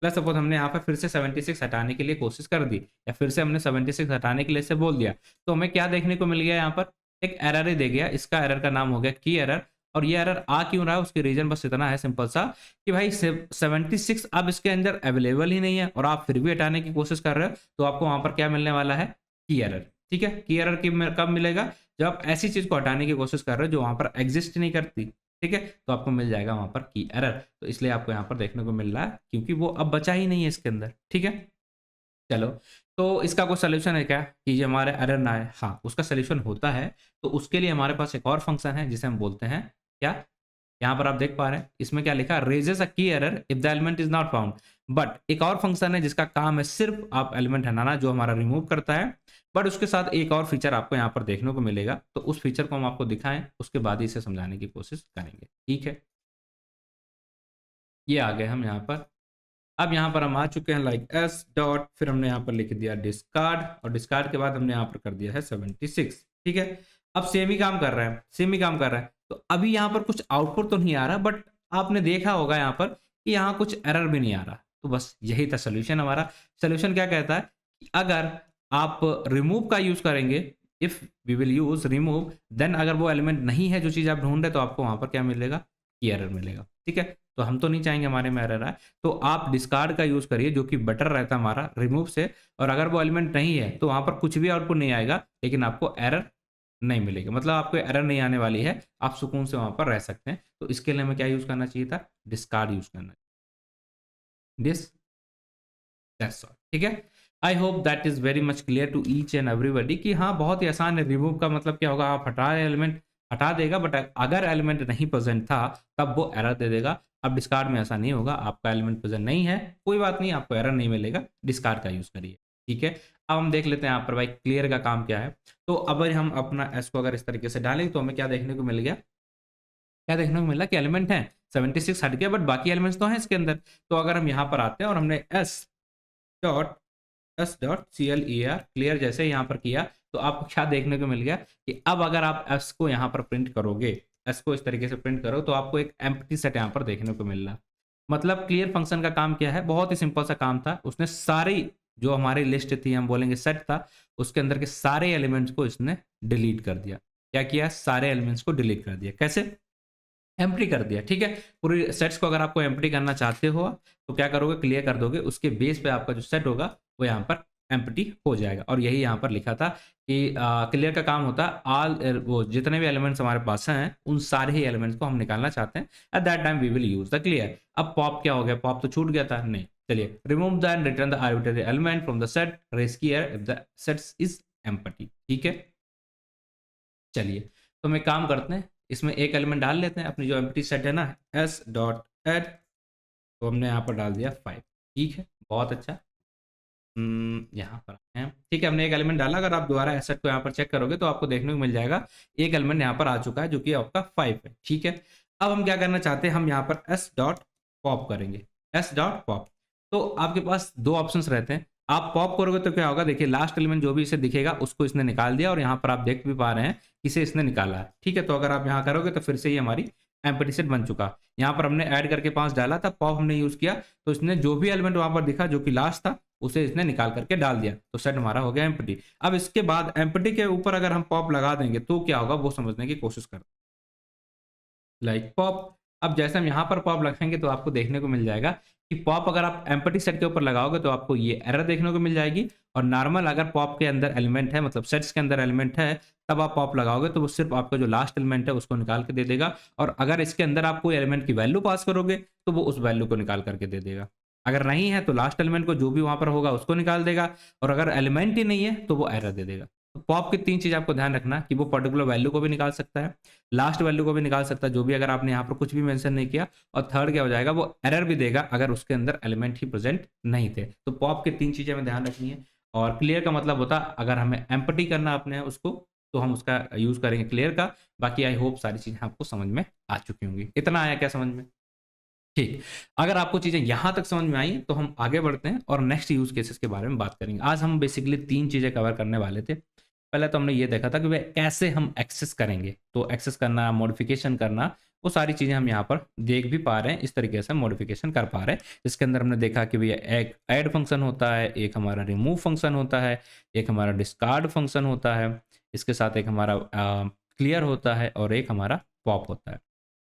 [SPEAKER 1] प्लस सपोज हमने यहाँ पर फिर से 76 हटाने के लिए कोशिश कर दी, या फिर से हमने 76 हटाने के लिए से बोल दिया, तो हमें क्या देखने को मिल गया, यहाँ पर एक एरर ही दे गया। इसका एरर का नाम हो गया की एरर। और ये एरर आ क्यों रहा है, उसकी रीजन बस इतना है सिंपल सा कि भाई 76 अब इसके अंदर अवेलेबल ही नहीं है, और आप फिर भी हटाने की कोशिश कर रहे हो, तो आपको वहां पर क्या मिलने वाला है, की एरर। ठीक है, की एरर की कब मिलेगा, जब आप ऐसी चीज को हटाने की कोशिश कर रहे हो जो वहां पर एग्जिस्ट नहीं करती। ठीक है, तो आपको मिल जाएगा वहां पर की एरर। तो इसलिए आपको यहाँ पर देखने को मिल रहा है, क्योंकि वो अब बचा ही नहीं है इसके अंदर। ठीक है, चलो, तो इसका कोई सोल्यूशन है क्या कि ये हमारे एरर ना आए। हाँ, उसका सोल्यूशन होता है। तो उसके लिए हमारे पास एक और फंक्शन है जिसे हम बोलते हैं क्या, यहाँ पर आप देख पा रहे हैं इसमें क्या लिखा, raises a key error if the element is not found. But एक और फंक्शन है जिसका काम है सिर्फ आप एलिमेंट हटाना, जो हमारा रिमूव करता है। बट उसके साथ एक और फीचर आपको यहाँ पर देखने को मिलेगा, तो उस फीचर को हम आपको दिखाएं, उसके बाद ही इसे समझाने की कोशिश करेंगे। ठीक है, ये आ गए हम यहाँ पर। अब यहाँ पर हम आ चुके हैं, लाइक एस डॉट, फिर हमने यहाँ पर लिख दिया डिस्कार्ड, और डिस्कार्ड के बाद हमने यहाँ पर कर दिया है 76। ठीक है, अब सेम ही काम कर रहे हैं, सेम ही काम कर रहे हैं। तो अभी यहाँ पर कुछ आउटपुट तो नहीं आ रहा, बट आपने देखा होगा यहाँ पर कि यहाँ कुछ एरर भी नहीं आ रहा। तो बस यही था सोल्यूशन हमारा। सोल्यूशन क्या कहता है कि अगर आप रिमूव का यूज़ करेंगे, if we will use remove, then अगर वो एलिमेंट नहीं है जो चीज़ आप ढूँढ रहे, तो आपको वहाँ पर क्या मिलेगा कि एरर मिलेगा। ठीक है? तो हम तो नहीं चाहेंगे हमारे में एरर आए, तो आप डिस्कार्ड का यूज़ करिए जो कि बेटर रहता है हमारा रिमूव से। और अगर वो एलिमेंट नहीं है तो वहाँ पर कुछ भी आउटपुट नहीं आएगा, लेकिन आपको एरर नहीं मिलेगी। मतलब आपको एरर नहीं आने वाली है, आप सुकून से वहाँ पर रह सकते हैं। तो इसके लिए हमें क्या यूज़ करना चाहिए था? डिस्कार्ड यूज़ करना। This that's all. ठीक है? I hope that is very much clear to each and everybody कि हाँ, बहुत ही आसान है। रिमूव का मतलब क्या होगा? आप हटा रहे एलिमेंट, हटा देगा, बट अगर एलिमेंट नहीं प्रेज़ेंट था, तब वो एरर दे देगा। अब डिस्कार्ड में ऐसा नहीं होगा, आपका एलिमेंट प्रेज़ेंट नहीं है, कोई बात नहीं, आपको एरर नहीं मिलेगा, डिस्कार्ड का यूज़ करिए। ठीक है? अब हम देख लेते हैं यहाँ पर भाई क्लियर का काम क्या है। तो अब हम अपना एस को अगर इस तरीके से डालें, तो हमें क्या देखने को मिल गया? क्या देखने को मिला कि एलिमेंट है 76 हट गया, बट बाकी एलिमेंट्स तो हैं इसके अंदर। तो अगर हम यहाँ पर आते हैं और हमने डॉट s.clear क्लियर जैसे यहाँ पर किया, तो आपको क्या देखने को मिल गया कि अब अगर आप s को यहाँ पर प्रिंट करोगे, s को इस तरीके से प्रिंट करो, तो आपको एक एम्प्टी सेट यहाँ पर देखने को मिल रहा। मतलब क्लियर फंक्शन का काम क्या है? बहुत ही सिंपल सा काम था। उसने सारी जो हमारी लिस्ट थी, हम बोलेंगे सेट था, उसके अंदर के सारे एलिमेंट्स को इसने डिलीट कर दिया। क्या किया? सारे एलिमेंट्स को डिलीट कर दिया। कैसे? एम्प्टी कर दिया। ठीक है? पूरी सेट्स को अगर आपको एम्प्टी करना चाहते हो, तो क्या करोगे? क्लियर कर दोगे, उसके बेस पे आपका जो सेट होगा वो यहाँ पर एम्प्टी हो जाएगा। और यही यहाँ पर लिखा था कि क्लियर का काम होता है ऑल वो जितने भी एलिमेंट्स हमारे पास हैं, उन सारे ही एलिमेंट्स को हम निकालना चाहते हैं, at that time we will use the clear. अब पॉप क्या हो गया? पॉप तो छूट गया था, नहीं। चलिए, remove the and return the arbitrary element from the set, raise clear if the sets is empty. ठीक है? चलिए, तो हम एक काम करते हैं, इसमें एक एलिमेंट डाल लेते हैं अपनी जो एम्प्टी सेट है ना, एस डॉट एड, तो हमने यहाँ पर डाल दिया 5। ठीक है? बहुत अच्छा। यहाँ पर आए हैं। ठीक है, हमने एक एलिमेंट डाला। अगर आप दोबारा एसेट को यहाँ पर चेक करोगे, तो आपको देखने को मिल जाएगा एक एलिमेंट यहाँ पर आ चुका है, जो कि आपका 5 है। ठीक है? अब हम क्या करना चाहते हैं? हम यहाँ पर एस डॉट पॉप करेंगे। एस डॉट पॉप, तो आपके पास दो ऑप्शंस रहते हैं। आप पॉप करोगे तो क्या होगा? देखिए, लास्ट एलिमेंट जो भी इसे दिखेगा, उसको इसने निकाल दिया, और यहाँ पर आप देख भी पा रहे हैं इसे इसने निकाला है। ठीक है? तो अगर आप यहाँ करोगे, तो फिर से ही हमारी एम्प्टी सेट बन चुका। यहाँ पर हमने ऐड करके 5 डाला था, पॉप हमने यूज किया, तो इसने जो भी एलिमेंट वहां पर दिखा, जो कि लास्ट था, उसे इसने निकाल करके डाल दिया, तो सेट हमारा हो गया एम्प्टी। अब इसके बाद एम्प्टी के ऊपर अगर हम पॉप लगा देंगे, तो क्या होगा वो समझने की कोशिश करते हैं। Like pop. अब जैसे हम यहाँ पर पॉप लगाएंगे, तो आपको देखने को मिल जाएगा कि पॉप अगर आप एम्प्टी सेट के ऊपर लगाओगे, तो आपको ये एरर देखने को मिल जाएगी। और नॉर्मल अगर पॉप के अंदर एलिमेंट है, मतलब सेट्स के अंदर एलिमेंट है, तब आप पॉप लगाओगे, तो वो सिर्फ आपका जो लास्ट एलिमेंट है उसको निकाल के दे देगा। और अगर इसके अंदर आप कोई एलिमेंट की वैल्यू पास करोगे, तो वो उस वैल्यू को निकाल करके दे देगा। अगर नहीं है, तो लास्ट एलिमेंट को जो भी वहां पर होगा उसको निकाल देगा। और अगर एलिमेंट ही नहीं है, तो वो एरर दे देगा। तो पॉप की 3 चीज आपको ध्यान रखना कि वो पर्टिकुलर वैल्यू को भी निकाल सकता है, लास्ट वैल्यू को भी निकाल सकता है, जो भी अगर आपने यहाँ पर कुछ भी मेंशन नहीं किया। और थर्ड क्या हो जाएगा? वो एरर भी देगा अगर उसके अंदर एलिमेंट ही प्रेजेंट नहीं थे। तो पॉप की 3 चीजें हमें ध्यान रखनी है। और क्लियर का मतलब होता है अगर हमें एम्प्टी करना अपने उसको, तो हम उसका यूज करेंगे क्लियर का। बाकी आई होप सारी चीजें आपको समझ में आ चुकी होंगी। इतना आया क्या समझ में? ठीक। अगर आपको चीजें यहां तक समझ में आई, तो हम आगे बढ़ते हैं और नेक्स्ट यूज केसेस के बारे में बात करेंगे। आज हम बेसिकली 3 चीजें कवर करने वाले थे। पहले तो हमने ये देखा था कि वे कैसे हम एक्सेस करेंगे, तो एक्सेस करना, मॉडिफिकेशन करना, वो सारी चीजें हम यहाँ पर देख भी पा रहे हैं। इस तरीके से मॉडिफिकेशन कर पा रहे हैं। इसके अंदर हमने देखा कि भैया एक ऐड फंक्शन होता है, एक हमारा रिमूव फंक्शन होता है, एक हमारा डिस्कार्ड फंक्शन होता है, इसके साथ एक हमारा क्लियर होता है, और एक हमारा पॉप होता है।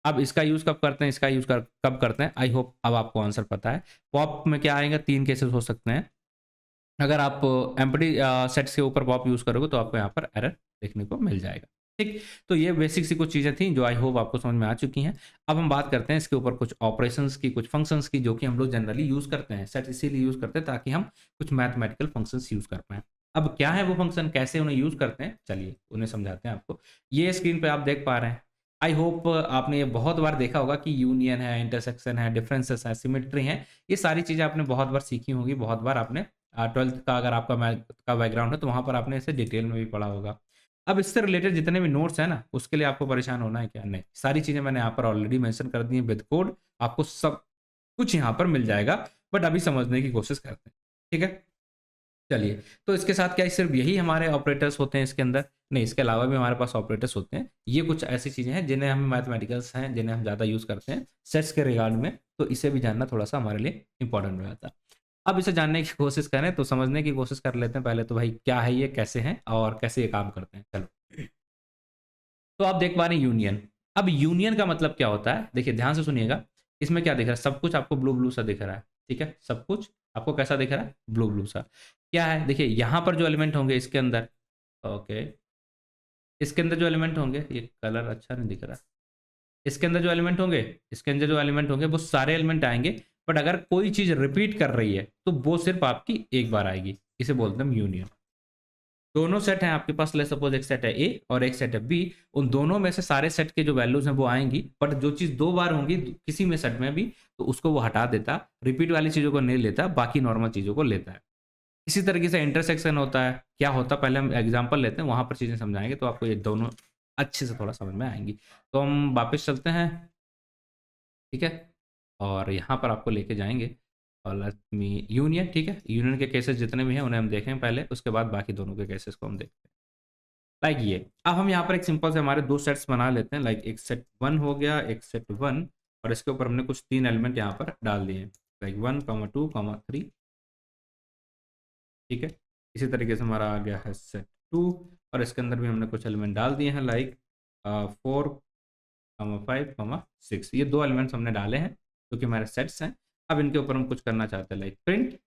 [SPEAKER 1] अब इसका यूज कब करते हैं, इसका यूज कब करते हैं, आई होप अब आपको आंसर पता है। पॉप में क्या आएगा? 3 केसेस हो सकते हैं। अगर आप एम्प्टी सेट्स के ऊपर पॉप यूज करोगे, तो आपको यहाँ पर एरर देखने को मिल जाएगा। ठीक। तो ये बेसिक सी कुछ चीज़ें थी जो आई होप आपको समझ में आ चुकी हैं। अब हम बात करते हैं इसके ऊपर कुछ ऑपरेशंस की, कुछ फंक्शंस की, जो कि हम लोग जनरली यूज करते हैं। सेट इसीलिए यूज करते हैं ताकि हम कुछ मैथमेटिकल फंक्शंस यूज कर पाएं। अब क्या है वो फंक्शन, कैसे उन्हें यूज करते हैं, चलिए उन्हें समझाते हैं आपको। ये स्क्रीन पे आप देख पा रहे हैं। आई होप आपने ये बहुत बार देखा होगा कि यूनियन है, इंटरसेक्शन है, डिफरेंसेस है, सिमेट्री है। ये सारी चीज़ें आपने बहुत बार सीखी होंगी, बहुत बार आपने 12th का अगर आपका मैथ का बैकग्राउंड है, तो वहाँ पर आपने इसे डिटेल में भी पढ़ा होगा। अब इससे रिलेटेड जितने भी नोट्स हैं ना, उसके लिए आपको परेशान होना है क्या? नहीं, सारी चीज़ें मैंने यहाँ पर ऑलरेडी मेंशन कर दी हैं विद कोड। आपको सब कुछ यहाँ पर मिल जाएगा, बट अभी समझने की कोशिश करते हैं। ठीक है? चलिए, तो इसके साथ क्या सिर्फ यही हमारे ऑपरेटर्स होते हैं इसके अंदर? नहीं, इसके अलावा भी हमारे पास ऑपरेटर्स होते हैं। ये कुछ ऐसी चीज़ें हैं जिन्हें हम मैथमेटिकल्स हैं, जिन्हें हम ज़्यादा यूज़ करते हैं सेट्स के रिगार्ड में। तो इसे भी जानना थोड़ा सा हमारे लिए इंपॉर्टेंट हो जाता है। अब इसे जानने की कोशिश करें तो समझने की कोशिश कर लेते हैं पहले तो भाई क्या है ये, कैसे हैं और कैसे ये काम करते हैं। चलो, तो आप देख पा रहे हैं यूनियन। अब यूनियन का मतलब क्या होता है, देखिए ध्यान से सुनिएगा। इसमें क्या दिख रहा है, सब कुछ आपको ब्लू ब्लू सा दिख रहा है, ठीक है, सब कुछ आपको कैसा दिख रहा है, ब्लू ब्लू सा। क्या है, देखिए यहाँ पर जो एलिमेंट होंगे इसके अंदर, ओके, इसके अंदर जो एलिमेंट होंगे, ये कलर अच्छा नहीं दिख रहा, इसके अंदर जो एलिमेंट होंगे, इसके अंदर जो एलिमेंट होंगे वो सारे एलिमेंट आएंगे, बट अगर कोई चीज रिपीट कर रही है तो वो सिर्फ आपकी एक बार आएगी, इसे बोलते हैं यूनियन। दोनों सेट हैं आपके पास, ले सपोज एक सेट है ए और एक सेट है बी, उन दोनों में से सारे सेट के जो वैल्यूज हैं वो आएंगी, बट जो चीज दो बार होंगी किसी में सेट में भी तो उसको वो हटा देता, रिपीट वाली चीजों को नहीं लेता, बाकी नॉर्मल चीजों को लेता है। इसी तरीके से इंटरसेक्शन होता है, क्या होता है पहले हम एग्जाम्पल लेते हैं, वहां पर चीजें समझाएंगे तो आपको ये दोनों अच्छे से थोड़ा समझ में आएंगी। तो हम वापस चलते हैं, ठीक है, और यहाँ पर आपको लेके जाएंगे और लेट मी यूनियन, ठीक है, यूनियन के केसेस जितने भी हैं उन्हें हम देखें पहले, उसके बाद बाकी दोनों के केसेस को हम देखते हैं। लाइक ये, अब हम यहाँ पर एक सिंपल से हमारे दो सेट्स बना लेते हैं, लाइक एक सेट 1 हो गया, एक सेट 1, और इसके ऊपर हमने कुछ 3 एलिमेंट यहाँ पर डाल दिए, लाइक 1, 2, 3, ठीक है। इसी तरीके से हमारा आ गया है सेट 2, और इसके अंदर भी हमने कुछ एलिमेंट डाल दिए हैं, लाइक 4, 5, 6, ये दो एलिमेंट्स हमने डाले हैं जो कि हमारे सेट्स हैं। अब इनके ऊपर हम कुछ करना चाहते हैं, लाइक प्रिंट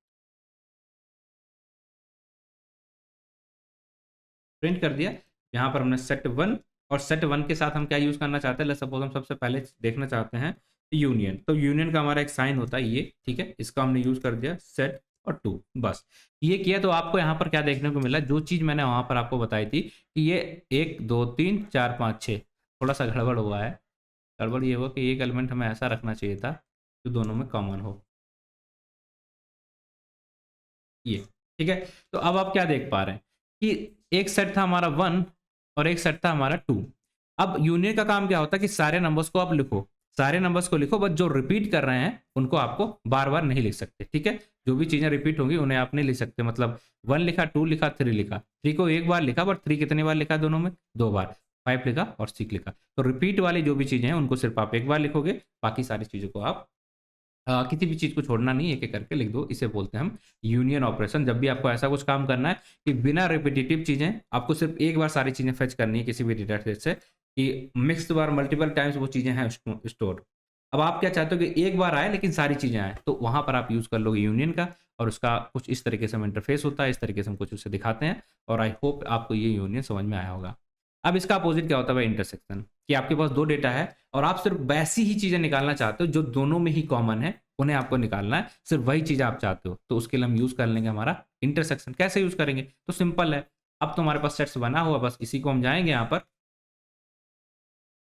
[SPEAKER 1] कर दिया। यहाँ पर हमने सेट 1, और सेट 1 के साथ हम क्या यूज करना चाहते हैं, सपोज हम सबसे पहले देखना चाहते हैं यूनियन, तो यूनियन का हमारा एक साइन होता है ये, ठीक है, इसका हमने यूज कर दिया सेट और 2, बस ये किया। तो आपको यहाँ पर क्या देखने को मिला, जो चीज मैंने वहां पर आपको बताई थी कि ये 1, 2, 3, 4, 5, 6, थोड़ा सा गड़बड़ हुआ है। गड़बड़ ये हुआ कि एक एलिमेंट हमें ऐसा रखना चाहिए था जो दोनों में कॉमन हो, ये, ठीक है। तो अब आप क्या देख पा रहे हैं कि एक सेट था हमारा 1 और एक सेट था हमारा 2। अब यूनियन का काम क्या होता है कि सारे नंबर्स को आप लिखो, सारे नंबर्स को लिखो, बस जो रिपीट कर रहे हैं उनको आपको बार बार नहीं लिख सकते, ठीक है। जो भी चीजें रिपीट होंगी उन्हें आप नहीं लिख सकते, मतलब 1 लिखा, 2 लिखा, 3 लिखा, 3 को एक बार लिखा, बट 3 कितनी बार लिखा, दोनों में 2 बार, 5 लिखा और 6 लिखा। तो रिपीट वाली जो भी चीजें हैं उनको सिर्फ आप एक बार लिखोगे, बाकी सारी चीजों को आप किसी भी चीज को छोड़ना नहीं, एक एक करके लिख दो, इसे बोलते हैं हम यूनियन ऑपरेशन। जब भी आपको ऐसा कुछ काम करना है कि बिना रिपीटेटिव चीजें, आपको सिर्फ एक बार सारी चीजें फेच करनी है किसी भी डेटा सेट से, कि मिक्स्ड बार मल्टीपल टाइम्स वो चीजें हैं स्टोर। अब आप क्या चाहते हो कि एक बार आए लेकिन सारी चीजें आए, तो वहां पर आप यूज कर लोगे यूनियन का, और उसका कुछ इस तरीके से हम इंटरफेस होता है, इस तरीके से हम कुछ उसे दिखाते हैं, और आई होप आपको ये यूनियन समझ में आया होगा। अब इसका अपोजिट क्या होता है, इंटरसेक्शन, कि आपके पास दो डेटा है और आप सिर्फ वैसी ही चीजें निकालना चाहते हो जो दोनों में ही कॉमन है, उन्हें आपको निकालना है, सिर्फ वही चीज आप चाहते हो, तो उसके लिए हम यूज कर लेंगे हमारा इंटरसेक्शन। कैसे यूज करेंगे, तो सिंपल है, अब तो हमारे पास सेट्स बना हुआ, बस इसी को हम जाएंगे यहाँ पर,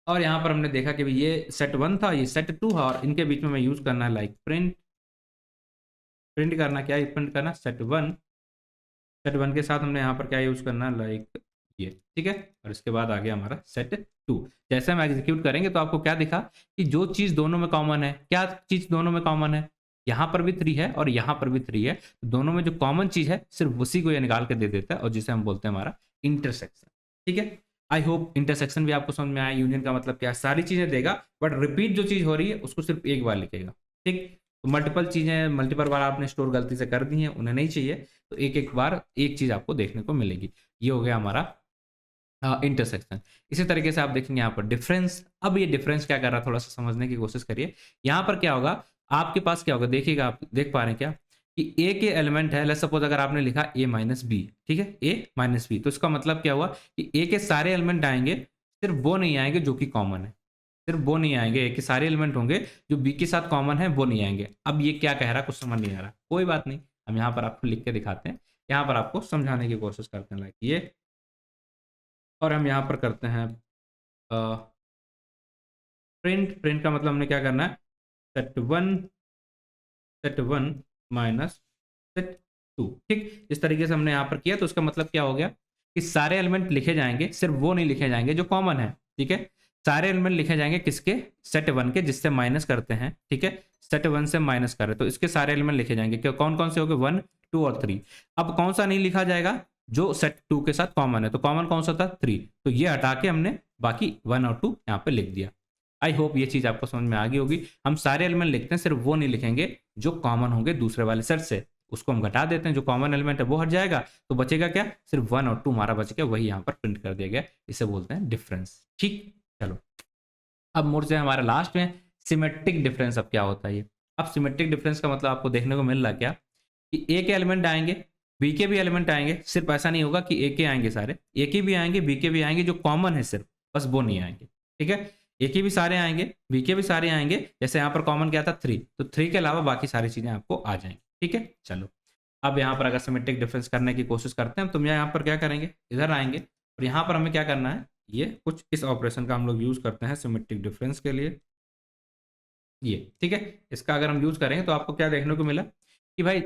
[SPEAKER 1] और यहाँ पर हमने देखा कि ये सेट 1 था, ये सेट 2 है, और इनके बीच में मैं यूज करना है लाइक प्रिंट। प्रिंट करना क्या है, प्रिंट करना सेट 1, सेट 1 के साथ हमने यहाँ पर क्या यूज करना है, लाइक ये, ठीक है, और इसके बाद आ गया हमारा सेट 2। जैसे हम एग्जीक्यूट करेंगे तो आपको क्या दिखा कि जो चीज दोनों में कॉमन है, क्या चीज दोनों में कॉमन है, यहाँ पर भी 3 है और यहाँ पर भी 3 है, तो दोनों में जो कॉमन चीज है सिर्फ उसी को ये निकाल के दे देता है, और जिसे हम बोलते हैं हमारा इंटरसेक्शन, ठीक है। आई होप इंटरसेक्शन भी आपको समझ में आया। यूनियन का मतलब क्या है, सारी चीजें देगा बट रिपीट जो चीज हो रही है उसको सिर्फ एक बार लिखेगा, ठीक। तो मल्टीपल चीजें मल्टीपल बार आपने स्टोर गलती से कर दी हैं, उन्हें नहीं चाहिए, तो एक एक बार एक चीज आपको देखने को मिलेगी। ये हो गया हमारा इंटरसेक्शन। इसी तरीके से आप देखेंगे यहाँ पर डिफरेंस। अब ये डिफरेंस क्या कर रहा है, थोड़ा सा समझने की कोशिश करिए। यहाँ पर क्या होगा, आपके पास क्या होगा, देखिएगा, आप देख पा रहे हैं क्या कि ए के एलिमेंट है, लेट्स सपोज अगर आपने लिखा a माइनस बी, ठीक है, a माइनस बी, तो इसका मतलब क्या हुआ कि a के सारे एलिमेंट आएंगे, सिर्फ वो नहीं आएंगे जो कि कॉमन है, सिर्फ वो नहीं आएंगे, a के सारे एलिमेंट होंगे, जो b के साथ कॉमन है वो नहीं आएंगे। अब ये क्या कह रहा है, कुछ समझ नहीं आ रहा, कोई बात नहीं, हम यहाँ पर आपको लिख के दिखाते हैं, यहाँ पर आपको समझाने की कोशिश करते हैं, लाइक ये, और हम यहाँ पर करते हैं प्रिंट। प्रिंट का मतलब हमने क्या करना है, सेट 1 माइनस सेट 2, ठीक। इस तरीके से हमने यहाँ पर किया, तो उसका मतलब क्या हो गया कि सारे एलिमेंट लिखे जाएंगे, सिर्फ वो नहीं लिखे जाएंगे जो कॉमन है, ठीक है। सारे एलिमेंट लिखे जाएंगे किसके, सेट 1 के, जिससे माइनस करते हैं, ठीक है, सेट 1 से माइनस कर रहे, तो इसके सारे एलिमेंट लिखे जाएंगे, क्या कौन कौन से हो गए, 1, 2 और 3। अब कौन सा नहीं लिखा जाएगा, जो सेट 2 के साथ कॉमन है, तो कॉमन कौन सा था, 3, तो ये हटा के हमने बाकी 1 और 2 यहाँ पे लिख दिया। आई होप ये चीज आपको समझ में आ गई होगी। हम सारे एलिमेंट लिखते हैं, सिर्फ वो नहीं लिखेंगे जो कॉमन होंगे दूसरे वाले सेट से, उसको हम घटा देते हैं, जो कॉमन एलिमेंट है वो हट जाएगा, तो बचेगा क्या, सिर्फ 1 और 2 हमारा बच गया, वही यहाँ पर प्रिंट कर दिया गया। इसे बोलते हैं डिफरेंस। ठीक, चलो अब मुझसे हमारा लास्ट में सिमेट्रिक डिफरेंस। अब क्या होता है ये, अब सिमेट्रिक डिफरेंस का मतलब आपको देखने को मिल रहा क्या कि ए के एलिमेंट आएंगे, बी के भी एलिमेंट आएंगे, सिर्फ ऐसा नहीं होगा कि ए के आएंगे सारे, ए के भी आएंगे, बी के भी आएंगे, जो कॉमन है सिर्फ बस वो नहीं आएंगे। ठीक है, ए के भी सारे आएंगे, बी के भी सारे आएंगे, जैसे यहाँ पर कॉमन क्या था 3, तो 3 के अलावा बाकी सारी चीजें आपको आ जाएंगी। ठीक है, चलो अब यहाँ पर अगर सिमेट्रिक डिफरेंस करने की कोशिश करते हैं, तो हम यहाँ पर क्या करेंगे, इधर आएंगे और यहाँ पर हमें क्या करना है, ये कुछ इस ऑपरेशन का हम लोग यूज करते हैं सिमेट्रिक डिफरेंस के लिए। ये ठीक है, इसका अगर हम यूज करेंगे तो आपको क्या देखने को मिला कि भाई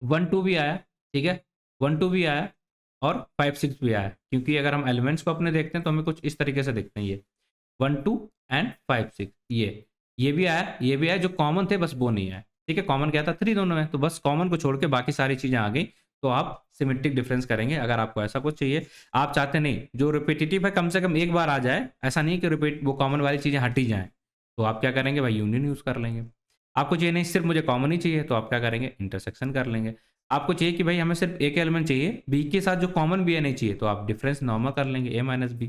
[SPEAKER 1] 1 2 भी आया, ठीक है, 1 2 भी आया और 5 6 भी आया, क्योंकि अगर हम एलिमेंट्स को अपने देखते हैं तो हमें कुछ इस तरीके से दिखते हैं, ये 1 2 एंड 5 6, ये भी आया, ये भी आया, जो कॉमन थे बस वो नहीं आया। ठीक है, कॉमन क्या था 3 दोनों में, तो बस कॉमन को छोड़ के बाकी सारी चीजें आ गई, तो आप सिमेट्रिक डिफरेंस करेंगे। अगर आपको ऐसा कुछ चाहिए, आप चाहते नहीं जो रिपीटेटिव है कम से कम एक बार आ जाए, ऐसा नहीं कि रिपीट वो कॉमन वाली चीजें हट ही जाए, तो आप क्या करेंगे भाई, यूनियन यूज कर लेंगे। आपको चाहिए नहीं सिर्फ मुझे कॉमन ही चाहिए, तो आप क्या करेंगे, इंटरसेक्शन कर लेंगे। आपको चाहिए कि भाई हमें सिर्फ एक एलिमेंट चाहिए, बी के साथ जो कॉमन भी है नहीं चाहिए, तो आप डिफरेंस नॉर्मल कर लेंगे, ए माइनस बी।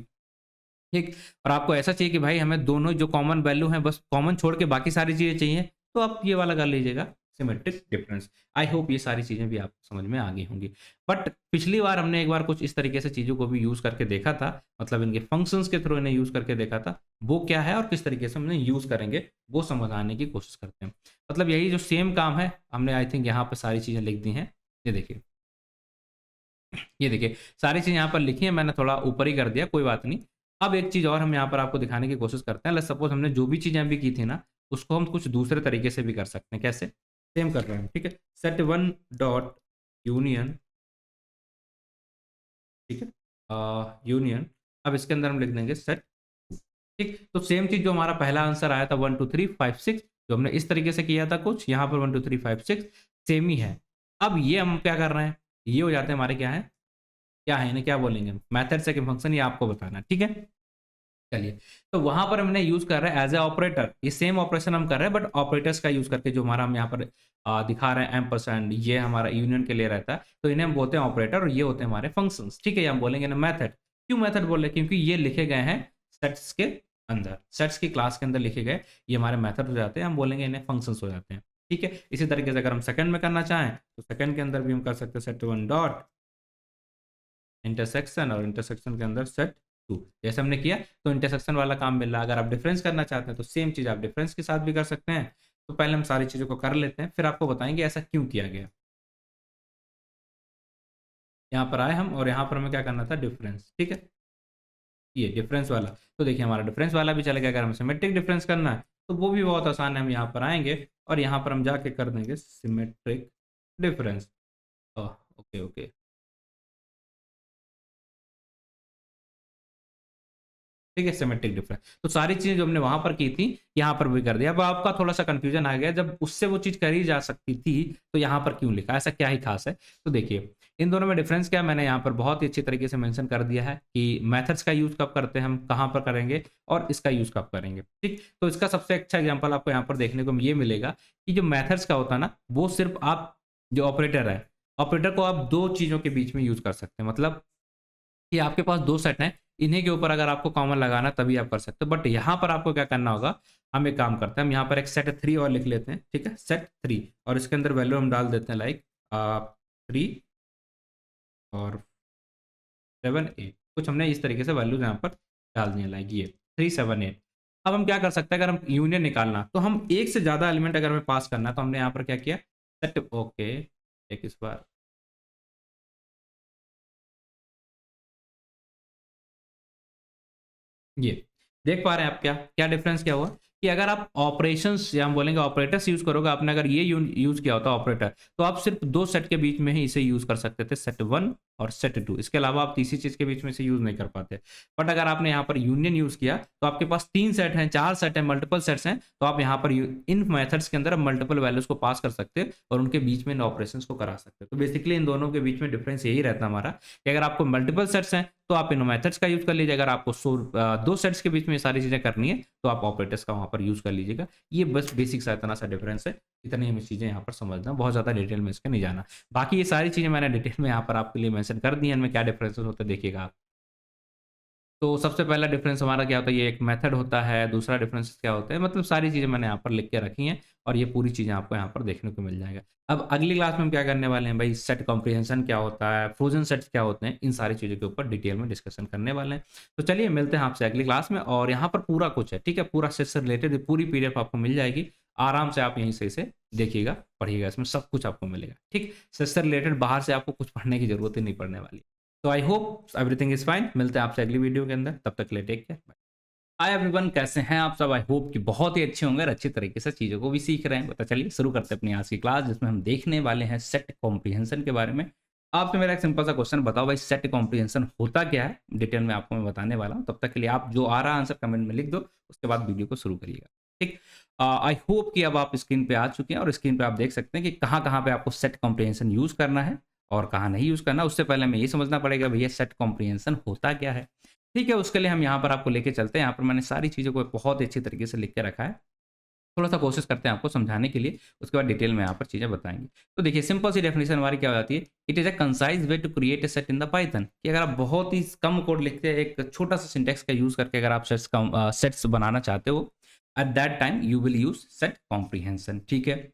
[SPEAKER 1] ठीक, और आपको ऐसा चाहिए कि भाई हमें दोनों जो कॉमन वैल्यू है बस कॉमन छोड़ के बाकी सारी चीजें चाहिए, तो आप ये वाला कर लीजिएगा सिमेट्रिक डिफरेंस। आई होप ये सारी चीजें भी आपको समझ में आ गई होंगी। बट पिछली बार हमने एक बार कुछ इस तरीके से चीजों को भी यूज करके देखा था, मतलब इनके फंक्शंस के थ्रू इन्हें यूज करके देखा था, वो क्या है और किस तरीके से हम यूज करेंगे वो समझाने की कोशिश करते हैं। मतलब यही जो सेम काम है हमने आई थिंक यहाँ पर सारी चीजें लिख दी हैं। ये देखिए, ये देखिए सारी चीजें यहाँ पर लिखी है, मैंने थोड़ा ऊपर ही कर दिया, कोई बात नहीं। अब एक चीज और हम यहाँ पर आपको दिखाने की कोशिश करते हैं। लेट्स सपोज हमने जो भी चीजें अभी की थी ना, उसको हम कुछ दूसरे तरीके से भी कर सकते हैं। कैसे, सेम कर रहे हैं, ठीक है, सेट 1 डॉट यूनियन, ठीक है, यूनियन, अब इसके अंदर हम लिख देंगे सेट, ठीक। तो सेम चीज जो हमारा पहला आंसर आया था 1 2 3 5 6, जो हमने इस तरीके से किया था कुछ, यहाँ पर 1 2 3 5 6 सेम ही है। अब ये हम क्या कर रहे हैं, ये हो जाते हैं हमारे क्या है, क्या है, इन्हें क्या बोलेंगे, मेथड से फंक्शन, ये आपको बताना, ठीक है। चलिए, तो वहां पर हमने यूज कर रहे हैं एज ए ऑपरेटर, ये सेम ऑपरेशन हम कर रहे हैं बट ऑपरेटर्स का यूज करके, जो हमारा हम यहाँ पर दिखा रहे हैं एम्परसैंड, ये हमारा यूनियन के लिए रहता है, तो इन्हें हम बोलते हैं ऑपरेटर और ये होते हैं हमारे फंक्शंस, ठीक है। ये हम बोलेंगे ना मेथड, क्यों मेथड बोल रहे हैं, क्योंकि ये लिखे गए हैं सेट्स के अंदर, सेट्स की क्लास के अंदर लिखे गए, ये हमारे मेथड हो जाते हैं, हम बोलेंगे इन्हें फंक्शंस हो जाते हैं, ठीक है। इसी तरीके से अगर हम सेकंड में करना चाहें तो सेकंड के अंदर भी हम कर सकते हैं सेट 1 डॉट इंटरसेक्शन, और इंटरसेक्शन के अंदर सेट 2, जैसे हमने किया, तो इंटरसेक्शन वाला काम मिल रहा है। अगर आप डिफरेंस करना चाहते हैं तो सेम चीज आप डिफरेंस के साथ भी कर सकते हैं। तो पहले हम सारी चीजों को कर लेते हैं, फिर आपको बताएंगे ऐसा क्यों किया गया। यहाँ पर आए हम और यहाँ पर हमें क्या करना था, डिफरेंस, ठीक है, ये डिफरेंस वाला। तो देखिए हमारा डिफरेंस वाला भी चलेगा। अगर हमें सिमेट्रिक डिफरेंस करना है तो वो भी बहुत आसान है, हम यहाँ पर आएंगे और यहाँ पर हम जाके कर देंगे सिमेट्रिक डिफरेंस। ओके ओके, ठीक है, सिमेट्रिक डिफरेंस। तो सारी चीजें जो हमने वहां पर की थी यहाँ पर भी कर दिया। अब आपका थोड़ा सा कंफ्यूजन आ गया, जब उससे वो चीज करी जा सकती थी तो यहाँ पर क्यों लिखा, ऐसा क्या ही खास है। तो देखिए इन दोनों में डिफरेंस क्या, मैंने यहाँ पर बहुत ही अच्छी तरीके से मेंशन कर दिया है कि मेथड्स का यूज कब करते हैं हम, कहाँ पर करेंगे और इसका यूज कब करेंगे, ठीक। तो इसका सबसे अच्छा एग्जाम्पल आपको यहाँ पर देखने को ये मिलेगा कि जो मैथड्स का होता है ना, वो सिर्फ आप जो ऑपरेटर है, ऑपरेटर को आप दो चीजों के बीच में यूज कर सकते हैं। मतलब कि आपके पास दो सेट हैं, इन्हीं के ऊपर अगर आपको कॉमन लगाना तभी आप कर सकते हो। बट यहाँ पर आपको क्या करना होगा, हम एक काम करते हैं, हम यहाँ पर एक सेट 3 और लिख लेते हैं, ठीक है, सेट 3, और इसके अंदर वैल्यू हम डाल देते हैं लाइक 3 और 7 8, कुछ हमने इस तरीके से वैल्यूज यहाँ पर डाल दिए लाइक ये 3 7 8। अब हम क्या कर सकते हैं, अगर हम यूनियन निकालना, तो हम एक से ज्यादा एलिमेंट अगर हमें पास करना है, तो हमने यहाँ पर क्या किया, सेट, ओके, एक इस बार ये देख पा रहे हैं आप, क्या क्या डिफरेंस क्या हुआ कि अगर आप ऑपरेशंस या हम बोलेंगे ऑपरेटर्स यूज करोगे, आपने अगर ये यूज किया होता ऑपरेटर, तो आप सिर्फ दो सेट के बीच में ही इसे यूज कर सकते थे, सेट 1 और सेट 2, इसके अलावा आप तीसरी चीज के बीच में इसे यूज नहीं कर पाते। बट अगर आपने यहाँ पर यूनियन यूज किया तो आपके पास 3 सेट हैं, 4 सेट हैं, मल्टीपल सेट्स हैं, तो आप यहाँ पर इन मेथड्स के अंदर मल्टीपल वैल्यूज को पास कर सकते हैं और उनके बीच में इन ऑपरेशन को करा सकते हैं। तो बेसिकली इन दोनों के बीच में डिफरेंस यही रहता है हमारा कि अगर आपको मल्टीपल सेट्स हैं तो आप इन मेथड्स का यूज़ कर लीजिए। अगर आपको दो सेट्स के बीच में ये सारी चीज़ें करनी है तो आप ऑपरेटर्स का वहाँ पर यूज़ कर लीजिएगा। ये बस बेसिक सा इतना सा डिफरेंस है, इतनी हमें चीज़ें यहाँ पर समझना, बहुत ज़्यादा डिटेल में इसका नहीं जाना। बाकी ये सारी चीज़ें मैंने डिटेल में यहाँ पर आपके लिए मेंशन कर दी हैं, इनमें क्या डिफरेंसेस होते हैं देखिएगा आप। तो सबसे पहला डिफरेंस हमारा क्या होता है, ये एक मेथड होता है, दूसरा डिफरेंस क्या होता है, मतलब सारी चीज़ें मैंने यहाँ पर लिख के रखी हैं और ये पूरी चीज़ें आपको यहाँ पर देखने को मिल जाएगा। अब अगली क्लास में हम क्या करने वाले हैं भाई, सेट कॉम्प्रिहेंशन क्या होता है, फ्रोज़न सेट्स क्या होते हैं, इन सारी चीज़ों के ऊपर डिटेल में डिस्कशन करने वाले हैं। तो चलिए मिलते हैं आपसे अगली क्लास में, और यहाँ पर पूरा कुछ है, ठीक है? पूरा सेट से रिलेटेड पूरी पीडीएफ आपको मिल जाएगी। आराम से आप यहीं से इसे देखिएगा, पढ़िएगा, इसमें सब कुछ आपको मिलेगा, ठीक? सेट से रिलेटेड बाहर से आपको कुछ पढ़ने की ज़रूरत ही नहीं पड़ने वाली। तो I hope everything is fine. मिलते हैं आपसे अगली वीडियो के अंदर, तब तक के लिए take care, bye. Hi everyone, कैसे हैं आप सब? आई होप कि बहुत ही अच्छे होंगे और अच्छी तरीके से चीज़ों को भी सीख रहे हैं। तो चलिए शुरू करते हैं अपनी आज की क्लास, जिसमें हम देखने वाले हैं सेट कॉम्प्रिहेंशन के बारे में। आपसे मेरा एक सिंपल सा क्वेश्चन, बताओ भाई सेट कॉम्प्रिहेंशन होता क्या है? डिटेल में आपको मैं बताने वाला हूँ। तब तक के लिए आप जो आ रहा आंसर कमेंट में लिख दो, उसके बाद वीडियो को शुरू करिएगा, ठीक? आई होप कि अब आप स्क्रीन पे आ चुके हैं और स्क्रीन पे आप देख सकते हैं कि कहाँ-कहाँ पे आपको सेट कॉम्प्रिहेंशन यूज़ करना है और कहाँ नहीं यूज़ करना। उससे पहले हमें ये समझना पड़ेगा भैया सेट कॉम्प्रिहेंशन होता क्या है? ठीक है, उसके लिए हम यहाँ पर आपको लेके चलते हैं। यहाँ पर मैंने सारी चीज़ों को बहुत ही अच्छी तरीके से लिख के रखा है। थोड़ा-सा कोशिश करते हैं आपको समझाने के लिए, उसके बाद डिटेल में यहाँ पर चीज़ें बताएँगे। तो देखिए सिंपल सी डेफिनिशन हमारी क्या हो जाती है, it is a concise way to create a set in the Python, कि अगर आप बहुत ही कम कोड लिखते हैं, एक छोटा-सा सिंटैक्स का यूज़ करके अगर आप सेट्स बनाना चाहते हो, eight that time you will use set comprehension, ठीक है?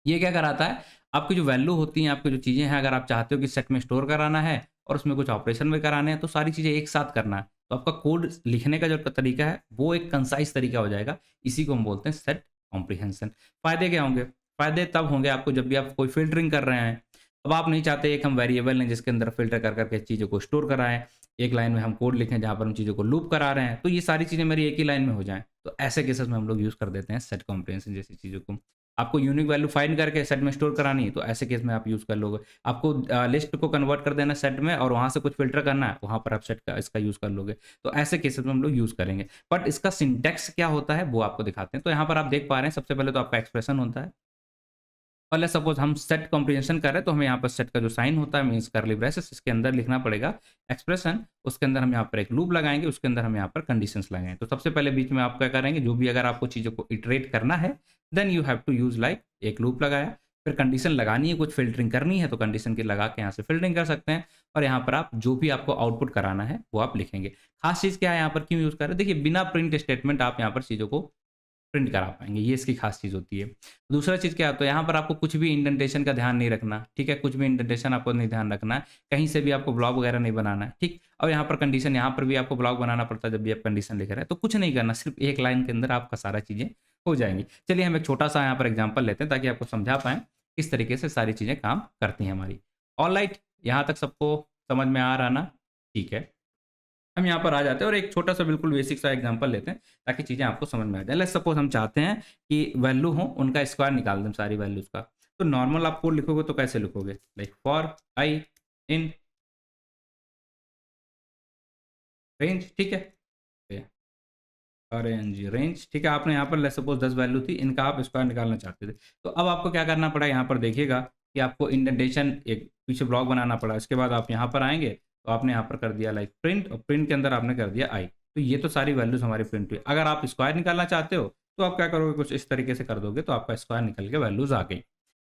[SPEAKER 1] ये क्या कराता है, आपकी जो वैल्यू होती हैं, आपकी जो चीज़ें हैं, अगर आप चाहते हो कि सेट में स्टोर कराना है और उसमें कुछ ऑपरेशन भी कराने हैं, तो सारी चीज़ें एक साथ करना है। तो आपका कोड लिखने का जो तरीका है, वो एक कंसाइज़ तरीका हो जाएगा। इसी को हम बोलते हैं सेट कॉम्प्रिहेंशन। फ़ायदे क्या होंगे? फ़ायदे तब होंगे आपको जब भी आप कोई फ़िल्टरिंग कर रहे हैं। अब आप नहीं चाहते एक हम वेरिएबल लें जिसके अंदर फ़िल्टर कर के चीज़ों को स्टोर कराएँ। एक लाइन में हम कोड लिखें जहाँ पर हम चीज़ों को लूप करा रहे हैं, तो ये सारी चीज़ें मेरी एक ही लाइन में हो जाएँ। तो ऐसे केसेस में हम लोग यूज़ कर देते हैं सेट कॉम्प्रिहेंशन जैसी चीज़ों को। आपको यूनिक वैल्यू फाइंड करके सेट में स्टोर करानी है, तो ऐसे केस में आप यूज़ कर लोगे। आपको लिस्ट को कन्वर्ट कर देना सेट में और वहाँ से कुछ फ़िल्टर करना है, वहाँ पर आप सेट का इसका यूज़ कर लोगे। तो ऐसे केसेस में हम लोग यूज़ करेंगे। बट इसका सिंटैक्स क्या होता है, वो आपको दिखाते हैं। तो यहाँ पर आप देख पा रहे हैं, सबसे पहले तो आपका एक्सप्रेशन होता है। और लेट्स सपोज़ हम सेट कॉम्प्रिहेंशन कर रहे हैं, तो हमें यहाँ पर सेट का जो साइन होता है मीन्स कर्ली ब्रेसेस, इसके अंदर लिखना पड़ेगा एक्सप्रेशन। उसके अंदर हम यहाँ पर एक लूप लगाएँगे, उसके अंदर हम यहाँ पर कंडीशंस लगाएँगे। तो सबसे पहले बीच में आप क्या करेंगे, जो भी अगर आपको चीज़ों को इटरेट करना है, then you have to use like एक लूप लगाया, फिर कंडीशन लगानी है, कुछ फ़िल्टरिंग करनी है, तो कंडीशन की लगा के यहाँ से फ़िल्टरिंग कर सकते हैं और यहाँ पर आप जो भी आपको आउटपुट कराना है, वो आप लिखेंगे। ख़ास चीज़ क्या है यहाँ पर, क्यों यूज़ कर रहे हैं? देखिए बिना प्रिंट स्टेटमेंट आप यहाँ पर चीज़ों को प्रिंट करा पाएँगे, ये इसकी ख़ास चीज़ होती है। दूसरा चीज़ क्या होता है, यहाँ पर आपको कुछ भी इंडेंटेशन का ध्यान नहीं रखना, ठीक है? कुछ भी इंडेंटेशन आपको नहीं ध्यान रखना है, कहीं से भी आपको ब्लॉक वगैरह नहीं बनाना है, ठीक? और यहाँ पर कंडीशन, यहाँ पर भी आपको ब्लॉक बनाना पड़ता है जब भी आप कंडीशन लिख रहे हैं, तो कुछ नहीं करना, सिर्फ़ एक लाइन के अंदर आपका सारा चीज़ें हो जाएँगी। चलिए हम एक छोटा-सा यहाँ पर एग्ज़ाम्पल लेते हैं ताकि आपको समझा पाएँ, किस तरीके से सारी चीज़ें काम करती हैं हमारी। ऑलराइट, यहाँ तक सबको समझ में आ रहा ना? ठीक है। हम यहाँ पर आ जाते हैं और एक छोटा-सा बिल्कुल बेसिक सा एग्ज़ाम्पल लेते हैं, ताकि चीज़ें आपको समझ में आ जाए। लेट्स सपोज़ हम चाहते हैं कि वैल्यू हो, उनका स्क्वायर निकाल दें सारी वैल्यूज़ का। तो नॉर्मल आप कोड लिखोगे तो कैसे लिखोगे? Like for I in range, ठीक है? रेंज रेंज, ठीक है? आपने यहाँ पर लेट्स सपोज़ 10 वैल्यू थी, इनका आप स्क्वायर निकालना चाहते थे। तो अब आपको क्या करना पड़ा, यहाँ पर देखिएगा कि आपको इंडेंटेशन एक पीछे ब्लॉक बनाना पड़ा। इसके बाद आप यहाँ पर आएँगे, तो आपने यहाँ पर कर दिया लाइक प्रिंट, और प्रिंट के अंदर आपने कर दिया आई। तो ये तो सारी वैल्यूज़ हमारी प्रिंट हुई। अगर आप स्क्वायर निकालना चाहते हो, तो आप क्या करोगे, कुछ इस तरीके से कर दोगे, तो आपका स्क्वायर निकल के वैल्यूज़ आ गई।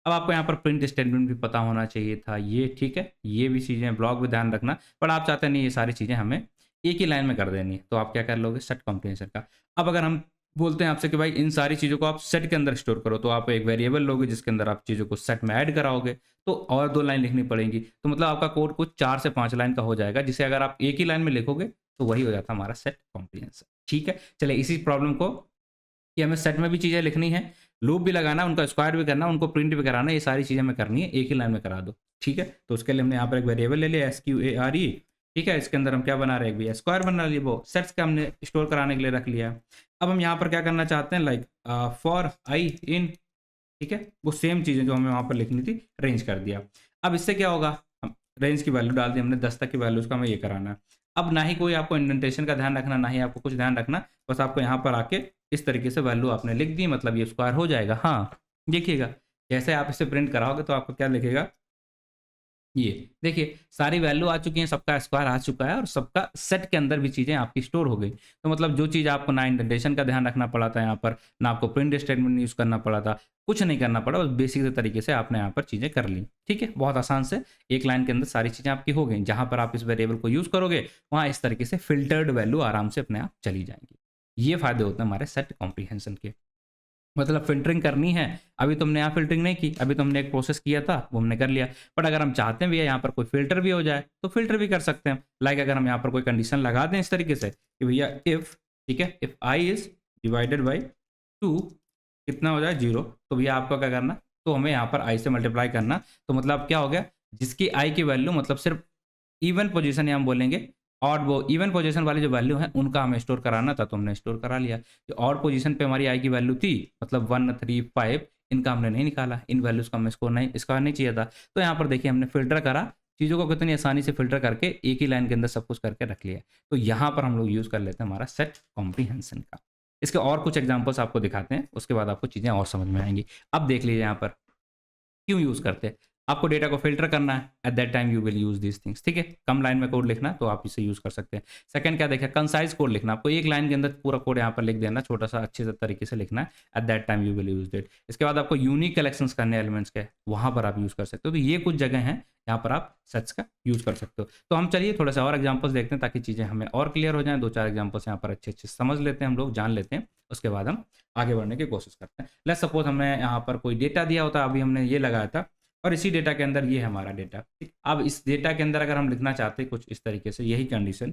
[SPEAKER 1] अब आपको यहाँ पर प्रिंट स्टेटमेंट भी पता होना चाहिए था, ये ठीक है? ये भी चीज़ें, ब्लॉक भी ध्यान रखना, पर आप चाहते नहीं ये सारी चीज़ें हमें एक ही लाइन में कर देनी है, तो आप क्या कर लोगे, सेट कॉम्प्रिहेंशन का। अब अगर हम बोलते हैं आपसे कि भाई इन सारी चीज़ों को आप सेट के अंदर स्टोर करो, तो आप एक वेरिएबल लोगे जिसके अंदर आप चीज़ों को सेट में ऐड कराओगे, तो और 2 लाइन लिखनी पड़ेंगी। तो मतलब आपका कोड कुछ 4 से 5 लाइन का हो जाएगा, जिसे अगर आप एक ही लाइन में लिखोगे, तो वही हो जाता है हमारा सेट कॉम्प्रिहेंशन, ठीक है? चलिए इसी प्रॉब्लम को, कि हमें सेट में भी चीज़ें लिखनी है, लूप भी लगाना है, उनका स्क्वायर भी करना है, उनको प्रिंट भी कराना है, ये सारी चीज़ें हमें करनी है, एक ही लाइन में करा दो, ठीक है? तो उसके लिए हमने यहाँ पर एक वेरिएबल ले लिया एसक्यूएआरई, ठीक है? इसके अंदर हम क्या बना रहे हैं भैया, स्क्वायर बना लिए, वो सेट्स का हमने स्टोर कराने के लिए रख लिया। अब हम यहाँ पर क्या करना चाहते हैं, लाइक फॉर आई इन, ठीक है? वो सेम चीज़ें जो हमें वहाँ पर लिखनी थी, रेंज कर दिया। अब इससे क्या होगा, हम रेंज की वैल्यू डाल दी हमने, 10 तक की वैल्यूज़ का हमें ये कराना है। अब ना ही कोई आपको इंडेंटेशन का ध्यान रखना, ना ही आपको कुछ ध्यान रखना, बस आपको यहाँ पर आके इस तरीके से वैल्यू आपने लिख दी, मतलब ये स्क्वायर हो जाएगा। हाँ, देखिएगा, जैसे आप इसे प्रिंट कराओगे तो आपको क्या लिखेगा, ये देखिए सारी वैल्यू आ चुकी हैं, सबका स्क्वायर आ चुका है और सबका सेट के अंदर भी चीज़ें आपकी स्टोर हो गई। तो मतलब जो चीज़ आपको ना इंडेंटेशन का ध्यान रखना पड़ा था यहाँ पर, ना आपको प्रिंट स्टेटमेंट यूज़ करना पड़ा था, कुछ नहीं करना पड़ा, बस बेसिक से तरीके से आपने यहाँ पर चीज़ें कर ली। ठीक है? बहुत आसान से एक लाइन के अंदर सारी चीज़ें आपकी हो गई। जहाँ पर आप इस वेरिएबल को यूज़ करोगे, वहाँ इस तरीके से फ़िल्टर्ड वैल्यू आराम से अपने आप चली जाएँगी। ये फ़ायदे होते हैं हमारे सेट कॉम्प्रिहेंशन के। मतलब फ़िल्टरिंग करनी है, अभी तुमने यहाँ फ़िल्टरिंग नहीं की, अभी तुमने एक प्रोसेस किया था, वो हमने कर लिया। बट अगर हम चाहते हैं भैया यहाँ पर कोई फ़िल्टर भी हो जाए, तो फ़िल्टर भी कर सकते हैं। लाइक अगर हम यहाँ पर कोई कंडीशन लगा दें इस तरीके से कि भैया इफ़, ठीक है, if i is divided by 2 कितना हो जाए 0, तो भैया आपको क्या करना, तो हमें यहाँ पर i से मल्टीप्लाई करना। तो मतलब क्या हो गया, जिसकी i की वैल्यू मतलब सिर्फ़ इवन पोजीशन या हम बोलेंगे ऑड, वो इवन पोजीशन वाली जो वैल्यू है उनका हमें स्टोर कराना था, तो हमने स्टोर करा लिया। जो ऑड पोजीशन पे हमारी आई की वैल्यू थी मतलब 1 3 5, इनका हमने नहीं निकाला, इन वैल्यूज का हमें स्कोर नहीं, इसका नहीं चाहिए था। तो यहाँ पर देखिए हमने फिल्टर करा, चीज़ों को कितनी आसानी से फिल्टर करके एक ही लाइन के अंदर सब कुछ करके रख लिया। तो यहाँ पर हम लोग यूज़ कर लेते हैं हमारा सेट कॉम्प्रीहेंशन का। इसके और कुछ एग्जाम्पल्स आपको दिखाते हैं, उसके बाद आपको चीज़ें और समझ में आएंगी। अब देख लीजिए यहाँ पर क्यों यूज़ करते हैं। आपको डेटा को फ़िल्टर करना है, eight that time you will use these things, ठीक है? कम लाइन में कोड लिखना है, तो आप इसे यूज़ कर सकते हैं। सेकंड क्या देखा, कंसाइज़ कोड लिखना, आपको एक लाइन के अंदर पूरा कोड यहाँ पर लिख देना, छोटा-सा अच्छे से तरीके से लिखना है, eight that time you will use it. इसके बाद आपको यूनिक कलेक्शंस करने हैं एलिमेंट्स के, वहाँ पर आप यूज़ कर सकते हो। तो ये कुछ जगह हैं, यहाँ पर आप सेट्स का यूज़ कर सकते हो। तो हम चलिए थोड़ा-सा और एग्ज़ाम्पल्स देखते हैं ताकि चीज़ें हमें और क्लियर हो जाएँ। 2-4 एग्ज़ाम्पल्स यहाँ पर अच्छे-अच्छे समझ लेते हैं हम लोग, जान लेते हैं, उसके बाद हम आगे बढ़ने की कोशिश करते हैं। लेट्स सपोज़ हमें यहाँ पर कोई डेटा दिया होता, अभी हमने ये लगाया था और इसी डेटा के अंदर ये है हमारा डेटा, ठीक। अब इस डेटा के अंदर अगर हम लिखना चाहते हैं कुछ इस तरीके से, यही कंडीशन,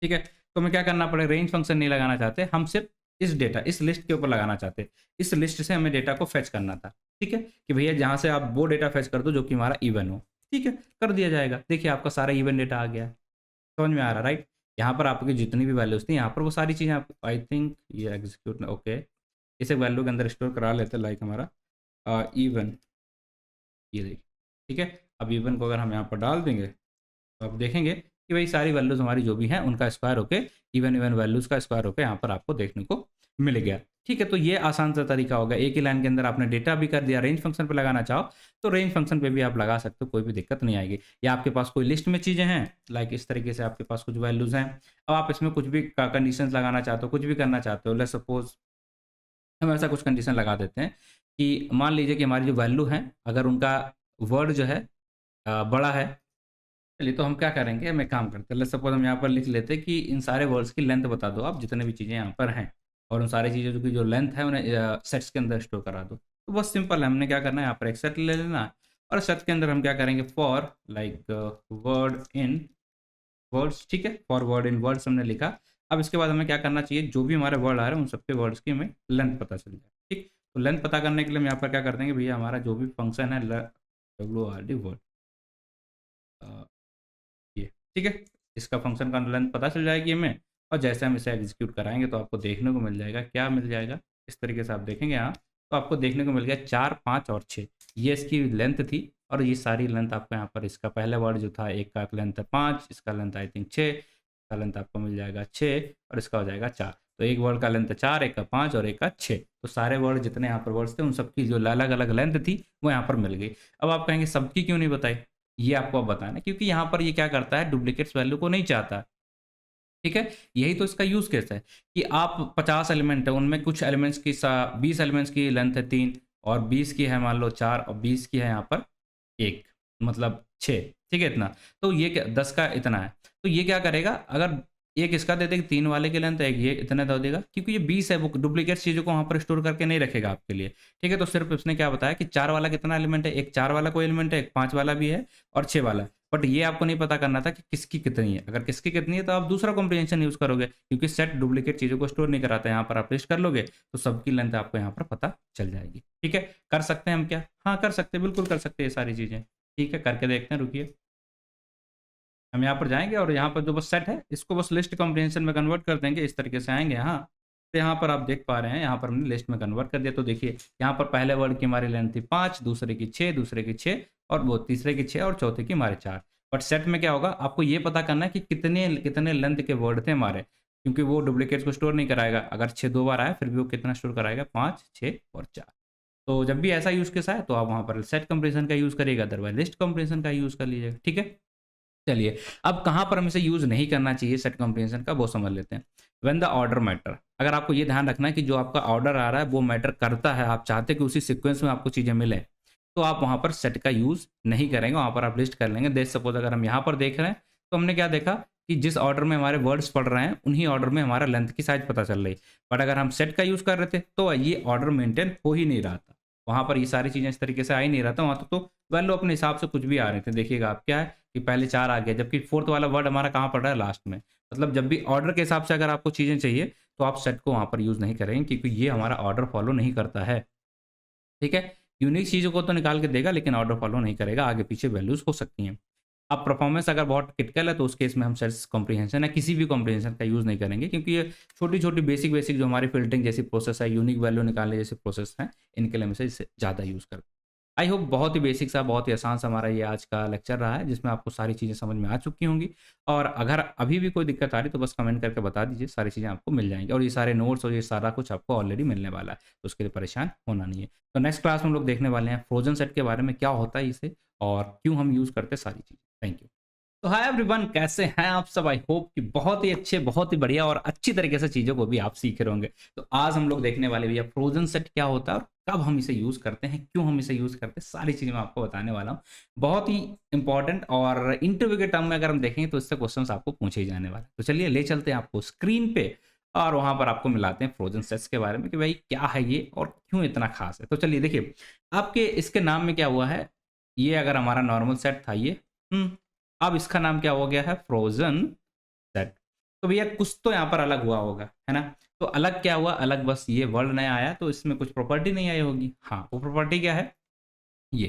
[SPEAKER 1] ठीक है, तो हमें क्या करना पड़ेगा, रेंज फंक्शन नहीं लगाना चाहते, हम सिर्फ इस डेटा, इस लिस्ट के ऊपर लगाना चाहते हैं। इस लिस्ट से हमें डेटा को फेच करना था, ठीक है, कि भैया जहाँ से आप वो डेटा फेच कर दो जो कि हमारा इवन हो, ठीक है, कर दिया जाएगा। देखिए आपका सारा इवन डेटा आ गया, समझ में आ रहा है, राइट? यहाँ पर आपकी जितनी भी वैल्यूज़ थी, यहाँ पर वो सारी चीज़ें आप, आई थिंक ये एग्जीक्यूट, ओके, इसे वैल्यू के अंदर स्टोर करा लेते हैं, लाइक हमारा इवन, ये देखिए, ठीक है। अब इवन को अगर हम यहाँ पर डाल देंगे, तो आप देखेंगे कि भाई सारी वैल्यूज़ हमारी जो भी हैं, उनका स्क्वायर होके इवन इवन वैल्यूज़ का स्क्वायर होके यहाँ पर आपको देखने को मिल गया। ठीक है, तो ये आसान सा तरीका होगा। एक ही लाइन के अंदर आपने डेटा भी कर दिया, रेंज फंक्शन पे लगाना चाहो, तो रेंज फंक्शन पे भी आप लगा सकते हो, कोई भी दिक्कत नहीं आएगी। या आपके पास कोई लिस्ट में चीज़ें हैं, लाइक इस तरीके से आपके पास कुछ वैल्यूज़ हैं, अब आप इसमें कुछ भी क कंडीशंस लगाना चाहते हो, कुछ भी करना चाहते हो, लेट्स सपोज़ हम ऐसा कुछ कंडीशन लगा देते हैं कि मान लीजिए कि हमारी जो वैल्यू है, अगर उनका वर्ड जो है बड़ा है, चलिए तो हम क्या करेंगे, हम एक काम करते हैं, लेट्स सपोज़ हम यहाँ पर लिख लेते हैं कि इन सारे वर्ड्स की लेंथ बता दो आप, जितने भी चीज़ें यहाँ पर हैं, और उन सारी चीज़ों की जो लेंथ है उन्हें सेट्स के अंदर स्टोर करा दो। तो बहुत सिंपल है, हमने क्या करना है, यहाँ पर एक सेट ले लेना है और सेट के अंदर हम क्या करेंगे, for like word in words, ठीक है, फॉर वर्ड इन वर्ड्स हमने लिखा। अब इसके बाद हमें क्या करना चाहिए, जो भी हमारे वर्ड आ रहे हैं उन सबके वर्ड्स की हमें लेंथ पता चल जाए, ठीक। तो लेंथ पता करने के लिए हम यहाँ पर क्या कर देंगे, भैया हमारा जो भी फंक्शन है WRD वर्ड, ये, ठीक है, इसका फंक्शन का लेंथ पता चल जाएगी हमें, और जैसे हम इसे एग्जीक्यूट कराएंगे तो आपको देखने को मिल जाएगा, क्या मिल जाएगा, इस तरीके से आप देखेंगे यहाँ, तो आपको देखने को मिल गया 4, 5 और 6, ये इसकी लेंथ थी। और ये सारी लेंथ आपको यहाँ पर, इसका पहला वर्ड जो था, एक का लेंथ है 5, इसका लेंथ आई थिंक 6, इसका लेंथ आपको मिल जाएगा 6 और इसका हो जाएगा 4। तो एक वर्ड का लेंथ 4, एक का 5 और एक का 6। तो सारे वर्ड जितने यहाँ पर वर्ड्स थे उन सबकी जो अलग अलग लेंथ थी वो यहाँ पर मिल गई। अब आप कहेंगे सबकी क्यों नहीं बताई, ये आपको अब बताना है, क्योंकि यहाँ पर ये क्या करता है, डुप्लीकेट्स वैल्यू को नहीं चाहता, ठीक है। यही तो इसका यूज़ केस है कि आप 50 एलिमेंट है, उनमें कुछ एलिमेंट्स की 20 एलिमेंट्स की लेंथ है 3 और 20 की है मान लो 4 और 20 की है यहाँ पर 1, मतलब 6, ठीक है इतना। तो ये क्या 10 का इतना है, तो ये क्या करेगा, अगर एक इसका दे देगा 3 वाले के लेंथ, एक ये इतना दे देगा, क्योंकि ये 20 है, वो डुप्लीकेट चीज़ों को वहाँ पर स्टोर करके नहीं रखेगा आपके लिए, ठीक है। तो सिर्फ उसने क्या बताया कि 4 वाला कितना एलिमेंट है, एक 4 वाला कोई एलिमेंट है, एक 5 वाला भी है और 6 वाला। बट ये आपको नहीं पता करना था कि किसकी कितनी है। अगर किसकी कितनी है तो आप दूसरा कॉम्प्रिहेंशन यूज़ करोगे, क्योंकि सेट डुप्लीकेट चीज़ों को स्टोर नहीं कराता है। यहाँ पर आप लिस्ट कर लोगे तो सबकी लेंथ आपको यहाँ पर पता चल जाएगी, ठीक है। कर सकते हैं हम क्या? हाँ, कर सकते हैं, बिल्कुल कर सकते हैं ये सारी चीज़ें, ठीक है। करके देखते हैं, रुकिए। हम यहाँ पर जाएँगे और यहाँ पर जो बस सेट है, इसको बस लिस्ट कॉम्प्रिहेंशन में कन्वर्ट कर देंगे। इस तरीके से आएँगे यहाँ, तो यहाँ पर आप देख पा रहे हैं, यहाँ पर हमने लिस्ट में कन्वर्ट कर दिया। तो देखिए, यहाँ पर पहले वर्ड की हमारी लेंथ थी 5, दूसरे की 6, दूसरे की 6 और वो तीसरे की 6 और चौथे की हमारे 4। बट सेट में क्या होगा, आपको ये पता करना है कि कितने कितने लेंथ के वर्ड थे हमारे, क्योंकि वो डुप्लीकेट्स को स्टोर नहीं कराएगा। अगर 6 2 बार आया, फिर भी वो कितना स्टोर कराएगा, 5, 6 और 4। तो जब भी ऐसा यूज़ केस आए तो आप वहाँ पर सेट कंप्रेशन का यूज़ करिएगा, अदरवाइज़ लिस्ट कंप्रेशन का यूज़ कर लीजिएगा, ठीक है? चलिए, अब कहाँ पर हम इसे यूज़ नहीं करना चाहिए सेट कंप्रेशन का, वो समझ लेते हैं। व्हेन द ऑर्डर मैटर, अगर आपको ये ध्यान रखना है कि जो आपका ऑर्डर आ रहा है वो मैटर करता है, आप चाहते हैं कि उसी सीक्वेंस में आपको चीज़ें मिलें, तो आप वहाँ पर सेट का यूज़ नहीं करेंगे, वहाँ पर आप लिस्ट कर लेंगे। जैसे सपोज़ अगर हम यहाँ पर देख रहे हैं, तो हमने क्या देखा कि जिस ऑर्डर में हमारे वर्ड्स पढ़ रहे हैं, उन्हीं ऑर्डर में हमारा लेंथ की साइज़ पता चल रही। बट अगर हम सेट का यूज़ कर रहे थे, तो ये ऑर्डर मेंटेन हो ही नहीं रहा था। वहाँ पर ये सारी चीज़ें इस तरीके से आ ही नहीं रहा था, वहाँ तो वैल्यू अपने हिसाब से कुछ भी आ रहे थे। देखिएगा आप क्या है कि पहले 4 आ गया, जबकि 4th वाला वर्ड हमारा कहाँ पड़ रहा है? लास्ट में। मतलब जब भी ऑर्डर के हिसाब से अगर आपको चीज़ें चाहिए, तो आप सेट को वहाँ पर यूज़ नहीं करेंगे, क्योंकि ये हमारा ऑर्डर फॉलो नहीं करता है। ठीक है? यूनिक चीज़ों को तो निकाल के देगा, लेकिन ऑर्डर फॉलो नहीं करेगा, आगे-पीछे वैल्यूज़ हो सकती हैं। अब परफॉर्मेंस अगर बहुत क्रिटिकल है, तो उस केस में हम सेल्स कॉम्प्रिहेंशन या किसी भी कॉम्प्रिहेंशन का यूज़ नहीं करेंगे, क्योंकि ये छोटी-छोटी बेसिक-बेसिक जो हमारी फ़िल्टरिंग जैसी प्रोसेस है, यूनिक वैल्यू निकालने जैसे प्रोसेस हैं, इनके लिए हम इसे ज़्यादा यूज़ करते हैं। आई होप बहुत ही बेसिक सा, बहुत ही आसान सा हमारा ये आज का लेक्चर रहा है, जिसमें आपको सारी चीज़ें समझ में आ चुकी होंगी। और अगर अभी भी कोई दिक्कत आ रही है, तो बस कमेंट करके बता दीजिए, सारी चीज़ें आपको मिल जाएँगी। और ये सारे नोट्स और ये सारा कुछ आपको ऑलरेडी मिलने वाला है, तो उसके लिए परेशान होना नहीं है। तो नेक्स्ट क्लास में हम लोग देखने वाले हैं फ्रोज़न सेट के बारे में, क्या होता है इसे और क्यों हम यूज़ करते हैं सारी चीज़ें। Thank you. तो हाय एवरीवन, कैसे हैं आप सब? आई होप कि बहुत ही अच्छे, बहुत ही बढ़िया और अच्छी तरीके से चीज़ों को भी आप सीख रहे होंगे। तो आज हम लोग देखने वाले भैया फ्रोज़न सेट क्या होता है और कब हम इसे यूज़ करते हैं, क्यों हम इसे यूज़ करते हैं, सारी चीज़ें मैं आपको बताने वाला हूँ। बहुत ही इम्पोर्टेंट और इंटरव्यू के टर्म में अगर हम देखेंगे तो इससे क्वेश्चंस आपको पूछे ही जाने वाले हैं। तो चलिए ले चलते हैं आपको स्क्रीन पे और वहाँ पर आपको मिलाते हैं फ्रोज़न सेट्स के बारे में कि भाई क्या है ये और क्यों इतना ख़ास है। तो चलिए देखिए, आपके इसके नाम में क्या हुआ है, ये अगर हमारा नॉर्मल सेट था ये, अब इसका नाम क्या हो गया है? Frozen set. तो भैया कुछ तो यहाँ पर अलग हुआ होगा, है ना? तो अलग क्या हुआ? अलग बस ये वर्ड नया आया, तो इसमें कुछ प्रॉपर्टी नहीं आई होगी। हाँ, वो प्रॉपर्टी क्या है? ये,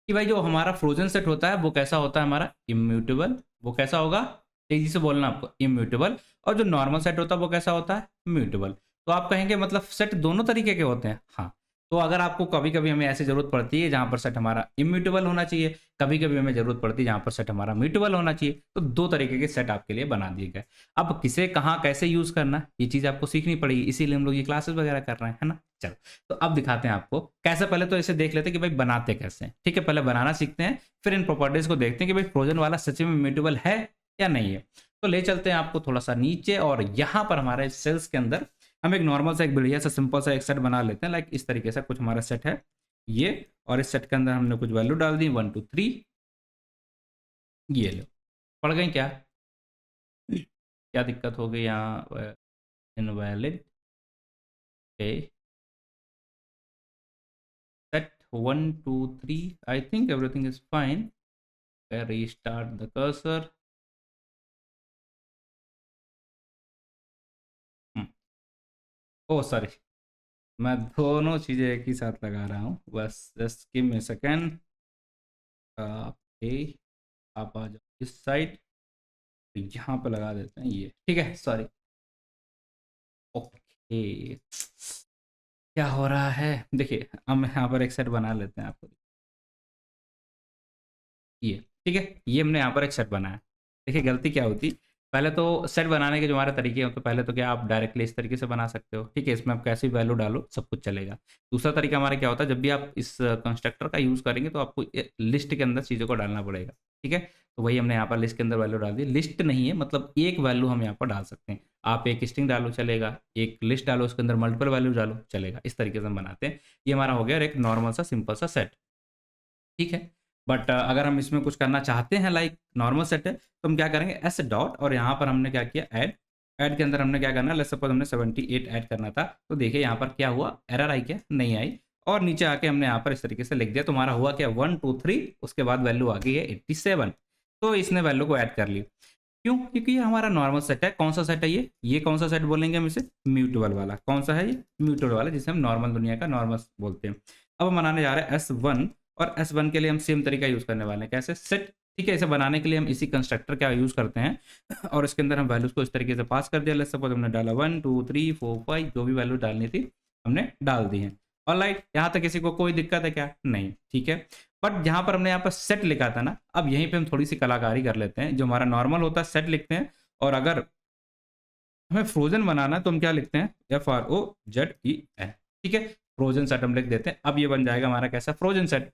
[SPEAKER 1] कि भाई जो हमारा फ्रोज़न सेट होता है वो कैसा होता है हमारा? इम्यूटेबल। वो कैसा होगा? तेज़ी से बोलना आपको, इम्यूटेबल। और जो नॉर्मल सेट होता है वो कैसा होता है? म्यूटेबल। तो आप कहेंगे मतलब सेट दोनों तरीके के होते हैं? हाँ। तो अगर आपको कभी-कभी हमें ऐसी ज़रूरत पड़ती है जहाँ पर सेट हमारा इम्यूटेबल होना चाहिए, कभी-कभी हमें ज़रूरत पड़ती है जहाँ पर सेट हमारा म्यूटेबल होना चाहिए, तो 2 तरीके के सेट आपके लिए बना दिए गए। अब किसे कहाँ कैसे यूज़ करना है, ये चीज़ आपको सीखनी पड़ेगी, इसीलिए हम लोग ये क्लासेस वगैरह कर रहे हैं, है ना? चलो, तो अब दिखाते हैं आपको कैसे। पहले तो इसे देख लेते हैं कि भाई बनाते कैसे हैं, ठीक है? पहले बनाना सीखते हैं, फिर इन प्रॉपर्टीज़ को देखते हैं कि भाई फ्रोज़न वाला सच में इम्यूटेबल है या नहीं है। तो ले चलते हैं आपको थोड़ा-सा नीचे और यहाँ पर हमारे सेल्स के अंदर हम एक नॉर्मल सा, एक बढ़िया सा, सिंपल सा एक सेट बना लेते हैं। लाइक इस तरीके से कुछ हमारा सेट है ये, और इस सेट के अंदर हमने कुछ वैल्यू डाल दी 1 2 3, ये लो। पड़ गई क्या? क्या दिक्कत हो गई यहाँ? Invalid. Okay, set 1 2 3, I think everything is fine. Restart the cursor. Oh sorry, मैं दोनों चीज़ें एक ही साथ लगा रहा हूँ, बस just give me a second. Okay, आप आ जाओ इस साइड, यहाँ पे लगा देते हैं ये, ठीक है? सॉरी। ओके, क्या हो रहा है? देखिए, हम यहाँ पर एक सेट बना लेते हैं आपको, ये, ठीक है? ये हमने यहाँ पर एक सेट बनाया। देखिए गलती क्या होती, पहले तो सेट बनाने के जो हमारे तरीके हैं, तो पहले तो क्या आप डायरेक्टली इस तरीके से बना सकते हो, ठीक है? इसमें आप कैसी वैल्यू डालो सब कुछ चलेगा। दूसरा तरीका हमारा क्या होता है, जब भी आप इस कंस्ट्रक्टर का यूज़ करेंगे तो आपको लिस्ट के अंदर चीज़ों को डालना पड़ेगा, ठीक है? तो वही हमने यहाँ पर लिस्ट के अंदर वैल्यू डाल दी। लिस्ट नहीं है, मतलब एक वैल्यू हम यहाँ पर डाल सकते हैं। आप एक स्ट्रिंग डालो चलेगा, एक लिस्ट डालो उसके अंदर मल्टीपल वैल्यू डालो चलेगा, इस तरीके से हम बनाते हैं। ये हमारा हो गया एक नॉर्मल सा सिंपल सा सेट, ठीक है? बट अगर हम इसमें कुछ करना चाहते हैं, लाइक नॉर्मल सेट है, तो हम क्या करेंगे, एस डॉट, और यहाँ पर हमने क्या किया, ऐड। ऐड के अंदर हमने क्या करना है, लेट्स सपोज हमने 78 ऐड करना था, तो देखिए यहाँ पर क्या हुआ, एरर आई क्या? नहीं आई। और नीचे आके हमने यहाँ पर इस तरीके से लिख दिया, तो हमारा हुआ क्या, 1 2 3, उसके बाद वैल्यू आ गई है 87। तो इसने वैल्यू को ऐड कर ली। क्यों? क्योंकि ये हमारा नॉर्मल सेट है। कौन सा सेट है ये कौन सा सेट बोलेंगे हम इसे? म्यूटेबल वाला। कौन सा है ये? म्यूटेबल वाला, जिसे हम नॉर्मल दुनिया का नॉर्मल बोलते हैं। अब हम बनाने जा रहे हैं S1, और S1 के लिए हम सेम तरीका यूज़ करने वाले हैं। कैसे? सेट, ठीक है? इसे बनाने के लिए हम इसी कंस्ट्रक्टर का यूज़ करते हैं और इसके अंदर हम वैल्यूज़ को इस तरीके से पास कर दिया। लेट्स सपोज हमने डाला 1 2 3 4 5, जो भी वैल्यू डालनी थी हमने डाल दी है। ऑलराइट, यहाँ तक किसी को कोई दिक्कत है क्या? नहीं, ठीक है? बट जहाँ पर हमने यहाँ पर सेट लिखा था ना, अब यहीं पे हम थोड़ी सी कलाकारी कर लेते हैं। जो हमारा नॉर्मल होता है सेट लिखते हैं, और अगर हमें फ्रोजन बनाना है तो हम क्या लिखते हैं? FROZEN, ठीक है? फ्रोजन सेट हम लिख देते हैं। अब ये बन जाएगा हमारा कैसा, फ्रोजन सेट।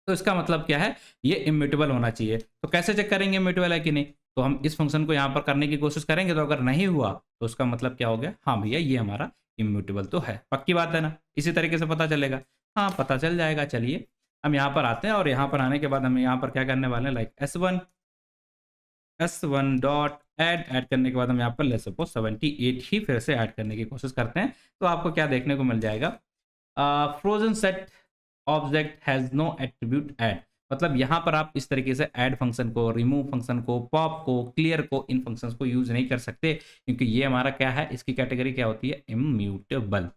[SPEAKER 1] तो इसका मतलब क्या है, ये इम्यूटेबल होना चाहिए। तो कैसे चेक करेंगे इम्यूटेबल है कि नहीं, तो हम इस फंक्शन को यहाँ पर करने की कोशिश करेंगे, तो अगर नहीं हुआ तो उसका मतलब क्या हो गया, हाँ भैया ये हमारा इम्यूटेबल तो है, पक्की बात है ना। इसी तरीके से पता चलेगा, हाँ पता चल जाएगा। चलिए हम यहाँ पर आते हैं और यहाँ पर आने के बाद हम यहाँ पर क्या करने वाले हैं, लाइक S1 डॉट ऐड करने के बाद हम यहाँ पर ले सपोज 78 ही फिर से ऐड करने की कोशिश करते हैं। तो आपको क्या देखने को मिल जाएगा, frozen set object has no attribute add. मतलब यहाँ पर आप इस तरीके से ऐड फंक्शन को, रिमूव फंक्शन को, पॉप को, क्लियर को, इन फंक्शंस को यूज नहीं कर सकते, क्योंकि ये हमारा क्या है, इसकी कैटेगरी क्या होती है, इम्यूटेबल।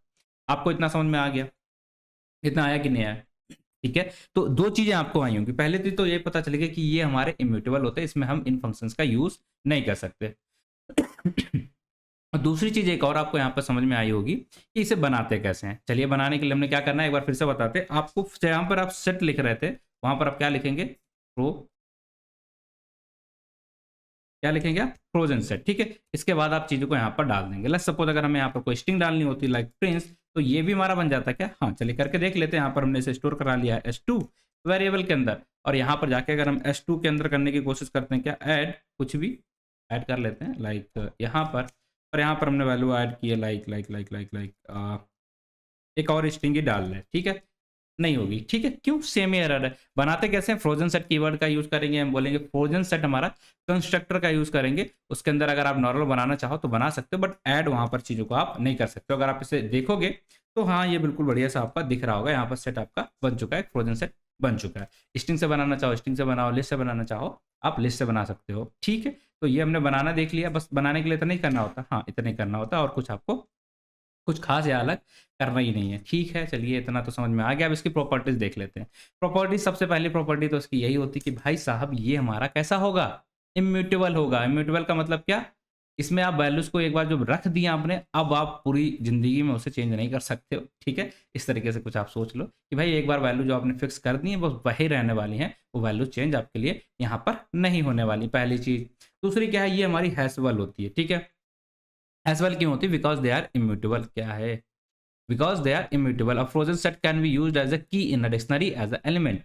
[SPEAKER 1] आपको इतना समझ में आ गया, इतना आया कि नहीं आया, ठीक है। तो दो चीजें आपको आई होंगी, पहले चीज तो ये पता चलेगा कि ये हमारे इम्यूटेबल होते हैं, इसमें हम इन फंक्शंस का यूज नहीं कर सकते। और दूसरी चीज एक और आपको यहाँ पर समझ में आई होगी कि इसे बनाते कैसे हैं। चलिए बनाने के लिए हमने क्या करना है, एक बार फिर से बताते हैं आपको। जहाँ पर आप सेट लिख रहे थे वहां पर आप क्या लिखेंगे, क्या लिखेंगे आप, फ्रोजन सेट, ठीक है। इसके बाद आप चीजों को यहाँ पर डाल देंगे। लेट्स सपोज अगर हमें यहाँ पर कोई स्ट्रिंग डालनी होती लाइक प्रिंस, तो ये भी हमारा बन जाता क्या, हाँ चलिए करके देख लेते हैं। यहाँ पर हमने इसे स्टोर करा लिया है S2 वेरिएबल के अंदर, और यहाँ पर जाके अगर हम S2 के अंदर करने की कोशिश करते हैं क्या, ऐड कुछ भी ऐड कर लेते हैं, लाइक यहाँ पर, और यहाँ पर हमने वैल्यू ऐड की है लाइक एक और स्ट्रिंग ही डाल रहे, ठीक है, नहीं होगी, ठीक है। क्यों, सेम ही एरर है। बनाते कैसे हैं, फ्रोजन सेट कीवर्ड का यूज करेंगे, हम बोलेंगे फ्रोजन सेट हमारा कंस्ट्रक्टर का यूज करेंगे। उसके अंदर अगर आप नॉर्मल बनाना चाहो तो बना सकते हो, बट ऐड वहां पर चीजों को आप नहीं कर सकते। अगर आप इसे देखोगे तो हाँ ये बिल्कुल बढ़िया सा आपका दिख रहा होगा, यहाँ पर सेट आपका बन चुका है, फ्रोजन सेट बन चुका है। स्ट्रिंग से बनाना चाहो स्ट्रिंग से बनाओ, लिस्ट से बनाना चाहो आप लिस्ट से बना सकते हो, ठीक है। तो ये हमने बनाना देख लिया, बस बनाने के लिए इतना नहीं करना होता, हाँ इतना ही करना होता, और कुछ आपको कुछ खास या अलग करना ही नहीं है, ठीक है। चलिए इतना तो समझ में आ गया। अब इसकी प्रॉपर्टीज देख लेते हैं। प्रॉपर्टीज, सबसे पहली प्रॉपर्टी तो इसकी यही होती कि भाई साहब ये हमारा कैसा होगा, इम्यूटेबल होगा। इम्यूटेबल का मतलब क्या, इसमें आप वैल्यूज को एक बार जो रख दिया आपने, अब आप पूरी जिंदगी में उसे चेंज नहीं कर सकते हो, ठीक है। इस तरीके से कुछ आप सोच लो कि भाई एक बार वैल्यू जो आपने फिक्स कर दी है बस वही रहने वाली है, वो वैल्यू चेंज आपके लिए यहाँ पर नहीं होने वाली, पहली चीज। दूसरी क्या है, ये हमारी हैशवल होती है, ठीक है। हैशवल क्यों होती है, बिकॉज दे आर इम्यूटेबल, क्या है, because they are immutable. A frozen set can be used as a key in a dictionary as a element,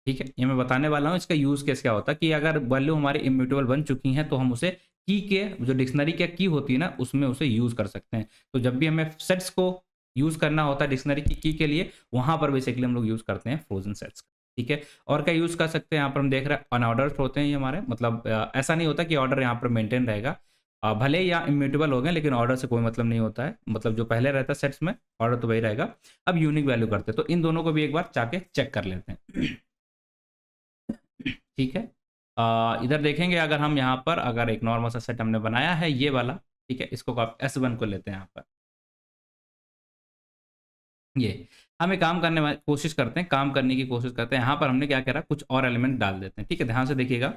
[SPEAKER 1] ठीक है। ये मैं बताने वाला हूँ इसका यूज केस क्या होता है, कि अगर वैल्यू हमारी इम्यूटेबल बन चुकी है तो हम उसे की के, जो डिक्शनरी की की होती है ना, उसमें उसे यूज कर सकते हैं। तो जब भी हमें सेट्स को यूज करना होता है डिक्शनरी की के लिए, वहां पर बेसिकली हम लोग यूज करते हैं फ्रोजन सेट्स, ठीक है। और क्या यूज कर सकते हैं, यहाँ पर हम देख रहे हैं अनऑर्डर होते हैं ये हमारे, मतलब ऐसा नहीं होता कि ऑर्डर यहाँ पर मेंटेन रहेगा, भले या इम्यूटेबल हो गए लेकिन ऑर्डर से कोई मतलब नहीं होता है, मतलब जो पहले रहता है सेट्स में ऑर्डर तो वही रहेगा। अब यूनिक वैल्यू करते हैं, तो इन दोनों को भी एक बार जाके चेक कर लेते हैं। ठीक है, इधर देखेंगे अगर हम यहाँ पर अगर एक नॉर्मल सा सेट हमने बनाया है ये वाला, ठीक है, इसको आप S1 को लेते हैं यहाँ पर, ये हमें काम करने कोशिश करते हैं, काम करने की कोशिश करते हैं। यहाँ पर हमने क्या करा, कुछ और एलिमेंट डाल देते हैं, ठीक है, ध्यान से देखिएगा।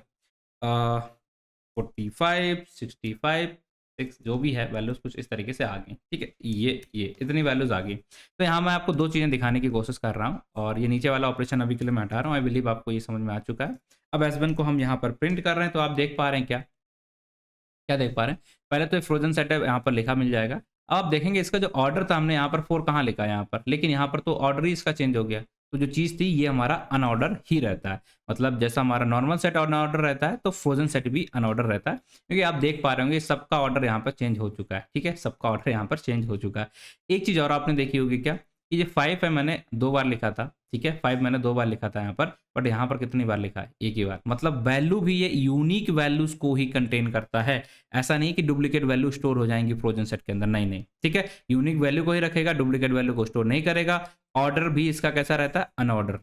[SPEAKER 1] 45 65 6 जो भी है वैल्यूज कुछ इस तरीके से आ गई, ठीक है, ये इतनी वैल्यूज आ गई। तो यहाँ मैं आपको दो चीज़ें दिखाने की कोशिश कर रहा हूँ, और ये नीचे वाला ऑपरेशन अभी के लिए मैं हटा रहा हूँ। आई बिलीव आपको ये समझ में आ चुका है। अब S1 को हम यहाँ पर प्रिंट कर रहे हैं, तो आप देख पा रहे हैं क्या, क्या देख पा रहे हैं, पहले तो फ्रोजन सेट है यहाँ पर लिखा मिल जाएगा। अब आप देखेंगे इसका जो ऑर्डर था, हमने यहाँ पर 4 कहाँ लिखा है यहाँ पर, लेकिन यहाँ पर तो ऑर्डर ही इसका चेंज हो गया। तो जो चीज़ थी ये हमारा अनऑर्डर ही रहता है, मतलब जैसा हमारा नॉर्मल सेट अनऑर्डर रहता है तो फ्रोजन सेट भी अनऑर्डर रहता है, क्योंकि आप देख पा रहे होंगे सबका ऑर्डर यहाँ पर चेंज हो चुका है, ठीक है, सबका ऑर्डर यहाँ पर चेंज हो चुका है। एक चीज़ और आपने देखी होगी क्या, कि ये 5 है मैंने 2 बार लिखा था, ठीक है, 5 मैंने 2 बार लिखा था यहाँ पर, बट यहाँ पर कितनी बार लिखा है, एक ही बार। मतलब वैल्यू भी ये यूनिक वैल्यूज को ही कंटेन करता है, ऐसा नहीं कि डुप्लीकेट वैल्यू स्टोर हो जाएंगी फ्रोजन सेट के अंदर, नहीं नहीं, ठीक है, यूनिक वैल्यू को ही रखेगा, डुप्लीकेट वैल्यू को स्टोर नहीं करेगा। ऑर्डर भी इसका कैसा रहता है, अनऑर्डर,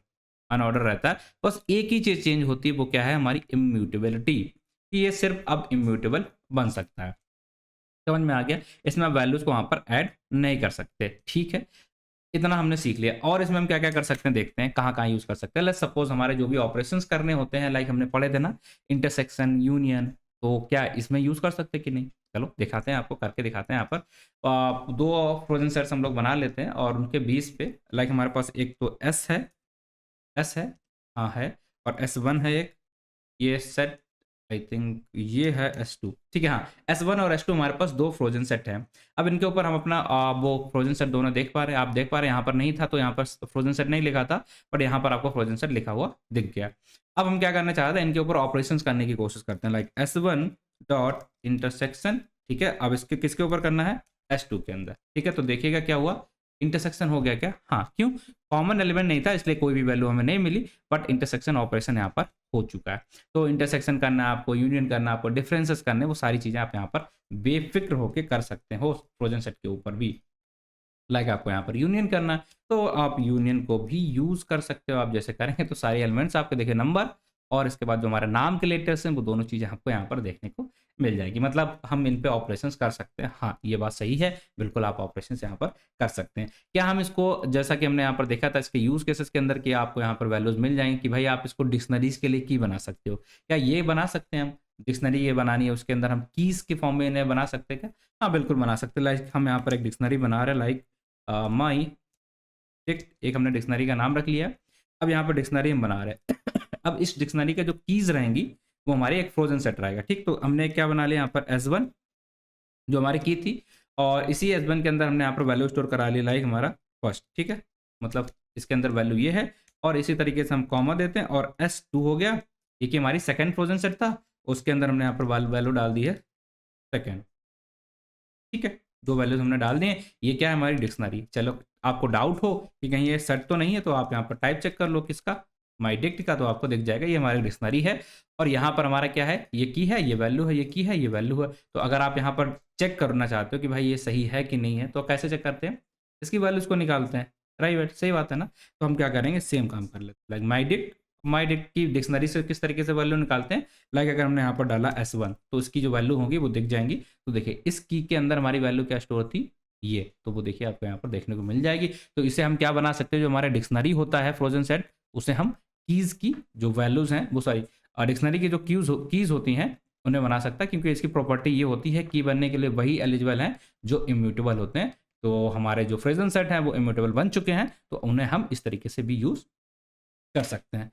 [SPEAKER 1] अनऑर्डर रहता है। बस एक ही चीज चेंज होती है, वो क्या है, हमारी इम्यूटेबिलिटी, कि ये सिर्फ अब इम्यूटेबल बन सकता है। समझ में आ गया, इसमें आप वैल्यूज को वहां पर ऐड नहीं कर सकते, ठीक है। इतना हमने सीख लिया, और इसमें हम क्या क्या कर सकते हैं, देखते हैं कहाँ कहाँ यूज कर सकते हैं। लेट्स सपोज हमारे जो भी ऑपरेशंस करने होते हैं, लाइक हमने पढ़े थे ना, इंटरसेक्शन, यूनियन, तो क्या इसमें यूज कर सकते हैं कि नहीं, चलो दिखाते हैं, आपको करके दिखाते हैं। यहाँ पर दो फ्रोजन सेट्स हम लोग बना लेते हैं, और उनके बीच पे लाइक हमारे पास एक तो एस है, एस है, हाँ है, और S1 है एक, ये सेट आई थिंक ये है S2, ठीक है। हाँ, S1 और S2 हमारे पास दो फ्रोजन सेट हैं। अब इनके ऊपर हम अपना वो फ्रोजन सेट दोनों देख पा रहे हैं, आप देख पा रहे हैं, यहाँ पर नहीं था तो यहाँ पर फ्रोजन सेट नहीं लिखा था, बट यहाँ पर आपको फ्रोजन सेट लिखा हुआ दिख गया। अब हम क्या करना चाह रहे हैं, इनके ऊपर ऑपरेशंस करने की कोशिश करते हैं, लाइक S1 डॉट इंटरसेक्शन, ठीक है। अब इसके किसके ऊपर करना है, S2 के अंदर, ठीक है। तो देखिएगा क्या हुआ, इंटरसेक्शन हो गया क्या, हाँ, क्यों, कॉमन एलिमेंट नहीं था इसलिए कोई भी वैल्यू हमें नहीं मिली, बट इंटरसेक्शन ऑपरेशन यहाँ पर हो चुका है। तो इंटरसेक्शन करना है आपको, यूनियन करना है आपको, डिफरेंसेस करने, वो सारी चीजें आप यहाँ पर बेफिक्र होकर कर सकते हो फ्रोजन सेट के ऊपर भी। लाइक आपको यहाँ पर यूनियन करना है तो आप यूनियन को भी यूज कर सकते हो। आप जैसे करेंगे तो सारे एलिमेंट्स आपके देखिए नंबर और इसके बाद जो हमारे नाम के लेटर्स हैं वो दोनों चीजें आपको यहाँ पर देखने को मिल जाएगी। मतलब हम इन पे ऑपरेशंस कर सकते हैं। हाँ, ये बात सही है, बिल्कुल आप ऑपरेशंस यहाँ पर कर सकते हैं। क्या हम इसको, जैसा कि हमने यहाँ पर देखा था इसके यूज केसेस के अंदर, कि आपको यहाँ पर वैल्यूज मिल जाएंगी कि भाई आप इसको डिक्शनरीज के लिए की बना सकते हो, क्या ये बना सकते हैं हम, डिक्शनरी ये बनानी है उसके अंदर हम कीज के फॉर्म में इन्हें बना सकते हैं क्या, हाँ बिल्कुल बना सकते हैं। लाइक हम यहाँ पर एक डिक्शनरी बना रहे हैं, लाइक माई, एक हमने डिक्शनरी का नाम रख लिया। अब यहाँ पर डिक्शनरी हम बना रहे हैं अब इस डिक्शनरी का जो कीज रहेंगी वो हमारे एक फ्रोजन सेट रहेगा, ठीक। तो हमने क्या बना लिया यहाँ पर S1 जो हमारी की थी, और इसी S1 के अंदर हमने यहाँ पर वैल्यू स्टोर करा ली, लाइक हमारा फर्स्ट, ठीक है। मतलब इसके अंदर वैल्यू ये है, और इसी तरीके से हम कॉमा देते हैं, और S2 हो गया, ये कि हमारी सेकंड फ्रोजन सेट था, उसके अंदर हमने यहाँ पर वैल्यू डाल दी है सेकंड, ठीक है। दो वैल्यूज हमने डाल दी हैं, ये क्या है, हमारी डिक्शनरी। चलो, आपको डाउट हो कि कहीं ये सेट तो नहीं है तो आप यहाँ पर टाइप चेक कर लो किसका, माई डिक्ट का, तो आपको दिख जाएगा ये हमारी डिक्शनरी है। और यहाँ पर हमारा क्या है, ये की है, ये वैल्यू है, ये की है, ये वैल्यू है। तो अगर आप यहाँ पर चेक करना चाहते हो कि भाई ये सही है कि नहीं है, तो कैसे चेक करते हैं, इसकी वैल्यूज को निकालते हैं, राइट, सही बात है ना। तो हम क्या करेंगे, सेम काम कर लेते हैं, लाइक माई डिक्ट की डिक्शनरी से किस तरीके से वैल्यू निकालते हैं, लाइक अगर हमने यहाँ पर डाला S1 तो इसकी जो वैल्यू होगी वो दिख जाएंगी। तो देखिए इस की के अंदर हमारी वैल्यू क्या स्टोर थी, ये, तो वो देखिए आपको यहाँ पर देखने को मिल जाएगी। तो इसे हम क्या बना सकते हैं, जो हमारा डिक्शनरी होता है फ्रोजन सेट, उसे हम कीज की जो वैल्यूज हैं वो सॉरी डिक्शनरी की जो कीज होती हैं उन्हें बना सकता है, क्योंकि इसकी प्रॉपर्टी ये होती है की बनने के लिए वही एलिजिबल हैं जो इम्यूटेबल होते हैं। तो हमारे जो फ्रोजन सेट हैं वो इम्यूटेबल बन चुके हैं, तो उन्हें हम इस तरीके से भी यूज कर सकते हैं।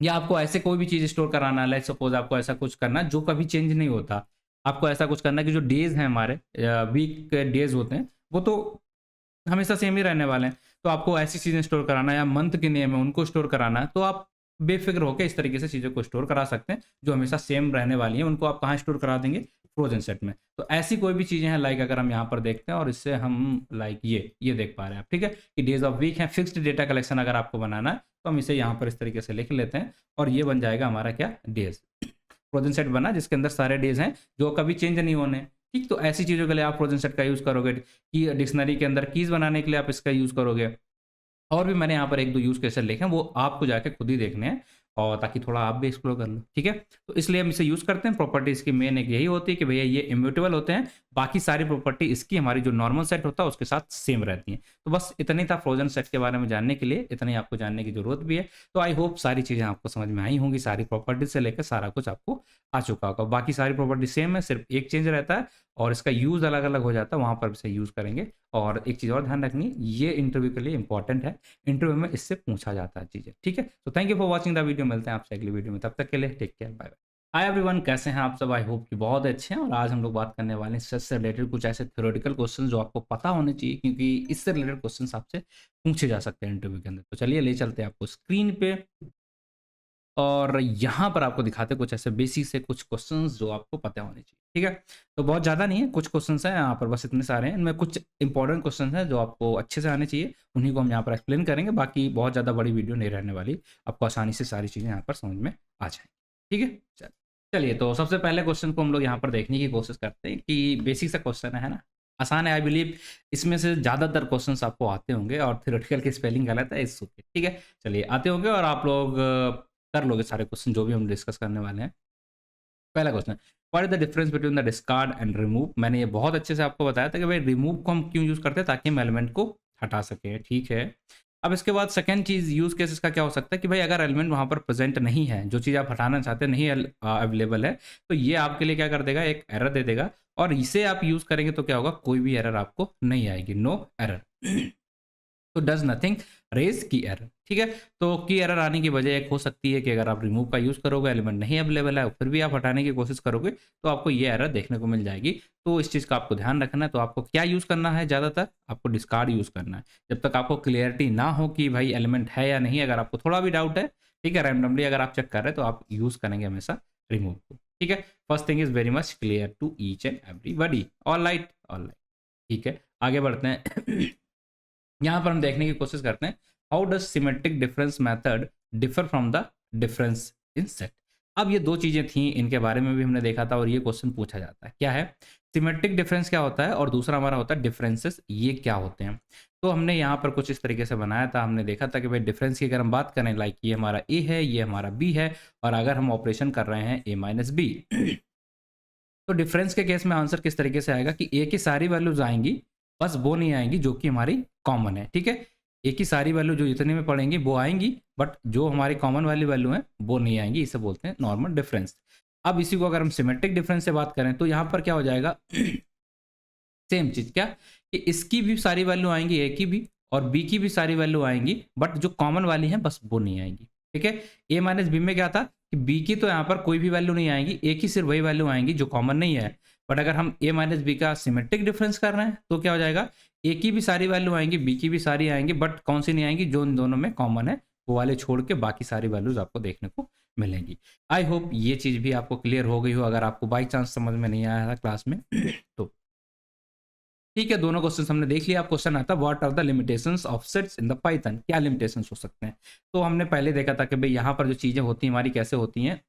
[SPEAKER 1] या आपको ऐसे कोई भी चीज़ स्टोर कराना है, लेट्स सपोज आपको ऐसा कुछ करना है जो कभी चेंज नहीं होता, आपको ऐसा कुछ करना है कि जो डेज हैं हमारे वीक के डेज होते हैं वो तो हमेशा सेम ही रहने वाले हैं, तो आपको ऐसी चीज़ें स्टोर कराना है, या मंथ के नियम है उनको स्टोर कराना है, तो आप बेफिक्र होकर इस तरीके से चीज़ों को स्टोर करा सकते हैं जो हमेशा सेम रहने वाली हैं। उनको आप कहाँ स्टोर करा देंगे, फ्रोजन सेट में। तो ऐसी कोई भी चीज़ें हैं, लाइक अगर हम यहाँ पर देखते हैं और इससे हम लाइक ये देख पा रहे हैं आप, ठीक है, कि डेज ऑफ वीक है, फिक्स्ड डेटा कलेक्शन अगर आपको बनाना है तो हम इसे यहाँ पर इस तरीके से लिख लेते हैं, और ये बन जाएगा हमारा क्या, डेज, फ्रोजन सेट बना जिसके अंदर सारे डेज हैं जो कभी चेंज नहीं होने, ठीक। तो ऐसी चीज़ों के लिए आप फ्रोजन सेट का यूज़ करोगे, कि डिक्शनरी के अंदर कीज बनाने के लिए आप इसका यूज़ करोगे। और भी मैंने यहाँ पर एक दो यूज़ केसेस लिखे हैं, वो आपको जाके खुद ही देखने हैं, और ताकि थोड़ा आप भी एक्सप्लोर कर लो, ठीक है। तो इसलिए हम इसे यूज़ करते हैं। प्रॉपर्टी इसकी मेन एक यही होती है कि भैया ये इम्यूटेबल होते हैं, बाकी सारी प्रॉपर्टी इसकी हमारी जो नॉर्मल सेट होता है उसके साथ सेम रहती हैं। तो बस इतना ही था फ्रोजन सेट के बारे में जानने के लिए, इतना ही आपको जानने की जरूरत भी है। तो आई होप सारी चीज़ें आपको समझ में आई होंगी, सारी प्रॉपर्टी से लेकर सारा कुछ आपको आ चुका होगा। बाकी सारी प्रॉपर्टी सेम है, सिर्फ एक चेंज रहता है और इसका यूज़ अलग अलग हो जाता है, वहाँ पर इसे यूज़ करेंगे। और एक चीज़ और ध्यान रखनी, ये इंटरव्यू के लिए इंपॉर्टेंट है, इंटरव्यू में इससे पूछा जाता है चीज़ें, ठीक है। तो thank you for watching the video, मिलते हैं आपसे अगली वीडियो में, तब तक के लिए take care, bye bye. Hi everyone, कैसे हैं आप सब, आई होप कि बहुत अच्छे हैं। और आज हम लोग बात करने वाले हैं स्ट्रेस से रिलेटेड कुछ ऐसे थ्योरेटिकल क्वेश्चन जो आपको पता होने चाहिए, क्योंकि इससे रिलेटेड क्वेश्चन आपसे पूछे जा सकते हैं इंटरव्यू के अंदर। तो चलिए ले चलते हैं आपको स्क्रीन पे, और यहाँ पर आपको दिखाते हैं कुछ ऐसे बेसिक से कुछ क्वेश्चंस जो आपको पता होने चाहिए, ठीक है। तो बहुत ज़्यादा नहीं है, कुछ क्वेश्चंस हैं यहाँ पर, बस इतने सारे हैं। इनमें कुछ इंपॉर्टेंट क्वेश्चंस हैं जो आपको अच्छे से आने चाहिए, उन्हीं को हम यहाँ पर एक्सप्लेन करेंगे। बाकी बहुत ज़्यादा बड़ी वीडियो नहीं रहने वाली, आपको आसानी से सारी चीज़ें यहाँ पर समझ में आ जाएंगी, ठीक है। चलिए, तो सबसे पहले क्वेश्चन को हम लोग यहाँ पर देखने की कोशिश करते हैं कि बेसिक सा क्वेश्चन है ना, आसान है। आई बिलीव इसमें से ज़्यादातर क्वेश्चंस आपको आते होंगे, और थ्योरेटिकल की स्पेलिंग गलत है इस ओके, ठीक है। चलिए आते होंगे और आप लोग कर लोगे सारे क्वेश्चन जो भी हम डिस्कस करने वाले हैं। पहला question, what is the difference between the discard and remove. मैंने ये बहुत अच्छे से आपको बताया था कि भाई रिमूव को हम क्यों यूज़ करते हैं, ताकि हम एलिमेंट को हटा सकें, ठीक है। अब इसके बाद सेकंड चीज़ यूज़ केसेस का क्या हो सकता है कि भाई अगर एलिमेंट वहाँ पर प्रेजेंट नहीं है, जो चीज़ आप हटाना चाहते हैं नहीं अवेलेबल है, तो ये आपके लिए क्या कर देगा, एक एरर दे देगा। और इसे आप यूज़ करेंगे तो क्या होगा, कोई भी एरर आपको नहीं आएगी, नो एरर। तो डज नथिंग, रेज की एरर, ठीक है। तो की एरर आने की वजह एक हो सकती है कि अगर आप रिमूव का यूज़ करोगे, एलिमेंट नहीं अवेलेबल है, फिर भी आप हटाने की कोशिश करोगे, तो आपको ये एरर देखने को मिल जाएगी। तो इस चीज़ का आपको ध्यान रखना है। तो आपको क्या यूज़ करना है ज़्यादातर? आपको डिस्कार्ड यूज़ करना है। जब तक आपको क्लियरिटी ना हो कि भाई एलिमेंट है या नहीं, अगर आपको थोड़ा भी डाउट है, ठीक है, रैंडमली अगर आप चेक कर रहे हैं, तो आप यूज़ करेंगे हमेशा रिमूव को, ठीक है। First thing is very much clear to each and everybody. Alright, alright, ठीक है। आगे बढ़ते हैं। यहाँ पर हम देखने की कोशिश करते हैं, how does symmetric difference method differ from the difference in set. अब ये दो चीजें थी, इनके बारे में भी हमने देखा था और ये क्वेश्चन पूछा जाता है। क्या है सिमेट्रिक डिफरेंस, क्या होता है, और दूसरा हमारा होता है डिफरेंसेस, ये क्या होते हैं। तो हमने यहाँ पर कुछ इस तरीके से बनाया था। हमने देखा था कि भाई डिफरेंस की अगर हम बात करें, लाइक ये हमारा ए है, ये हमारा बी है, और अगर हम ऑपरेशन कर रहे हैं ए माइनस बी, तो डिफरेंस के केस में आंसर किस तरीके से आएगा कि ए की सारी वैल्यूज आएंगी, बस वो नहीं आएंगी जो कि हमारी कॉमन है, ठीक है। ए की सारी वैल्यू जो इतने में पड़ेंगी वो आएंगी, बट जो हमारी कॉमन वाली वैल्यू है वो नहीं आएंगी। इसे बोलते हैं नॉर्मल डिफरेंस। अब इसी को अगर हम सिमेट्रिक डिफरेंस से बात करें, तो यहाँ पर क्या हो जाएगा, सेम चीज, क्या कि इसकी भी सारी वैल्यू आएंगी, ए की भी और बी की भी सारी वैल्यू आएंगी, बट जो कॉमन वाली है बस वो नहीं आएंगी, ठीक है। ए माइनस बी में क्या था कि बी की तो यहाँ पर कोई भी वैल्यू नहीं आएंगी, ए की सिर्फ वही वैल्यू आएंगी जो कॉमन नहीं है। बट अगर हम ए माइनस बी का सिमेट्रिक डिफरेंस कर रहे हैं, तो क्या हो जाएगा, ए की भी सारी वैल्यू आएंगी, बी की भी सारी आएंगी, बट कौन सी नहीं आएंगी, जो इन दोनों में कॉमन है वो वाले छोड़ के बाकी सारी वैल्यूज आपको देखने को मिलेंगी। आई होप ये चीज भी आपको क्लियर हो गई हो। अगर आपको बाई चांस समझ में नहीं आया था क्लास में तो ठीक है, दोनों क्वेश्चन हमने देख लिया। अब क्वेश्चन आता है what are the limitations of sets in the Python. क्या लिमिटेशंस हो सकते हैं। तो हमने पहले देखा था कि भाई यहाँ पर जो चीजें होती हैं हमारी कैसे होती हैं,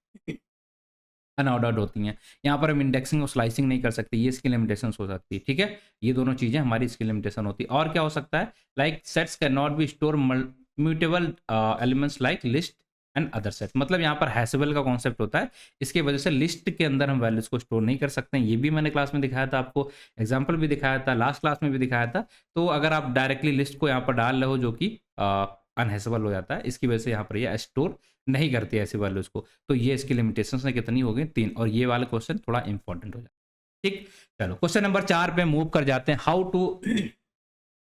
[SPEAKER 1] अनऑर्डर्ड होती हैं। यहाँ पर हम इंडेक्सिंग और स्लाइसिंग नहीं कर सकते, ये इसकी लिमिटेशंस हो सकती है, ठीक है। ये दोनों चीजें हमारी इसकी लिमिटेशन होती है। और क्या हो सकता है, like sets can not B store mutable elements like list and other set. मतलब यहाँ पर हैशेबल का कॉन्सेप्ट होता है, इसकी वजह से लिस्ट के अंदर हम वैल्यूज को स्टोर नहीं कर सकते हैं। ये भी मैंने क्लास में दिखाया था आपको, एग्जाम्पल भी दिखाया था, लास्ट क्लास में भी दिखाया था। तो अगर आप डायरेक्टली लिस्ट को यहाँ पर डाल रहे हो जो कि अनहैशेबल हो जाता है, इसकी वजह से यहाँ पर ये स्टोर नहीं करती ऐसी वैल्यूज को। तो ये इसकी लिमिटेशंस ने कितनी हो गई, 3। और ये वाला क्वेश्चन थोड़ा इंपॉर्टेंट हो जाता है, ठीक। चलो क्वेश्चन नंबर 4 पे मूव कर जाते हैं। How to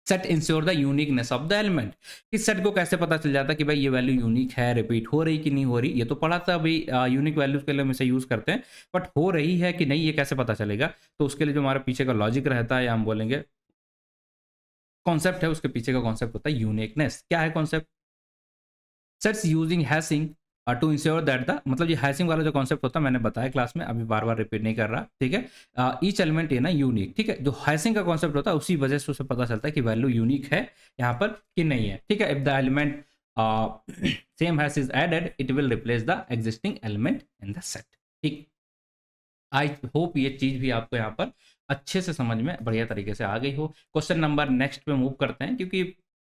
[SPEAKER 1] set ensure the uniqueness of the element. इस सेट को कैसे पता चल जाता है कि भाई ये वैल्यू यूनिक है, रिपीट हो रही कि नहीं हो रही। ये तो पढ़ा था भाई, यूनिक वैल्यूज के लिए हम इसे यूज करते हैं, बट हो रही है कि नहीं ये कैसे पता चलेगा। तो उसके लिए जो हमारे पीछे का लॉजिक रहता है, या हम बोलेंगे कॉन्सेप्ट है, उसके पीछे का कॉन्सेप्ट होता है यूनिकनेस। क्या है concept, sets using hashing to ensure that the, मतलब ये हैशिंग वाला जो कॉन्सेप्ट होता है मैंने बताया क्लास में, अभी बार बार रिपीट नहीं कर रहा, ठीक है। ईच एलिमेंट है ना यूनिक, ठीक है। जो हैशिंग का कॉन्सेप्ट होता है उसी वजह से उसे पता चलता है कि वैल्यू यूनिक है यहाँ पर कि नहीं है, ठीक है। If the element same hash is added, it will replace the existing element in the set, ठीक। आई होप ये चीज भी आपको यहाँ पर अच्छे से समझ में बढ़िया तरीके से आ गई हो। क्वेश्चन नंबर नेक्स्ट पे मूव करते हैं, क्योंकि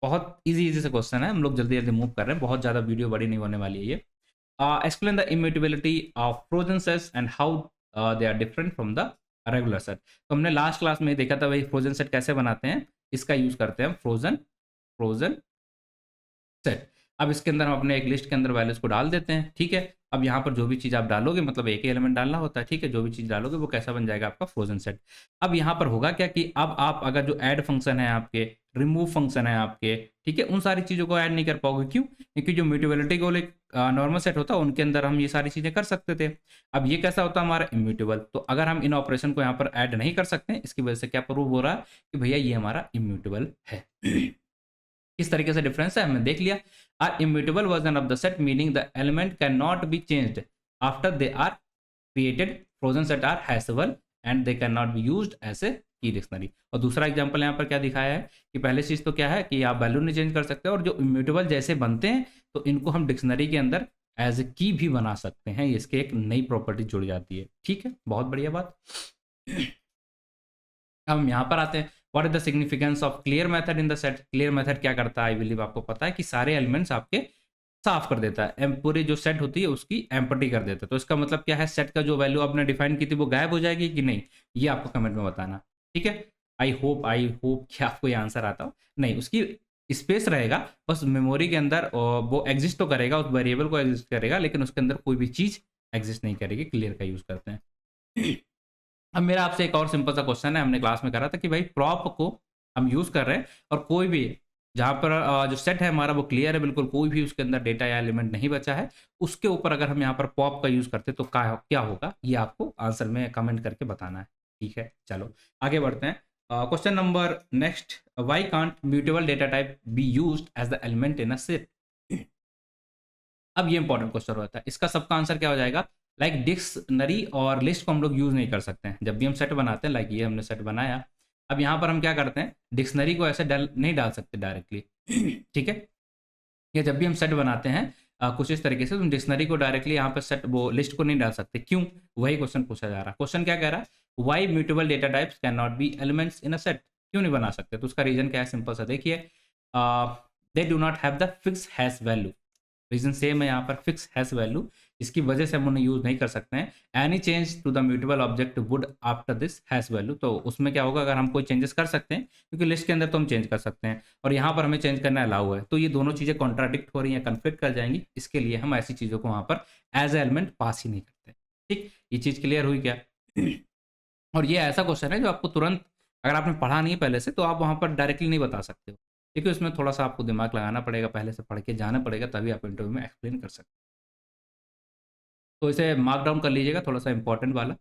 [SPEAKER 1] बहुत इजी से क्वेश्चन है, हम लोग जल्दी जल्दी मूव कर रहे हैं, बहुत ज़्यादा वीडियो बड़ी नहीं होने वाली है ये। Explain the immutability of frozen sets and how they are different from the regular set. तो हमने लास्ट क्लास में देखा था भाई फ्रोजन सेट कैसे बनाते हैं, इसका यूज करते हैं फ्रोजन फ्रोजन सेट। अब इसके अंदर हम अपने एक लिस्ट के अंदर वैल्यूज को डाल देते हैं, ठीक है। अब यहाँ पर जो भी चीज़ आप डालोगे, मतलब एक ही एलिमेंट डालना होता है, ठीक है। जो भी चीज़ डालोगे वो कैसा बन जाएगा आपका फ्रोजन सेट। अब यहाँ पर होगा क्या कि अब आप अगर जो ऐड फंक्शन है आपके, रिमूव फंक्शन है आपके, ठीक है, उन सारी चीज़ों को ऐड नहीं कर पाओगे। क्यों, क्योंकि जो म्यूटेबिलिटी को एक नॉर्मल सेट होता है उनके अंदर हम ये सारी चीज़ें कर सकते थे। अब ये कैसा होता है हमारा इम्यूटेबल। तो अगर हम इन ऑपरेशन को यहाँ पर ऐड नहीं कर सकते, इसकी वजह से क्या प्रूव हो रहा है कि भैया ये हमारा इम्यूटेबल है। इस तरीके से डिफरेंस है, हमने देख लिया। Are immutable version of the set meaning the element can not be changed after they are created. Frozen set are hashable and they can not be used as a key dictionary. और दूसरा एग्जांपल यहाँ पर क्या दिखाया है कि पहले चीज तो क्या है कि आप वैल्यू नहीं चेंज कर सकते, और जो इम्यूटेबल जैसे बनते हैं तो इनको हम डिक्शनरी के अंदर एज ए की भी बना सकते हैं। इसके एक नई प्रॉपर्टी जुड़ जाती है, ठीक है, बहुत बढ़िया बात। अब हम यहाँ पर आते हैं, what is the significance of clear method in the set. Clear method क्या करता है, आई बिलीव आपको पता है कि सारे एलिमेंट्स आपके साफ कर देता है, पूरी जो सेट होती है उसकी एम्पटी कर देता है। तो इसका मतलब क्या है, सेट का जो वैल्यू आपने डिफाइन की थी वो गायब हो जाएगी कि नहीं, ये आपको कमेंट में बताना, ठीक है। आई होप कि आपको ये आंसर आता हो। नहीं, उसकी स्पेस रहेगा, बस मेमोरी के अंदर वो एग्जिस्ट तो करेगा, उस वेरिएबल को एग्जिस्ट करेगा, लेकिन उसके अंदर कोई भी चीज एग्जिस्ट नहीं करेगी। क्लियर का यूज करते हैं। अब मेरा आपसे एक और सिंपल सा क्वेश्चन है, हमने क्लास में करा था कि भाई प्रॉप को हम यूज कर रहे हैं और कोई भी जहाँ पर जो सेट है हमारा वो क्लियर है बिल्कुल, कोई भी उसके अंदर डेटा या एलिमेंट नहीं बचा है। उसके ऊपर अगर हम यहाँ पर पॉप का यूज़ करते हैं तो क्या होगा? ये आपको आंसर में कमेंट करके बताना है। ठीक है, चलो आगे बढ़ते हैं। Question number next, why can't mutable data type be used as the element in a set? अब ये इंपॉर्टेंट क्वेश्चन होता है। इसका सबका आंसर क्या हो जाएगा? लाइक डिक्शनरी और लिस्ट को हम लोग यूज़ नहीं कर सकते हैं। जब भी हम सेट बनाते हैं, लाइक ये हमने सेट बनाया, अब यहाँ पर हम क्या करते हैं, डिक्शनरी को ऐसे नहीं डाल सकते डायरेक्टली। ठीक है, या जब भी हम सेट बनाते हैं कुछ इस तरीके से, तुम डिक्शनरी को डायरेक्टली यहाँ पर सेट वो लिस्ट को नहीं डाल सकते। क्यों? वही क्वेश्चन पूछा जा रहा है। क्वेश्चन क्या कह रहा है? Why mutable data types can not be elements in a set? क्यों नहीं बना सकते? तो उसका रीजन क्या है? सिंपल सा देखिए, they do not have the fix hash value. Reason same है यहाँ पर, फिक्स हैश वैल्यू, इसकी वजह से हम उन्हें यूज नहीं कर सकते हैं। Any change to the mutable object would after this hash value, तो उसमें क्या होगा? अगर हम कोई चेंजेस कर सकते हैं, क्योंकि लिस्ट के अंदर तो हम चेंज कर सकते हैं और यहाँ पर हमें चेंज करना अलाउ है, तो ये दोनों चीजें कॉन्ट्राडिक्ट हो रही हैं, कन्फ्लिक्ट कर जाएंगी। इसके लिए हम ऐसी चीजों को वहाँ पर एज ए एलिमेंट पास ही नहीं करते। ठीक, ये चीज क्लियर हुई क्या? और ये ऐसा क्वेश्चन है जो आपको तुरंत, अगर आपने पढ़ा नहीं है पहले से, तो आप वहाँ पर डायरेक्टली नहीं बता सकते हो, क्योंकि उसमें थोड़ा सा आपको दिमाग लगाना पड़ेगा, पहले से पढ़ के जाना पड़ेगा, तभी आप इंटरव्यू में एक्सप्लेन कर सकते हैं। तो इसे मार्क डाउन कर लीजिएगा, थोड़ा सा इंपॉर्टेंट वाला।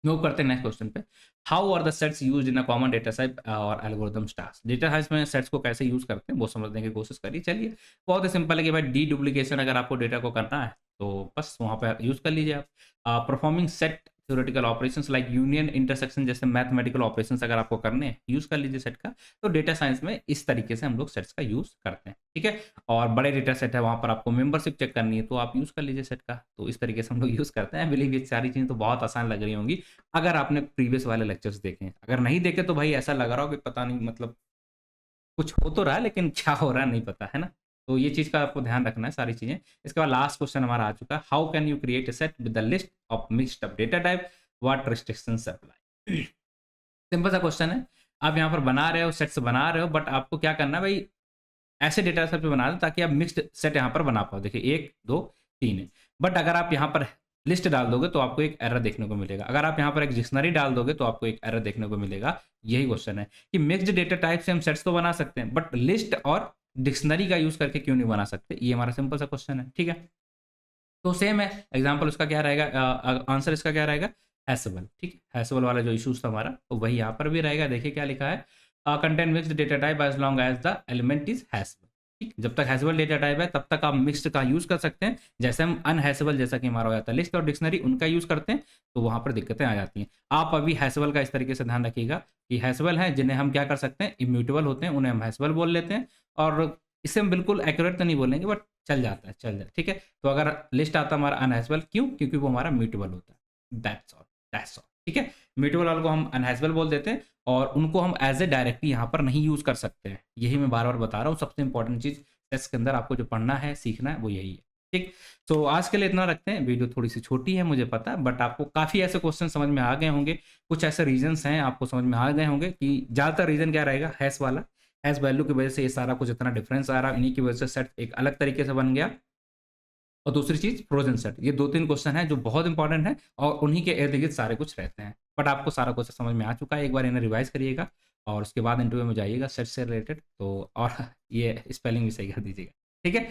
[SPEAKER 1] मूव करते हैं नेक्स्ट क्वेश्चन पे। How are the sets used in a common data type और एल्गोरिथम टास्क? डेटा टाइप्स में सेट्स को कैसे यूज करते हैं वो समझने की कोशिश करिए। चलिए, बहुत ही सिंपल है कि भाई डी डुप्लीकेशन अगर आपको डेटा को करना है तो बस वहाँ पे यूज कर लीजिए आप। Performing set theoretical operations like union intersection जैसे मैथमेटिकल ऑपरेशंस अगर आपको करने हैं, यूज कर लीजिए सेट का। तो डेटा साइंस में इस तरीके से हम लोग सेट्स का यूज करते हैं। ठीक है, और बड़े डेटा सेट है, वहाँ पर आपको मेंबरशिप चेक करनी है, तो आप यूज कर लीजिए सेट का। तो इस तरीके से हम लोग यूज करते हैं। बिलीव ये सारी चीजें तो बहुत आसान लग रही होंगी अगर आपने प्रीवियस वाले लेक्चर्स देखे हैं। अगर नहीं देखे तो भाई ऐसा लग रहा हो कि पता नहीं, मतलब कुछ हो तो रहा है लेकिन क्या हो रहा है नहीं पता, है ना? तो ये चीज़ का आपको ध्यान रखना है सारी चीज़ें। इसके बाद लास्ट क्वेश्चन हमारा आ चुका है, how can you create a set with the list of mixed up data type, what restrictions apply? Simple सा क्वेश्चन है। आप यहाँ पर बना रहे हो, सेट्स बना रहे हो, बट आपको क्या करना है भाई, ऐसे डेटा सेट पे बना दो ताकि आप मिक्स्ड सेट यहाँ पर बना पाओ। देखिए 1 2 3 है, बट अगर आप यहाँ पर लिस्ट डाल दोगे तो आपको एक एरर देखने को मिलेगा। अगर आप यहाँ पर एक डिक्शनरी डाल दोगे तो आपको एक एरर देखने को मिलेगा। यही क्वेश्चन है कि मिक्स्ड डेटा टाइप से हम सेट्स तो बना सकते हैं, बट लिस्ट और डिक्शनरी का यूज करके क्यों नहीं बना सकते? ये हमारा सिंपल सा क्वेश्चन है। ठीक है, तो सेम है एग्जाम्पल, उसका क्या रहेगा, आंसर इसका क्या रहेगा? हैशेबल। ठीक है, हैशेबल वाला जो इशूज था हमारा, तो वही यहाँ पर भी रहेगा। देखिए क्या लिखा है, contain mixed data type as long as the element is hashable. ठीक, जब तक हैशेबल डेटा टाइप है तब तक आप मिक्स्ड का यूज कर सकते हैं। जैसे हम अनहैशेबल, जैसा कि हमारा हो जाता है लिस्ट और डिक्शनरी, उनका यूज करते हैं तो वहाँ पर दिक्कतें आ जाती हैं। आप अभी हैशेबल का इस तरीके से ध्यान रखिएगा कि हैशेबल है जिन्हें हम क्या कर सकते हैं, इम्यूटेबल होते हैं, उन्हें हम हैशेबल बोल लेते हैं। और इसे हम बिल्कुल एक्यूरेट तो नहीं बोलेंगे, बट चल जाता है, चल जाए। ठीक है, तो अगर लिस्ट आता हमारा अनहैशेबल, क्यों? क्योंकि वो हमारा म्यूटेबल होता है। That's all, that's all. ठीक है, म्यूटेबल वाले को हम अनहैशेबल बोल देते हैं और उनको हम एज ए डायरेक्टली यहाँ पर नहीं यूज कर सकते हैं। यही मैं बार बार बता रहा हूँ, सबसे इंपॉर्टेंट चीज टेस्ट के अंदर आपको जो पढ़ना है, सीखना है, वो यही है। ठीक, तो आज के लिए इतना रखते हैं। वीडियो थोड़ी सी छोटी है मुझे पता है, बट आपको काफी ऐसे क्वेश्चन समझ में आ गए होंगे, कुछ ऐसे रीजंस हैं आपको समझ में आ गए होंगे कि ज्यादातर रीजन क्या रहेगा, हैश वाला। हैश वैल्यू की वजह से ये सारा कुछ इतना डिफरेंस आ रहा है, इन्हीं की वजह से सेट एक अलग तरीके से बन गया। और दूसरी चीज फ्रोजन सेट, ये 2-3 क्वेश्चन है जो बहुत इंपॉर्टेंट है और उन्हीं के इर्द गिर्द सारे कुछ रहते हैं। बट आपको सारा कुछ समझ में आ चुका है, एक बार इन्हें रिवाइज करिएगा और उसके बाद इंटरव्यू में जाइएगा सेट से रिलेटेड, तो और ये स्पेलिंग भी सही कर दीजिएगा। ठीक है,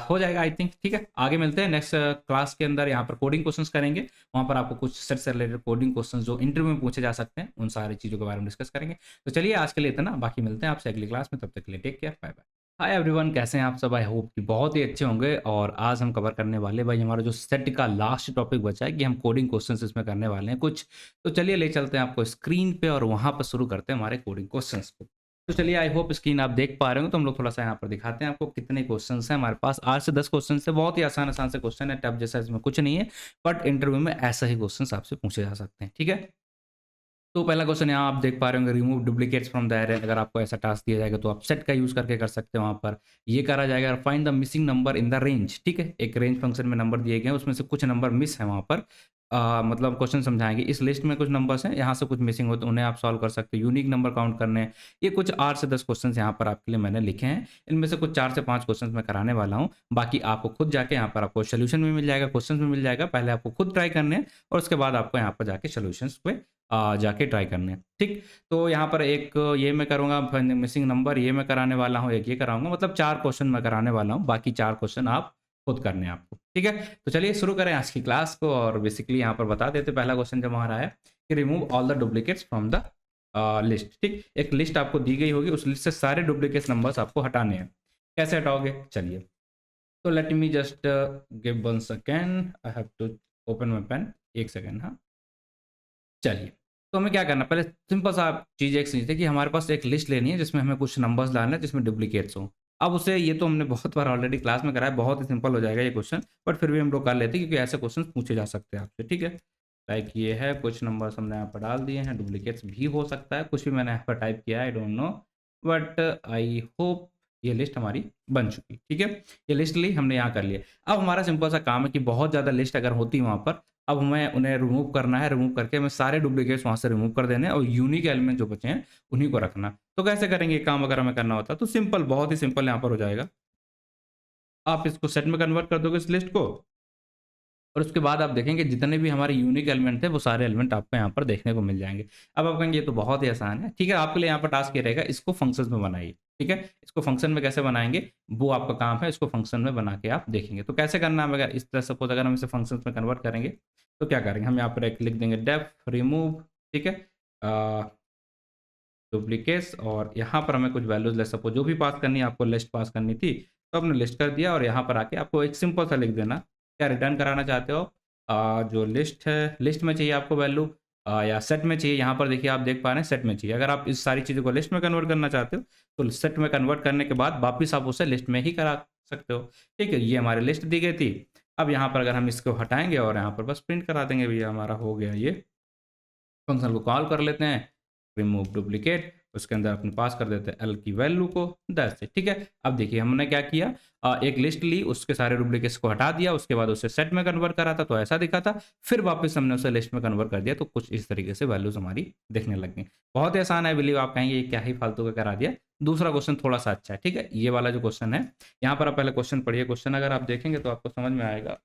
[SPEAKER 1] हो जाएगा आई थिंक। ठीक है, आगे मिलते हैं नेक्स्ट क्लास के अंदर। यहाँ पर कोडिंग क्वेश्चंस करेंगे, वहाँ पर आपको कुछ सेट से रिलेटेड कोडिंग क्वेश्चंस जो इंटरव्यू में पूछे जा सकते हैं, उन सारी चीज़ों के बारे में डिस्कस करेंगे। तो चलिए आज के लिए इतना, बाकी मिलते हैं आपसे अगली क्लास में। तब तक के लिए take care, bye bye. Hi everyone, कैसे हैं आप सब? आई होप कि बहुत ही अच्छे होंगे। और आज हम कवर करने वाले भाई हमारा जो सेट का लास्ट टॉपिक बचा है कि हम कोडिंग क्वेश्चंस इसमें करने वाले हैं कुछ। तो चलिए ले चलते हैं आपको स्क्रीन पे और वहाँ पर शुरू करते हैं हमारे कोडिंग क्वेश्चंस को। तो चलिए, आई होप स्क्रीन आप देख पा रहे हो, तो हम लोग थोड़ा सा यहाँ पर दिखाते हैं आपको कितने क्वेश्चंस हैं हमारे पास। 8 से 10 क्वेश्चन है, बहुत ही आसान आसान से क्वेश्चन है, टफ जैसा इसमें कुछ नहीं है, बट इंटरव्यू में ऐसा ही क्वेश्चन आपसे पूछे जा सकते हैं। ठीक है, तो पहला क्वेश्चन यहाँ आप देख पा रहे होंगे, रिमूव डुप्लीकेट्स फ्रॉम द अरे। अगर आपको ऐसा टास्क दिया जाएगा तो आप सेट का यूज करके कर सकते हैं। वहाँ पर ये करा जाएगा, find the missing number in the range. ठीक है, एक रेंज फंक्शन में नंबर दिए गए हैं, उसमें से कुछ नंबर मिस है वहाँ पर। मतलब क्वेश्चन समझाएंगे, इस लिस्ट में कुछ नंबर्स हैं, यहाँ से कुछ मिसिंग हो तो उन्हें आप सॉल्व कर सकते हो। यूनिक नंबर काउंट करने हैं। ये कुछ 8 से 10 क्वेश्चन यहाँ पर आपके लिए मैंने लिखे हैं। इनमें से कुछ 4 से 5 क्वेश्चन मैं कराने वाला हूँ। बाकी आपको खुद जाके यहाँ पर आपको सोल्यूशन भी मिल जाएगा, क्वेश्चन भी मिल जाएगा। पहले आपको खुद ट्राई करने हैं और उसके बाद आपको यहाँ पर जाके सोल्यूशन पे जाके ट्राई करने हैं, ठीक। तो यहाँ पर एक ये मैं करूँगा, फाइंड द मिसिंग नंबर ये मैं कराने वाला हूँ, एक ये कराऊँगा, मतलब 4 क्वेश्चन मैं कराने वाला हूँ, बाकी 4 क्वेश्चन आप खुद करने हैं आपको, ठीक है। तो चलिए शुरू करें आज की क्लास को और बेसिकली यहाँ पर बता देते हैं पहला क्वेश्चन जो हमारा है कि remove all the duplicates from the list, ठीक। एक लिस्ट आपको दी गई होगी, उस लिस्ट से सारे डुप्लीकेट नंबर्स आपको हटाने हैं। कैसे हटाओगे, चलिए। तो let me just give 1 second, I have to open my pen, 1 second, हाँ। चलिए, तो हमें क्या करना है, पहले सिंपल सा चीज़ एक समझते हैं कि हमारे पास एक लिस्ट लेनी है जिसमें हमें कुछ नंबर्स डालने हैं जिसमें डुप्लीकेट्स हों। अब उसे ये तो हमने बहुत बार ऑलरेडी क्लास में कराया है, बहुत ही सिंपल हो जाएगा ये क्वेश्चन, बट फिर भी हम लोग कर लेते हैं क्योंकि ऐसे क्वेश्चन पूछे जा सकते हैं आपसे, ठीक है। लाइक ये है, कुछ नंबर्स हमने यहाँ पर डाल दिए हैं, डुप्लीकेट्स भी हो सकता है, कुछ भी मैंने यहाँ पर टाइप किया है, I don't know, but I hope ये लिस्ट हमारी बन चुकी, ठीक है। ये लिस्ट ली हमने यहाँ कर लिया। अब हमारा सिंपल सा काम है कि बहुत ज़्यादा लिस्ट अगर होती है वहाँ पर, अब हमें उन्हें रिमूव करना है, रिमूव करके हमें सारे डुप्लीकेट्स वहाँ से रिमूव कर देने हैं और यूनिक एलिमेंट जो बचे हैं उन्हीं को रखना। तो कैसे करेंगे ये काम अगर हमें करना होता है, तो सिंपल, बहुत ही सिंपल यहाँ पर हो जाएगा। आप इसको सेट में कन्वर्ट कर दोगे इस लिस्ट को और उसके बाद आप देखेंगे जितने भी हमारे यूनिक एलिमेंट थे वो सारे एलिमेंट आपको यहाँ पर देखने को मिल जाएंगे। अब आप कहेंगे ये तो बहुत ही आसान है, ठीक है। आपके लिए यहाँ पर टास्क ये रहेगा, इसको फंक्शंस में बनाइए, ठीक है। इसको फंक्शन में कैसे बनाएंगे वो आपका काम है, इसको फंक्शन में बना के आप देखेंगे। तो कैसे करना है, अगर इस तरह सपोज अगर हम इसे फंक्शन में कन्वर्ट करेंगे तो क्या करेंगे, हम यहाँ पर एक लिख देंगे डेफ रिमूव, ठीक है, डुप्लीकेट्स, और यहाँ पर हमें कुछ वैल्यूज ले, सपोज जो भी पास करनी है आपको, लिस्ट पास करनी थी तो आपने लिस्ट कर दिया, और यहाँ पर आके आपको एक सिंपल सा लिख देना क्या रिटर्न कराना चाहते हो। जो लिस्ट है, लिस्ट में चाहिए आपको वैल्यू या सेट में चाहिए। यहाँ पर देखिए आप देख पा रहे हैं सेट में चाहिए। अगर आप इस सारी चीज़ों को लिस्ट में कन्वर्ट करना चाहते हो तो सेट में कन्वर्ट करने के बाद वापिस आप उसे लिस्ट में ही करा सकते हो, ठीक है। ये हमारी लिस्ट दी गई थी। अब यहाँ पर अगर हम इसको हटाएंगे और यहाँ पर बस प्रिंट करा देंगे, भैया हमारा हो गया। ये फंक्शन को कॉल कर लेते हैं, रिमूव डुप्लीकेट, उसके अंदर अपने पास कर देते हैं एल की वैल्यू को, दैट्स इट, ठीक है। अब देखिए हमने क्या किया, एक लिस्ट ली, उसके सारे डुप्लीकेट्स को हटा दिया, उसके बाद उसे सेट में कन्वर्ट करा था तो ऐसा दिखा था, फिर वापस हमने उसे लिस्ट में कन्वर्ट कर दिया तो कुछ इस तरीके से वैल्यूज हमारी दिखने लग गई। बहुत ही आसान है, बिलीव आप कहेंगे ये क्या ही फालतू का करा दिया। दूसरा क्वेश्चन थोड़ा सा अच्छा है, ठीक है। ये वाला जो क्वेश्चन है, यहाँ पर आप पहले क्वेश्चन पढ़िए, क्वेश्चन अगर आप देखेंगे तो आपको समझ में आएगा।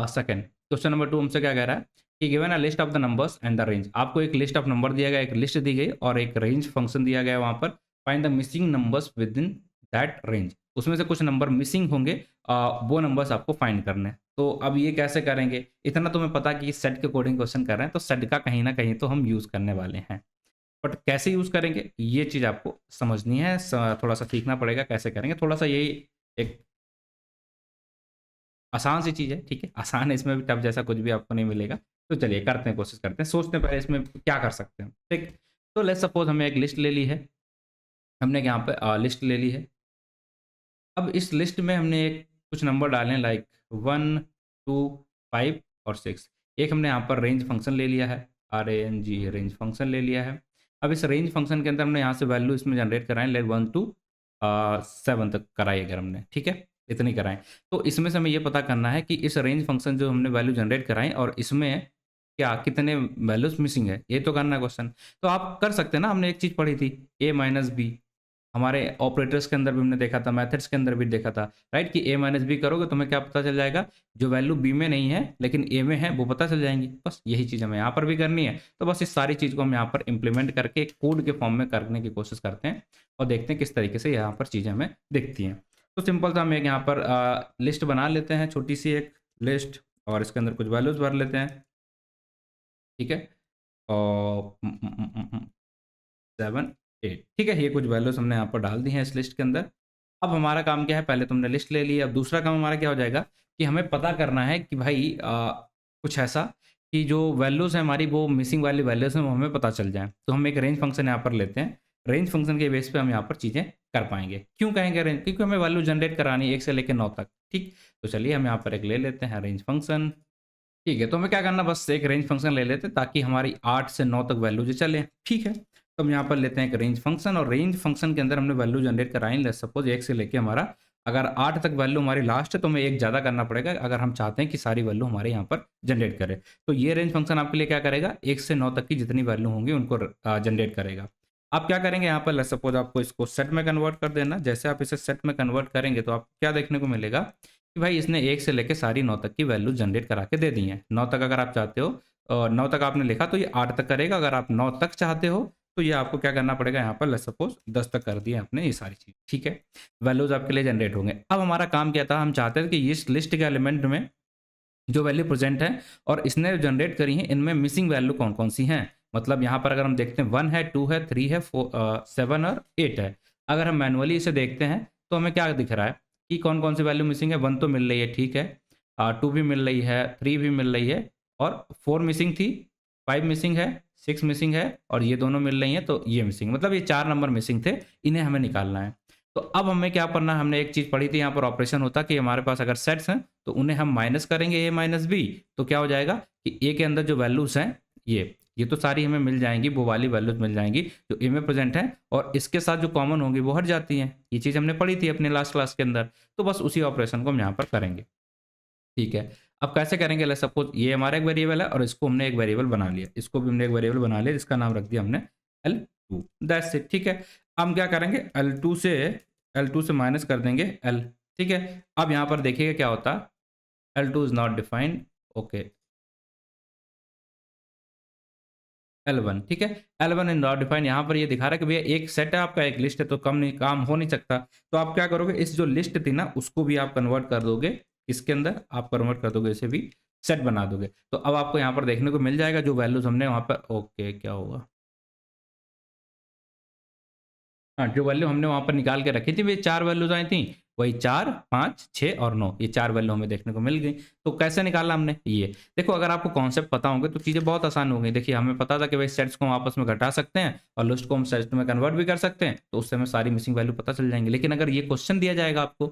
[SPEAKER 1] सेकंड क्वेश्चन नंबर 2 हमसे क्या कह रहा है कि given a list of the numbers and the range. आपको एक लिस्ट ऑफ नंबर दिया गया, एक लिस्ट दी गई और एक रेंज फंक्शन दिया गया वहां पर, find the missing numbers with in that range. उसमें से कुछ नंबर मिसिंग होंगे, वो नंबर्स आपको फाइंड करने हैं। तो अब ये कैसे करेंगे, इतना तुम्हें पता कि सेट के अकॉर्डिंग क्वेश्चन कर रहे हैं तो सेट का कहीं ना कहीं तो हम यूज करने वाले हैं, बट कैसे यूज करेंगे ये चीज आपको समझनी है, थोड़ा सा सीखना पड़ेगा कैसे करेंगे। थोड़ा सा यही एक आसान सी चीज़ है, ठीक है। आसान है, इसमें भी टफ जैसा कुछ भी आपको नहीं मिलेगा। तो चलिए करते हैं, कोशिश करते हैं, सोचते हैं पहले इसमें क्या कर सकते हैं, ठीक। तो लेट्स सपोज हमने एक लिस्ट ले ली है, हमने यहाँ पे लिस्ट ले ली है। अब इस लिस्ट में हमने एक कुछ नंबर डाले हैं लाइक 1, 2, 5 और 6। एक हमने यहाँ पर रेंज फंक्शन ले लिया है, RANG रेंज फंक्शन ले लिया है। अब इस रेंज फंक्शन के अंदर हमने यहाँ से वैल्यू इसमें जनरेट कराएं, लाइक 1 to 7 तक कराई अगर हमने, ठीक है, इतनी कराएं। तो इसमें से हमें ये पता करना है कि इस रेंज फंक्शन जो हमने वैल्यू जनरेट कराई और इसमें क्या कितने वैल्यूज मिसिंग है, ये तो करना है क्वेश्चन। तो आप कर सकते हैं ना, हमने एक चीज़ पढ़ी थी A माइनस बी, हमारे ऑपरेटर्स के अंदर भी हमने देखा था, मेथड्स के अंदर भी देखा था, राइट, कि A माइनस बी करोगे तो हमें क्या पता चल जाएगा, जो वैल्यू B में नहीं है लेकिन A में है वो पता चल जाएंगी। बस यही चीज़ हमें यहाँ पर भी करनी है। तो बस इस सारी चीज़ को हम यहाँ पर इंप्लीमेंट करके कोड के फॉर्म में करने की कोशिश करते हैं और देखते हैं किस तरीके से यहाँ पर चीज़ें हमें दिखती हैं। तो सिंपल सा हम एक यहाँ पर लिस्ट बना लेते हैं, छोटी सी एक लिस्ट, और इसके अंदर कुछ वैल्यूज भर लेते हैं, ठीक है। और 7, 8, ठीक है। ये कुछ वैल्यूज हमने यहाँ पर डाल दी हैं इस लिस्ट के अंदर। अब हमारा काम क्या है, पहले तुमने लिस्ट ले ली, अब दूसरा काम हमारा क्या हो जाएगा कि हमें पता करना है कि भाई कुछ ऐसा कि जो वैल्यूज़ हैं हमारी वो मिसिंग वाली वैल्यूज़ हैं वो हमें पता चल जाए। तो हम एक रेंज फंक्शन यहाँ पर लेते हैं, रेंज फंक्शन के बेस पे हम यहाँ पर चीज़ें कर पाएंगे। क्यों कहेंगे रेंज, क्योंकि हमें वैल्यू जनरेट करानी है 1 से लेकर 9 तक, ठीक। तो चलिए हम यहाँ पर एक ले लेते हैं रेंज फंक्शन, ठीक है। तो हमें क्या करना, बस एक रेंज फंक्शन ले लेते हैं ताकि हमारी 8 से 9 तक वैल्यू जो चले, ठीक है। तो हम यहाँ पर लेते हैं एक रेंज फंक्शन और रेंज फंक्शन के अंदर हमने वैल्यू जनरेट कराई, सपोज 1 से लेके हमारा अगर 8 तक वैल्यू हमारी लास्ट है तो हमें एक ज़्यादा करना पड़ेगा अगर हम चाहते हैं कि सारी वैल्यू हमारे यहाँ पर जनरेट करे। तो ये रेंज फंक्शन आपके लिए क्या करेगा, 1 से 9 तक की जितनी वैल्यू होंगी उनको जनरेट करेगा। आप क्या करेंगे यहाँ पर, सपोज आपको इसको सेट में कन्वर्ट कर देना। जैसे आप इसे सेट में कन्वर्ट करेंगे तो आप क्या देखने को मिलेगा कि भाई इसने 1 से लेके सारी 9 तक की वैल्यू जनरेट करा के दे दी हैं। 9 तक अगर आप चाहते हो 9 तक आपने लिखा तो ये 8 तक करेगा, अगर आप 9 तक चाहते हो तो ये आपको क्या करना पड़ेगा, यहाँ पर लेट्स सपोज 10 तक कर दिया आपने ये सारी चीज़, ठीक है? वैल्यूज़ आपके लिए जनरेट होंगे। अब हमारा काम क्या था, हम चाहते थे कि इस लिस्ट के एलिमेंट में जो वैल्यू प्रेजेंट है और इसने जनरेट करी है, इनमें मिसिंग वैल्यू कौन-कौन सी हैं? मतलब यहाँ पर अगर हम देखते हैं 1 है, 2 है, 3 है, 7 और 8 है। अगर हम मैनुअली इसे देखते हैं तो हमें क्या दिख रहा है कि कौन-कौन सी वैल्यू मिसिंग है। 1 तो मिल रही है, ठीक है। 2 भी मिल रही है, 3 भी मिल रही है और 4 मिसिंग थी, 5 मिसिंग है, 6 मिसिंग है और ये दोनों मिल रही हैं तो ये मिसिंग, मतलब ये 4 नंबर मिसिंग थे, इन्हें हमें निकालना है। तो अब हमें क्या करना है, हमने एक चीज़ पढ़ी थी यहाँ पर ऑपरेशन होता कि हमारे पास अगर सेट्स हैं तो उन्हें हम माइनस करेंगे a माइनस बी, तो क्या हो जाएगा कि a के अंदर जो वैल्यूज़ हैं ये तो सारी हमें मिल जाएँगी, वो वाली वैल्यूज़ मिल जाएँगी जो a में प्रेज़ेंट हैं और इसके साथ जो कॉमन होंगी वो हट जाती हैं। ये चीज़ हमने पढ़ी थी अपने लास्ट क्लास के अंदर, तो बस उसी ऑपरेशन को हम यहाँ पर करेंगे, ठीक है। अब कैसे करेंगे, लेट्स सपोज ये हमारा एक वेरिएबल है और इसको हमने एक वेरिएबल बना लिया, इसको भी हमने एक वेरिएबल बना लिया जिसका नाम रख दिया हमने L2, दैट्स इट, ठीक है। अब हम क्या करेंगे, L2 से माइनस कर देंगे L, ठीक है। अब यहाँ पर देखिएगा क्या होता है, L2 is not defined, okay, L1, ठीक है। L1 इज़ नॉट डिफाइंड, यहाँ पर ये दिखा रहा है कि भैया एक सेट है आपका, एक लिस्ट है, तो कम नहीं काम हो नहीं सकता। तो आप क्या करोगे, इस जो लिस्ट थी ना उसको भी आप कन्वर्ट कर दोगे, इसके अंदर आप कन्वर्ट कर दोगे, इसे भी सेट बना दोगे। तो अब आपको यहाँ पर देखने को मिल जाएगा जो वैल्यूज़ हमने वहाँ पर, ओके क्या हुआ? हाँ, जो वैल्यू हमने वहाँ पर निकाल के रखी थी, वे 4 वैल्यूज़ आई थी, वही 4, 5, 6 और 9, ये 4 वैल्यू हमें देखने को मिल गई। तो कैसे निकाला हमने ये? देखो अगर आपको कॉन्सेप्ट पता होंगे तो चीज़ें बहुत आसान हो गई। देखिए हमें पता था कि भाई सेट्स को हम आपस में घटा सकते हैं और लिस्ट को हम सेट्स में कन्वर्ट भी कर सकते हैं, तो उससे हमें सारी मिसिंग वैल्यू पता चल जाएँगी। लेकिन अगर ये क्वेश्चन दिया जाएगा आपको,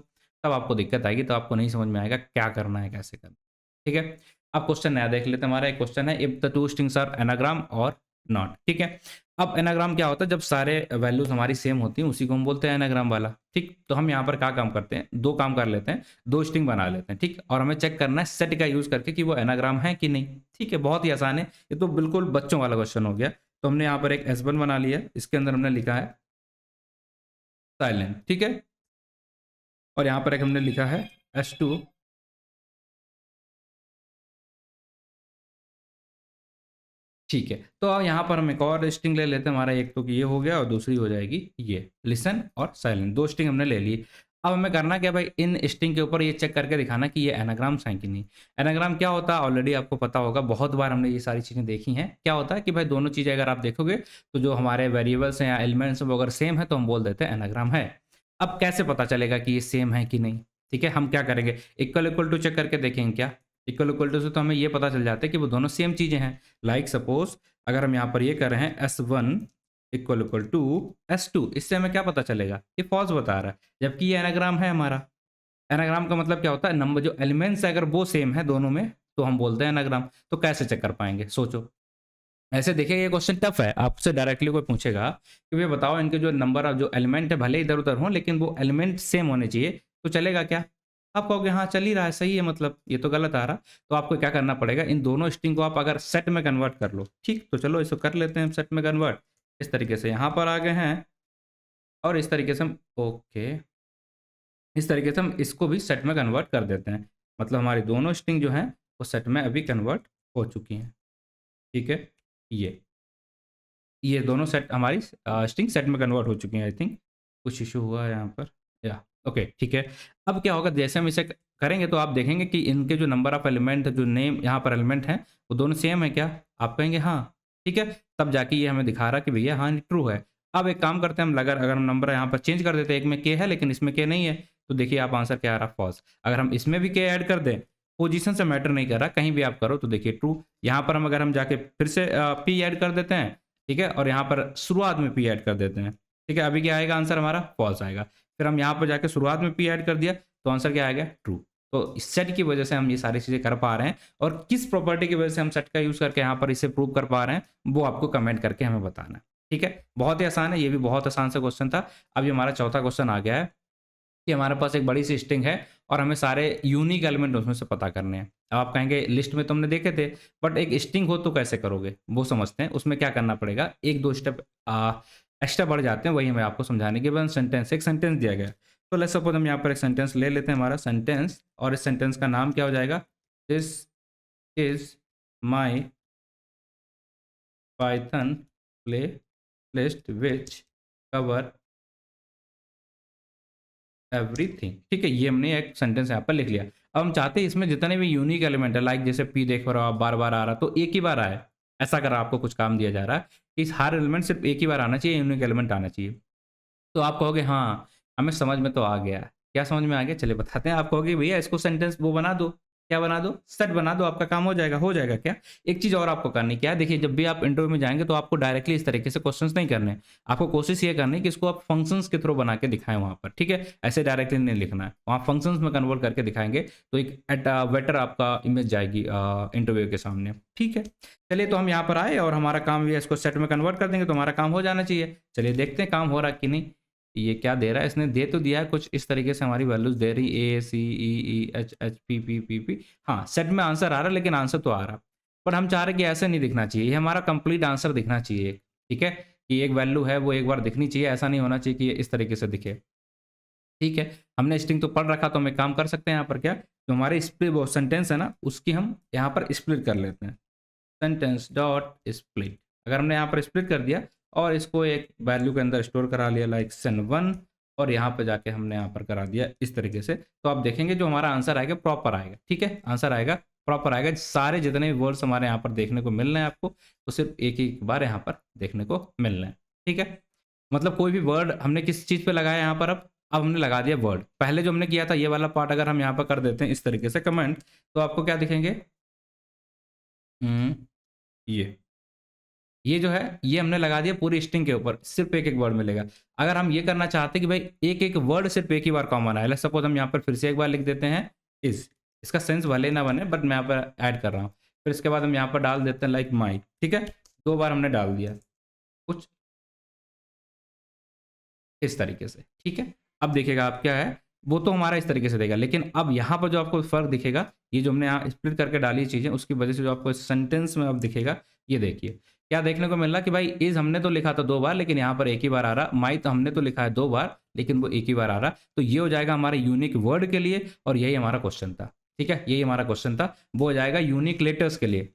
[SPEAKER 1] तब आपको दिक्कत आएगी, तो आपको नहीं समझ में आएगा क्या करना है, कैसे करना है, ठीक है? अब क्वेश्चन नया देख लेते हैं। हमारा एक क्वेश्चन है, if the two strings are anagram और नॉट, ठीक है? अब एनाग्राम क्या होता है, जब सारे वैल्यूज हमारी सेम होती हैं उसी को हम बोलते हैं एनाग्राम वाला, ठीक। तो हम यहाँ पर क्या काम करते हैं, दो काम कर लेते हैं, दो स्ट्रिंग बना लेते हैं, ठीक। और हमें चेक करना है सेट का यूज करके कि वो एनाग्राम है कि नहीं, ठीक है। बहुत ही आसान है, ये तो बिल्कुल बच्चों वाला क्वेश्चन हो गया। तो हमने यहाँ पर एक S1 बना लिया, इसके अंदर हमने लिखा है साइलेंट, ठीक है। और यहाँ पर एक हमने लिखा है S2, ठीक है। तो अब यहाँ पर हम एक और स्ट्रिंग ले लेते हैं, हमारा एक तो ये हो गया और दूसरी हो जाएगी ये लिसन और साइलेंट, दो स्ट्रिंग हमने ले ली। अब हमें करना क्या भाई, इन स्ट्रिंग के ऊपर ये चेक करके दिखाना कि ये एनाग्राम्स हैं कि नहीं। एनाग्राम क्या होता है ऑलरेडी आपको पता होगा, बहुत बार हमने ये सारी चीज़ें देखी हैं। क्या होता है कि भाई दोनों चीज़ें अगर आप देखोगे तो जो हमारे वेरिएबल्स हैं या एलिमेंट्स हैं वो अगर सेम है तो हम बोल देते हैं एनाग्राम है। अब कैसे पता चलेगा कि ये सेम है कि नहीं, ठीक है। हम क्या करेंगे, इक्वल इक्वल टू चेक करके देखेंगे क्या, इक्वल इक्वल टू से तो हमें ये पता चल जाता है कि वो दोनों सेम चीज़ें हैं। लाइक सपोज अगर हम यहाँ पर ये कर रहे हैं S1 equal equal to S2, इससे हमें क्या पता चलेगा, ये फॉल्स बता रहा है, जबकि ये एनाग्राम है हमारा। एनाग्राम का मतलब क्या होता है, नंबर जो एलिमेंट्स है अगर वो सेम है दोनों में तो हम बोलते हैं एनाग्राम। तो कैसे चेक कर पाएंगे, सोचो। ऐसे देखिए ये क्वेश्चन टफ है, आपसे डायरेक्टली कोई पूछेगा कि भैया बताओ इनके जो नंबर ऑफ जो एलिमेंट है भले इधर उधर हों लेकिन वो एलिमेंट सेम होने चाहिए, तो चलेगा क्या? आप कहोगे हाँ चल ही रहा है, सही है, मतलब ये तो गलत आ रहा। तो आपको क्या करना पड़ेगा, इन दोनों स्ट्रिंग को आप अगर सेट में कन्वर्ट कर लो, ठीक। तो चलो इसको कर लेते हैं हम सेट में कन्वर्ट। इस तरीके से यहाँ पर आ गए हैं और इस तरीके से हम, ओके, इस तरीके से हम इसको भी सेट में कन्वर्ट कर देते हैं। मतलब हमारी दोनों स्ट्रिंग जो हैं वो सेट में अभी कन्वर्ट हो चुकी हैं, ठीक है। ये दोनों सेट हमारी स्ट्रिंग सेट में कन्वर्ट हो चुकी हैं। आई थिंक कुछ इशू हुआ है यहाँ पर, या ओके ठीक है। अब क्या होगा, जैसे हम इसे करेंगे तो आप देखेंगे कि इनके जो नंबर ऑफ एलिमेंट, जो नेम यहाँ पर एलिमेंट हैं वो दोनों सेम है क्या? आप कहेंगे हाँ, ठीक है। तब जाके ये हमें दिखा रहा कि भैया हाँ ट्रू है। अब एक काम करते हैं हम, अगर हम नंबर यहाँ पर चेंज कर देते हैं, एक में के है लेकिन इसमें के नहीं है, तो देखिए आप आंसर क्या आ रहा, फॉल्स। अगर हम इसमें भी के ऐड कर दें, पोजीशन से मैटर नहीं कर रहा, कहीं भी आप करो तो देखिए ट्रू। यहाँ पर हम अगर हम जाके फिर से पी ऐड कर देते हैं, ठीक है, और यहाँ पर शुरुआत में पी ऐड कर देते हैं, ठीक है, अभी क्या आएगा आंसर हमारा, फॉल्स आएगा। फिर हम यहाँ पर जाके शुरुआत में पी ऐड कर दिया तो आंसर क्या आएगा, ट्रू। तो इस सेट की वजह से हम ये सारी चीज़ें कर पा रहे हैं, और किस प्रॉपर्टी की वजह से हम सेट का यूज़ करके यहाँ पर इसे प्रूव कर पा रहे हैं वो आपको कमेंट करके हमें बताना है, ठीक है। बहुत ही आसान है, ये भी बहुत आसान सा क्वेश्चन था। अब ये हमारा चौथा क्वेश्चन आ गया है कि हमारे पास एक बड़ी सी स्ट्रिंग है और हमें सारे यूनिक एलिमेंट उसमें से पता करने हैं। अब आप कहेंगे लिस्ट में तुमने देखे थे, बट एक स्ट्रिंग हो तो कैसे करोगे, वो समझते हैं। उसमें क्या करना पड़ेगा, एक दो स्टेप एक्स्ट्रा बढ़ जाते हैं, वही मैं आपको समझाने के बाद सेंटेंस, एक सेंटेंस दिया गया तो लेट्स सपोज हम यहाँ पर एक सेंटेंस ले लेते हैं हमारा सेंटेंस, और इस सेंटेंस का नाम क्या हो जाएगा, this is my Python play list which cover everything. ठीक है, ये हमने एक सेंटेंस यहाँ पर लिख लिया। अब हम चाहते हैं इसमें जितने भी यूनिक एलिमेंट है, लाइक जैसे पी देख रहे हो आप बार बार आ रहा, तो एक ही बार आए, ऐसा अगर आपको कुछ काम दिया जा रहा है, इस हर एलिमेंट सिर्फ एक ही बार आना चाहिए, यूनिक एलिमेंट आना चाहिए। तो आप कहोगे हाँ, हमें समझ में तो आ गया। क्या समझ में आ गया? चलिए बताते हैं। आप कहोगे भैया इसको सेंटेंस वो बना दो, क्या बना दो, सेट बना दो, आपका काम हो जाएगा। हो जाएगा क्या? एक चीज़ और आपको करनी क्या है, देखिए जब भी आप इंटरव्यू में जाएँगे तो आपको डायरेक्टली इस तरीके से क्वेश्चंस नहीं करने हैं। आपको कोशिश ये करनी है कि इसको आप फंक्शंस के थ्रू बना के दिखाएँ वहाँ पर, ठीक है? ऐसे डायरेक्टली नहीं लिखना है। वहाँ फंक्शंस में कन्वर्ट करके दिखाएँगे तो एक बेटर आपका इमेज जाएगी इंटरव्यू के सामने, ठीक है? चलिए तो हम यहाँ पर आए और हमारा काम ये है, इसको सेट में कन्वर्ट कर देंगे तो हमारा काम हो जाना चाहिए। चलिए देखते हैं काम हो रहा है कि नहीं। ये क्या दे रहा है, इसने दे तो दिया है कुछ इस तरीके से, हमारी वैल्यूज दे रही A C E E H H P P P P. हाँ, सेट में आंसर आ रहा है, लेकिन आंसर तो आ रहा, पर हम चाह रहे हैं कि ऐसे नहीं दिखना चाहिए, ये हमारा कंप्लीट आंसर दिखना चाहिए। ठीक है, कि एक वैल्यू है वो एक बार दिखनी चाहिए, ऐसा नहीं होना चाहिए कि ये इस तरीके से दिखे। ठीक है, हमने स्ट्रिंग तो पढ़ रखा, तो हम एक काम कर सकते हैं यहाँ पर, क्या तो हमारे स्प्लिट वो सेंटेंस है ना, उसकी हम यहाँ पर स्प्लिट कर लेते हैं। सेंटेंस डॉट स्प्लिट, अगर हमने यहाँ पर स्प्लिट कर दिया और इसको एक वैल्यू के अंदर स्टोर करा लिया, लाइक sen1, और यहाँ पे जाके हमने यहाँ पर करा दिया इस तरीके से, तो आप देखेंगे जो हमारा आंसर आएगा प्रॉपर आएगा। ठीक है, आंसर आएगा प्रॉपर आएगा। सारे जितने भी वर्ड्स हमारे यहाँ पर देखने को मिल रहे हैं आपको, वो सिर्फ एक एक बार यहाँ पर देखने को मिल रहे हैं। ठीक है, मतलब कोई भी वर्ड हमने किस चीज़ पे लगाया यहाँ पर, अब हमने लगा दिया वर्ड। पहले जो हमने किया था ये वाला पार्ट अगर हम यहाँ पर कर देते हैं इस तरीके से कमेंट, तो आपको क्या दिखेंगे, ये ये जो है ये हमने लगा दिया पूरी स्ट्रिंग के ऊपर, सिर्फ एक एक वर्ड मिलेगा। अगर हम ये करना चाहते हैं कि भाई एक एक वर्ड सिर्फ एक ही बार कॉमन आए, लेट्स सपोज हम यहाँ पर फिर से एक बार लिख देते हैं इज, इसका सेंस भले ना बने बट मैं यहाँ पर ऐड कर रहा हूँ। फिर इसके बाद हम यहाँ पर डाल देते हैं लाइक माई। ठीक है, 2 बार हमने डाल दिया कुछ इस तरीके से। ठीक है, अब देखिएगा आप क्या है, वो तो हमारा इस तरीके से देगा, लेकिन अब यहाँ पर जो आपको फ़र्क दिखेगा, ये जो हमने यहाँ स्प्लिट करके डाली चीज़ें, उसकी वजह से जो आपको सेंटेंस में अब दिखेगा, ये देखिए क्या देखने को मिल रहा कि भाई इज हमने तो लिखा था 2 बार, लेकिन यहाँ पर एक ही बार आ रहा। माई तो हमने तो लिखा है 2 बार, लेकिन वो एक ही बार आ रहा। तो ये हो जाएगा हमारे यूनिक वर्ड के लिए, और यही हमारा क्वेश्चन था। ठीक है, यही हमारा क्वेश्चन था, वो हो जाएगा यूनिक लेटर्स के लिए।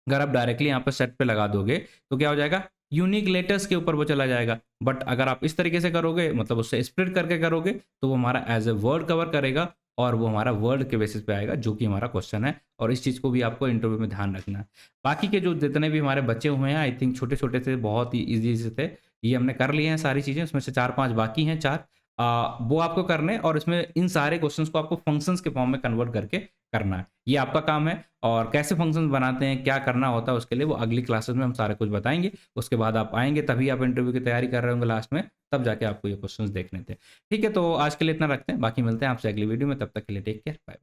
[SPEAKER 1] अगर आप डायरेक्टली यहाँ पर सेट पे लगा दोगे तो क्या हो जाएगा, यूनिक लेटर्स के ऊपर वो चला जाएगा। बट अगर आप इस तरीके से करोगे, मतलब उससे स्प्लिट करके करोगे, तो वो हमारा एज ए वर्ड कवर करेगा, और वो हमारा वर्ड के बेसिस पे आएगा, जो कि हमारा क्वेश्चन है। और इस चीज़ को भी आपको इंटरव्यू में ध्यान रखना है। बाकी के जो जितने भी हमारे बच्चे हुए हैं, आई थिंक छोटे छोटे थे, बहुत ही ईजी से थे, ये हमने कर लिए हैं सारी चीज़ें, उसमें से 4-5 बाकी हैं, 4 वो आपको करने, और इसमें इन सारे क्वेश्चंस को आपको फंक्शंस के फॉर्म में कन्वर्ट करके करना है, ये आपका काम है। और कैसे फंक्शंस बनाते हैं, क्या करना होता है, उसके लिए वो अगली क्लासेस में हम सारा कुछ बताएंगे। उसके बाद आप आएंगे, तभी आप इंटरव्यू की तैयारी कर रहे होंगे लास्ट में, तब जाके आपको ये क्वेश्चंस देखने थे। ठीक है, तो आज के लिए इतना रखते हैं, बाकी मिलते हैं आपसे अगली वीडियो में, तब तक के लिए टेक केयर, बाय।